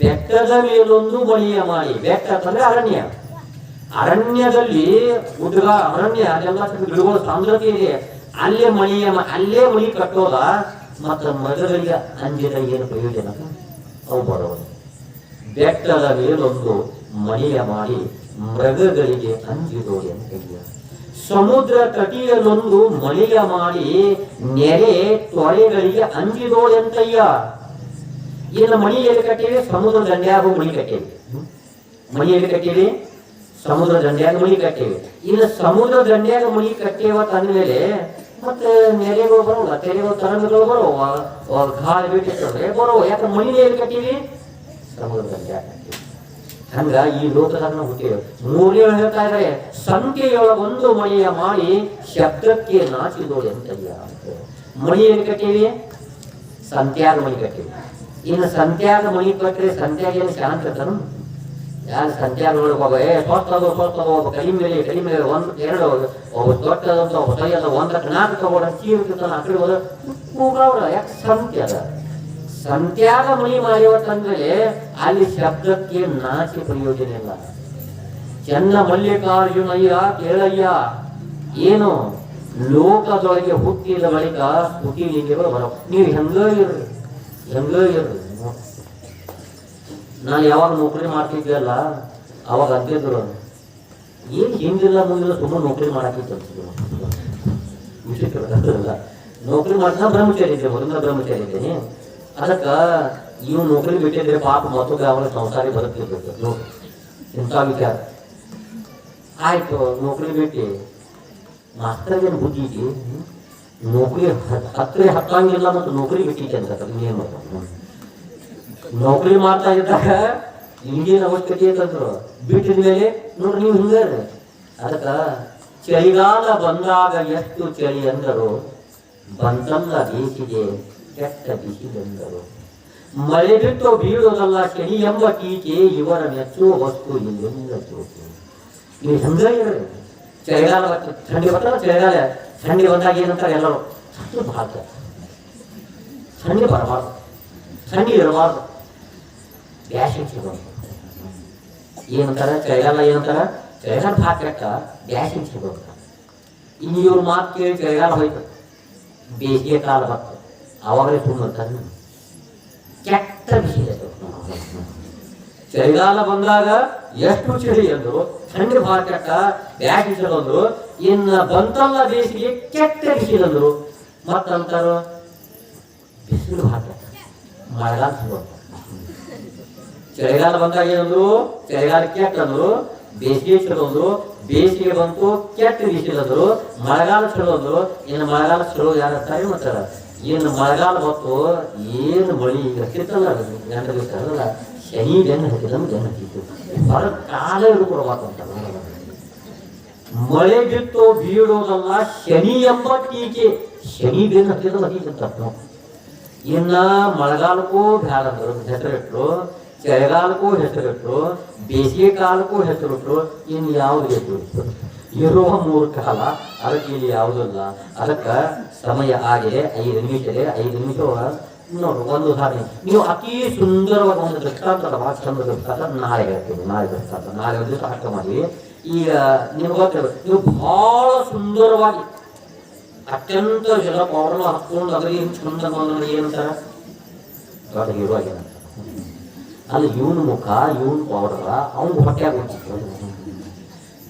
ಬೆಟ್ಟದ ಮೇಲೊಂದು ಮಣಿಯ ಮಾಡಿ, ಬೆಟ್ಟ ಅಂತಂದ್ರೆ ಅರಣ್ಯ, ಅರಣ್ಯದಲ್ಲಿ ಹುಡುಗ ಅರಣ್ಯ ಅದೆಲ್ಲ ಗಿಡಗಳ ಸಾಂದ್ರತೆ ಇದೆ, ಅಲ್ಲೇ ಮಣಿ ಕಟ್ಟೋದ. ಮತ್ತು ಮೃಗಗಳಿಗೆ ಅಂಜಿದ ಏನು ಪ್ರಯೋಜನ? ಅವು ಬರೋದು. ಬೆಟ್ಟದ ಮೇಲೊಂದು ಮಣಿಯ ಮಾಡಿ ಮೃಗಗಳಿಗೆ ಅಂಜಿದೋಡಿ ಅಂತ ಹೇಳಿದ. ಸಮುದ್ರ ತಟಿಯಲ್ಲೊಂದು ಮಣಿಯ ಮಾಡಿ ನೆರೆ ತೊರೆಗಳಿಗೆ ಅಂಜಿದೋಳೆಂತಯ್ಯ. ಇನ್ನು ಮಣಿಯಲ್ಲಿ ಕಟ್ಟೀವಿ, ಸಮುದ್ರ ದಂಡ್ಯಾಗ ಮಣಿ ಕಟ್ಟೇವಿ. ಮಣಿಯಲ್ಲಿ ಕಟ್ಟೀವಿ, ಸಮುದ್ರ ದಂಡ್ಯಾಗ ಮಣಿ ಕಟ್ಟೇವಿ. ಇನ್ನು ಸಮುದ್ರ ದಂಡ್ಯಾಗ ಮಣಿ ಕಟ್ಟೇವತ್ತ ಅಂದ್ಮೇಲೆ ಮತ್ತೆ ನೆರೆಗಳು ಬರೋಲ್ಲ, ತೆರೆಗಳು ತರಂಗಗಳು ಬರೋವ, ಗಾಳಿ ಬೇಟಿರ್ತದೆ ಬರೋ. ಯಾಕೆ ಮಣಿಯಲ್ಲಿ ಕಟ್ಟೀವಿ? ಸಮುದ್ರ ದಂಡ್ಯಾಗ ಕಟ್ಟೀವಿ. ಹಂಗ ಈ ಲೋಕದಾಗ ನಾವು ಹುಟ್ಟಿವಿ. ಮೂರನೇ ಹೇಳ್ತಾ ಇದ್ದಾರೆ, ಸಂಖ್ಯೆಯೊಳಗೊಂದು ಮಣಿಯ ಮಾಡಿ ಶಬ್ದಕ್ಕೆ ನಾಚಿದೋಳು ಎಂತಯ್ಯ ಅಂತ. ಮಣಿಯಲ್ಲಿ ಕಟ್ಟೀವಿ, ಸಂತ್ಯಾಗ ಮಣಿ ಕಟ್ಟೀವಿ. ಇನ್ನು ಸಂತ್ಯಾಗ ಮಣಿ ಕಟ್ಟರೆ ಸಂತ್ಯಾಗ ಏನು ಶಾಂತತನು? ಯಾರು ಸಂತ್ಯಾಗ ನೋಡ್ಕೋಬ ಸ್ವಸ್ತದು ಒಬ್ಬ ಕಡಿಮೆ ಒಂದು ಎರಡು ಒಬ್ಬ ದೊಡ್ಡದಂತ ಒಬ್ಬ ಸರಿಯಾದ 1-4 ತಗೋಡ ಚೀರ್ತಾನ ಆ ಕಡೆ ಹೋದ ಕೂಗವ್ರ. ಯಾಕೆ ಸಂತ್ಯಾಗ ಸಂತ್ಯಾಗ ಮಣಿ ಮಾಡಿವತ್ತಂದ್ರೆ ಅಲ್ಲಿ ಶಬ್ದಕ್ಕೆ ನಾಚಿ ಪ್ರಯೋಜನ ಇಲ್ಲ. ಚೆನ್ನ ಮಲ್ಲಿಕಾರ್ಜುನಯ್ಯ ಕೇಳಯ್ಯ, ಏನು ಲೋಕದೊಳಗೆ ಹುಟ್ಟಿದ ಬಳಿಕ ಹುಟ್ಟಿಲಿಂಗೆಗಳು ಬರೋ. ನೀವು ಹೆಂಗ ಇರ್ರಿ. ನಾನು ಯಾವಾಗ ನೌಕರಿ ಮಾಡ್ತಿದ್ದೆಲ್ಲ ಅವಾಗ ಅಂತಿದ್ರು, ಏನು ಹಿಂದಿಲ್ಲ ಮುಂದಿಲ್ಲ ಸುಮ್ಮನೆ ನೌಕರಿ ಮಾಡಾಕಿತ್ತು. ನೌಕರಿ ಮಾಡ್ತಾ ಬ್ರಹ್ಮಚಾರಿ ಇದ್ದೆ, ಮೊದಲ ಬ್ರಹ್ಮಚಾರಿ ಇದ್ದೇನೆ. ಅದಕ್ಕೆ ಇವು ನೌಕರಿ ಬಿಟ್ಟಿದ್ರೆ ಪಾಪ ಮತ್ತೊಬ್ಬ ಅವನ ಸಂಸಾರಿ ಬದುಕ್ತಿರ್ಬೇಕು ಇಂಥ ವಿಚಾರ. ಆಯ್ತು ನೌಕರಿ ಬಿಟ್ಟು ಮಾಸ್ತರ್ಗೇನು ಬುದ್ಧಿ ಐತಿ, ನೌಕರಿ ಹತ್ತಂಗಿಲ್ಲ ಮತ್ತು ನೌಕರಿ ಬಿಟ್ಟಿದ್ದೆ ಅಂತ ಏನು ಮಾಡ್ತಾರೆ. ನೌಕರಿ ಮಾಡ್ತಾ ಇದ್ದಾಗ ಈಗೇನು ಅವಶ್ಯಕತೆ ಅಂತಂದ್ರು, ಬಿಟ್ಟಿದ ಮೇಲೆ ನೋಡ್ರಿ ನೀವು ಹಿಂಗಾರಿ. ಅದಕ್ಕೆ ಚಳಿಗಾಲ ಬಂದಾಗ ಎಷ್ಟು ಚಳಿ ಅಂದರು, ಬಂತಲ್ಲ ಬೇಸಿಗೆ ಕೆಟ್ಟ ಬಿಸಿಲೆಂದರು. ಮಳೆ ಬಿಟ್ಟು ಬೀಳೋದಲ್ಲ ಚಳಿ ಎಂಬ ಟೀಕೆ, ಇವರ ಮೆಚ್ಚುವ ವಸ್ತು ಇಲ್ಲೆಲ್ಲ ಜೋತು. ನೀವು ಹೆಂಗ ಇರ್ರಿ. ಚಳಿಗಾಲ ಥಂಡಿ ಬರ್ತಲ್ಲ, ಚಳಿಗಾಲ ಥಂಡಿ ಬಂದಾಗ ಏನಂತಾರೆ ಎಲ್ಲರೂ, ಭಾಳ ಥಂಡಿ ಬರಬಾರ್ದು, ಥಂಡಿ ಇರಬಾರ್ದು, ಬ್ಯಾಸಿಗೆ ಸಿಗೋದು. ಏನಂತಾರೆ ಚಳಿಗಾಲ, ಏನಂತಾರ ಚಳಿಗಾಲ ಭಾಳ ಕೆಟ್ಟ, ಬ್ಯಾಸಿಗೆ ಸಿಗೋದು. ಇನ್ನು ಇವ್ರ ಮಾತು ಕೇಳಿ ಚಳಿಗಾಲ ಹೋಯ್ತು, ಬೇಸಿಗೆ ಕಾಲ ಬರ್ತದೆ, ಅವಾಗಲೇ ತುಂಬಿರ್ತಾರೆ ಕೆಟ್ಟ ಬಿಸಿ. ಚಳಿಗಾಲ ಬಂದಾಗ ಎಷ್ಟು ಚಳಿ ಅಂದ್ರು, ಥಂಡಿ ಭಾಳ ಕೆಟ್ಟ, ಬ್ಯಾಸಿಗೆ ಸಿಗೋದ್ರು. ಇನ್ನು ಬಂತಲ್ಲ ಬೇಸಿಗೆ ಕೆಟ್ಟ ಬಿಸಿಲಂದ್ರು. ಮತ್ತಂತಾರ ಬಿಸಿಲು ಭಾಳ ಕೆಟ್ಟ, ಮಳೆಗಾಲ ಸಿಗೋದು. ಚಳಿಗಾಲ ಬಂದಾಗ ಏನಂದ್ರು, ಚಳಿಗಾಲ ಕೆಟ್ಟ ಅಂದ್ರು, ಬೇಸಿಗೆ ಚಲೋ ಅಂದ್ರು, ಬೇಸಿಗೆ ಬಂತು ಕೆಟ್ಟ ಬಿಸಿಲಂದ್ರು, ಮಳೆಗಾಲ ಚಲೋ ಅಂದ್ರು. ಇನ್ನು ಮಳೆಗಾಲ ಚಲೋ ಯಾರು ಅಂತಾರೆ ಮಾಡ್ತಾರ. ಇನ್ನು ಮಳೆಗಾಲ ಬಂತು ಏನು ಮಳಿ ಹತ್ತಿತ್ತಲ್ಲ, ಗಂಟಲ್ಲ ಶನಿ ಬೆನ್ನು ಹತ್ತಿದಂಗೆ ಬೆನ್ನು ಹತ್ತಿತ್ತು. ಹೊರ ಕಾಲ ಹಿಡ್ಕೊಡ್ಬೇಕಂತ. ಮಳೆ ಬಿತ್ತು ಬೀಳೋದಲ್ಲ ಶನಿ ಎಂಬ ಟೀಕೆ, ಶನಿ ಬೆನ್ನು ಹತ್ತಿದ ಹತ್ತಿದಂತ. ಇನ್ನ ಮಳೆಗಾಲಕ್ಕೂ ಬ್ಯಾಡ ಅಂದ್ರು ಹೆಸರಿಟ್ರು, ಚಳಿಗಾಲಕ್ಕೂ ಹೆಸರಿಟ್ರು, ಬೇಸಿಗೆ ಕಾಲಕ್ಕೂ ಹೆಸರಿಟ್ರು. ಇನ್ನು ಯಾವ್ದು ಹೆಸರು? ಇರುವ 3 ಕಾಲ, ಅದಕ್ಕೆ ಇಲ್ಲಿ ಯಾವುದಿಲ್ಲ. ಅದಕ್ಕೆ ಸಮಯ ಆಗಿದೆ 5 ನಿಮಿಷ ಇದೆ. 5 ನಿಮಿಷ ನೋಡು ಒಂದು ಉದಾಹರಣೆ. ನೀವು ಅತಿ ಸುಂದರವಾದ ಒಂದು ದೃಷ್ಟಾಂತ ಭಾಳ ಚಂದ ದೃಷ್ಟಾಂತ ನಾಳೆ ಹೇಳ್ತೀವಿ. ನಾಳೆ ದೃಷ್ಟಾಂತ ನಾಳೆ ಒಂದು ದಿವಸ ಅರ್ಥ ಮಾಡಿ. ಈಗ ನಿಮ್ಗೆ ಗೊತ್ತಿಲ್ಲ, ನೀವು ಬಹಳ ಸುಂದರವಾಗಿ ಅತ್ಯಂತ ಜನ ಪೌಡರ್ನ ಹಾಕೊಂಡು ಅದರಲ್ಲಿ ಚಂದ ಏನಂತಾರ ದೊಡ್ಡ ಹೀರೋ ಏನಂತ ಅಲ್ಲಿ ಇವನ್ ಮುಖ ಇವನ್ ಪೌಡರ್ ಅವ್ನು ಹೊಟ್ಟೆ ಆಗೋಗ್ತಿತ್ತು.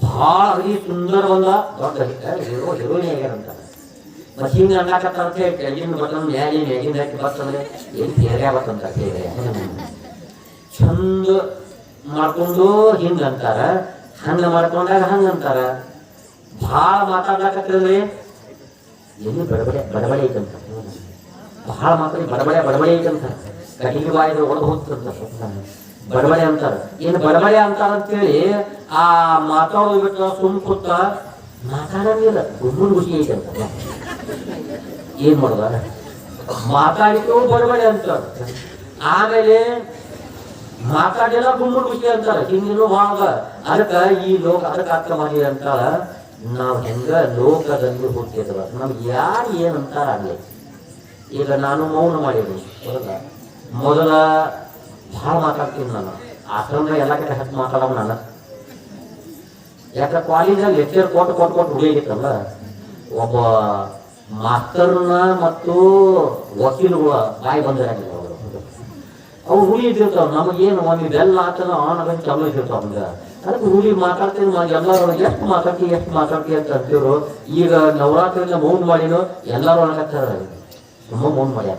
ಭಾಳ ಅಗದಿ ಸುಂದರವಲ್ಲ ದೊಡ್ಡ ಹೀರೋಯಿನ್ ಆಗ್ಯಾರಂತಾರೆ. ಮಷೀನ್ ಅನ್ನಾಕತ್ತ ಕೆಳಗಿನ ಬಟನ್ ಮ್ಯಾಗಿನ ಹಾಕಿ ಬರ್ತಂದ್ರೆ ಏನು ಕೇರ್ಯ ಬರ್ತಂತ ಕೇರ್ಯ ಚಂದ ಮಾಡ್ಕೊಂಡು ಹಿಂಗಂತಾರ, ಹಂಗ ಮಾಡ್ಕೊಂಡಾಗ ಹಂಗಂತಾರ. ಭಾಳ ಮಾತಾಡ್ಲಾಕತ್ತಿದ್ರೆ ಎಲ್ಲಿ ಬಡಬಡೆ ಐತಂತ, ಭಾಳ ಮಾತಾಡಿ ಬಡಬಡೆ ಐತಂತ, ಕಟಿಗೆ ಬಾಯಿದ್ರೆ ಹೊಡೆದು ಹೋಗ್ತಂತ ಬಡಬಡೆ ಅಂತಾರ. ಏನು ಬಡಬಡೆ ಅಂತಾರ ಅಂತೇಳಿ ಆ ಮಾತಾಡೋದು ಬಿಟ್ಟು ಸುಮ್ ಕೂತ ಮಾತಾಡಂಗಿಲ್ಲ, ಗುಮ್ಮನ್ ಖುಷಿ ಐತಂತ. ಏನ್ ಮಾಡೋದ, ಮಾತಾಡಿತು ಬಡಬಡೆ ಅಂತಾರ. ಆಮೇಲೆ ಮಾತಾಡಿಲ್ಲ ಗುಮ್ಮನ್ ಖುಷಿ ಅಂತಾರ. ಹಿಂದಿನೂ ಭಾಗ ಅದಕ್ಕೆ ಈ ಲೋಕ ಅದಕ್ಕೆ ಅರ್ಥ ಮಾಡಿ ಅಂತಾರ. ನಾವು ಹೆಂಗ ಲೋಕದಲ್ಲಿ ಹುಟ್ಟಿದ್ವ ನಮ್ಗೆ ಯಾರು ಏನಂತಾರ ಆಗಲಿ. ಈಗ ನಾನು ಮೌನ ಮಾಡಿದ್ವಿ ಮೊದಲ ಭಾಳ ಮಾತಾಡ್ತೀನಿ ನಾನು. ಆಶ್ರಮ ಎಲ್ಲ ಕಡೆ ಹತ್ತು ಮಾತಾಡೋ ನಾನು. ಯಾಕೆ ಕಾಲೇಜಲ್ಲಿ ಲೆಕ್ಚರ್ ಕೊಟ್ಟು ಹುಡುಗಿತ್ತಲ್ಲ, ಒಬ್ಬ ಮಾಸ್ತರ್ನ ಮತ್ತು ವಕೀಲುಗಳ ಬಾಯಿ ಬಂದಿರಂಗಿಲ್ಲ ಅವರು. ಅವು ಹುಳಿ ಇದ್ದಿರ್ತಾವ. ನಮಗೇನು ಒಂದು ಬೆಲ್ಲ ಆತನ ಆನಗಂತ ಚಾಲು ಇದ್ದಿರ್ತಾವ. ನಮ್ಗೆ ಅದಕ್ಕೆ ಹುಳಿ ಮಾತಾಡ್ತೀನಿ ಎಲ್ಲರೂ ಎಷ್ಟು ಮಾತಾಡ್ತಿ ಅಂತ ಅಂತೀವ್ರು. ಈಗ ನವರಾತ್ರಿಯಿಂದ ಮೌನ ಮಾಡಿನೋ ಎಲ್ಲರೂ ಅನಕತ್ತಾರ, ತುಂಬ ಮೌನ ಮಾಡ್ಯಾರ.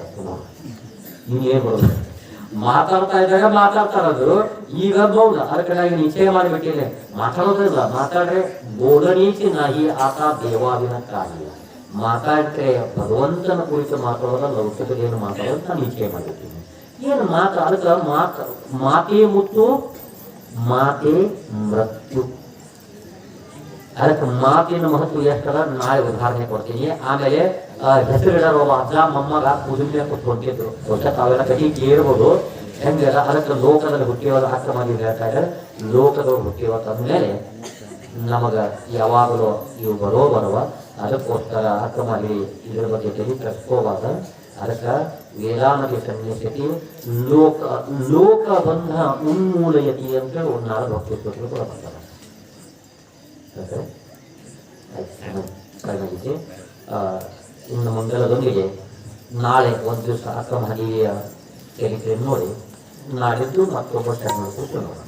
ಏನು ಬರೋದು ಮಾತಾಡ್ತಾ ಇದ್ದಾಗ ಮಾತಾಡ್ತಾರದು. ಈಗ ಮೌನ. ಅದಕ್ಕೆ ನಾನು ನಿಶ್ಚಯ ಮಾಡಿಬಿಟ್ಟಿನಿ, ಮಾತಾಡೋದಿಲ್ಲ. ಮಾತಾಡ್ರೆ ಬೋಧನೀತಿ ನಾಯಿ ಆತ ದೇವಾವಿನ ಕಾರ್ಯ. ಮಾತಾಡ್ರೆ ಭಗವಂತನ ಕುರಿತು ಮಾತಾಡೋದ ಲೌಕಿಕದೇನು ಮಾತಾಡೋದು ನಾನು ನಿಶ್ಚಯ ಮಾಡಿಬಿಟ್ಟಿನಿ. ಏನು ಅದಕ್ಕೆ ಮಾತೇ ಮುತ್ತು ಮಾತೇ ಮೃತ್ಯು. ಅದಕ್ಕೆ ಮಾತಿನ ಮಹತ್ವ ಎಷ್ಟದ ನಾಳೆ ಉದಾಹರಣೆ ಕೊಡ್ತೀನಿ. ಆಮೇಲೆ ಹೆಸರಿಡೋರು ಒಬ್ಬ ಅಜ್ಜ ಮೊಮ್ಮಗ ಪೂಜೆ ಕೊಟ್ಕೊಂಡಿದ್ರು. ಬಹುಶಃ ತಾವೆಲ್ಲ ಕಟಿ ಕೇಳ್ಬೋದು ಹೆಂಗೆಲ್ಲ. ಅದಕ್ಕೆ ಲೋಕದಲ್ಲಿ ಹುಟ್ಟಿಯೋದು ಅರ್ಥ ಮಾಡಿ ಹೇಳ್ತಾ ಇದ್ದಾರೆ. ಲೋಕದವ್ರು ಹುಟ್ಟಿಯೋದು ಅಂದಮೇಲೆ ನಮಗ ಯಾವಾಗಲೂ ಇವು ಬರುವ ಅದಕ್ಕೋಸ್ಕರ ಅರ್ಥ ಮಾಡಿ ಇದ್ರ ಬಗ್ಗೆ ತಲೆ ಕಟ್ಕೋಬಾರ್ದ. ಅದಕ್ಕೆ ವೇದಾನದಿ ಸನ್ನಿಸ್ಥಿತಿ ಲೋಕಬಂಧ ಉನ್ಮೂಲಯತಿ ಅಂತ ಒಂದು ನಾಳೆ ಹೋಗ್ತಿತ್ತು ಕೂಡ ಬರ್ತಾರೆ. ಇನ್ನು ಮಂಗಲದೊಂದಿಗೆ ನಾಳೆ ಒಂದು ದಿವಸ ಅಕ್ಕಮಹಲಿಯ ಚರಿತ್ರೆ ನೋಡಿ ನಾಡಿದ್ದು ಮತ್ತೊಬ್ಬ ಶರಣ ನೋಡೋಣ.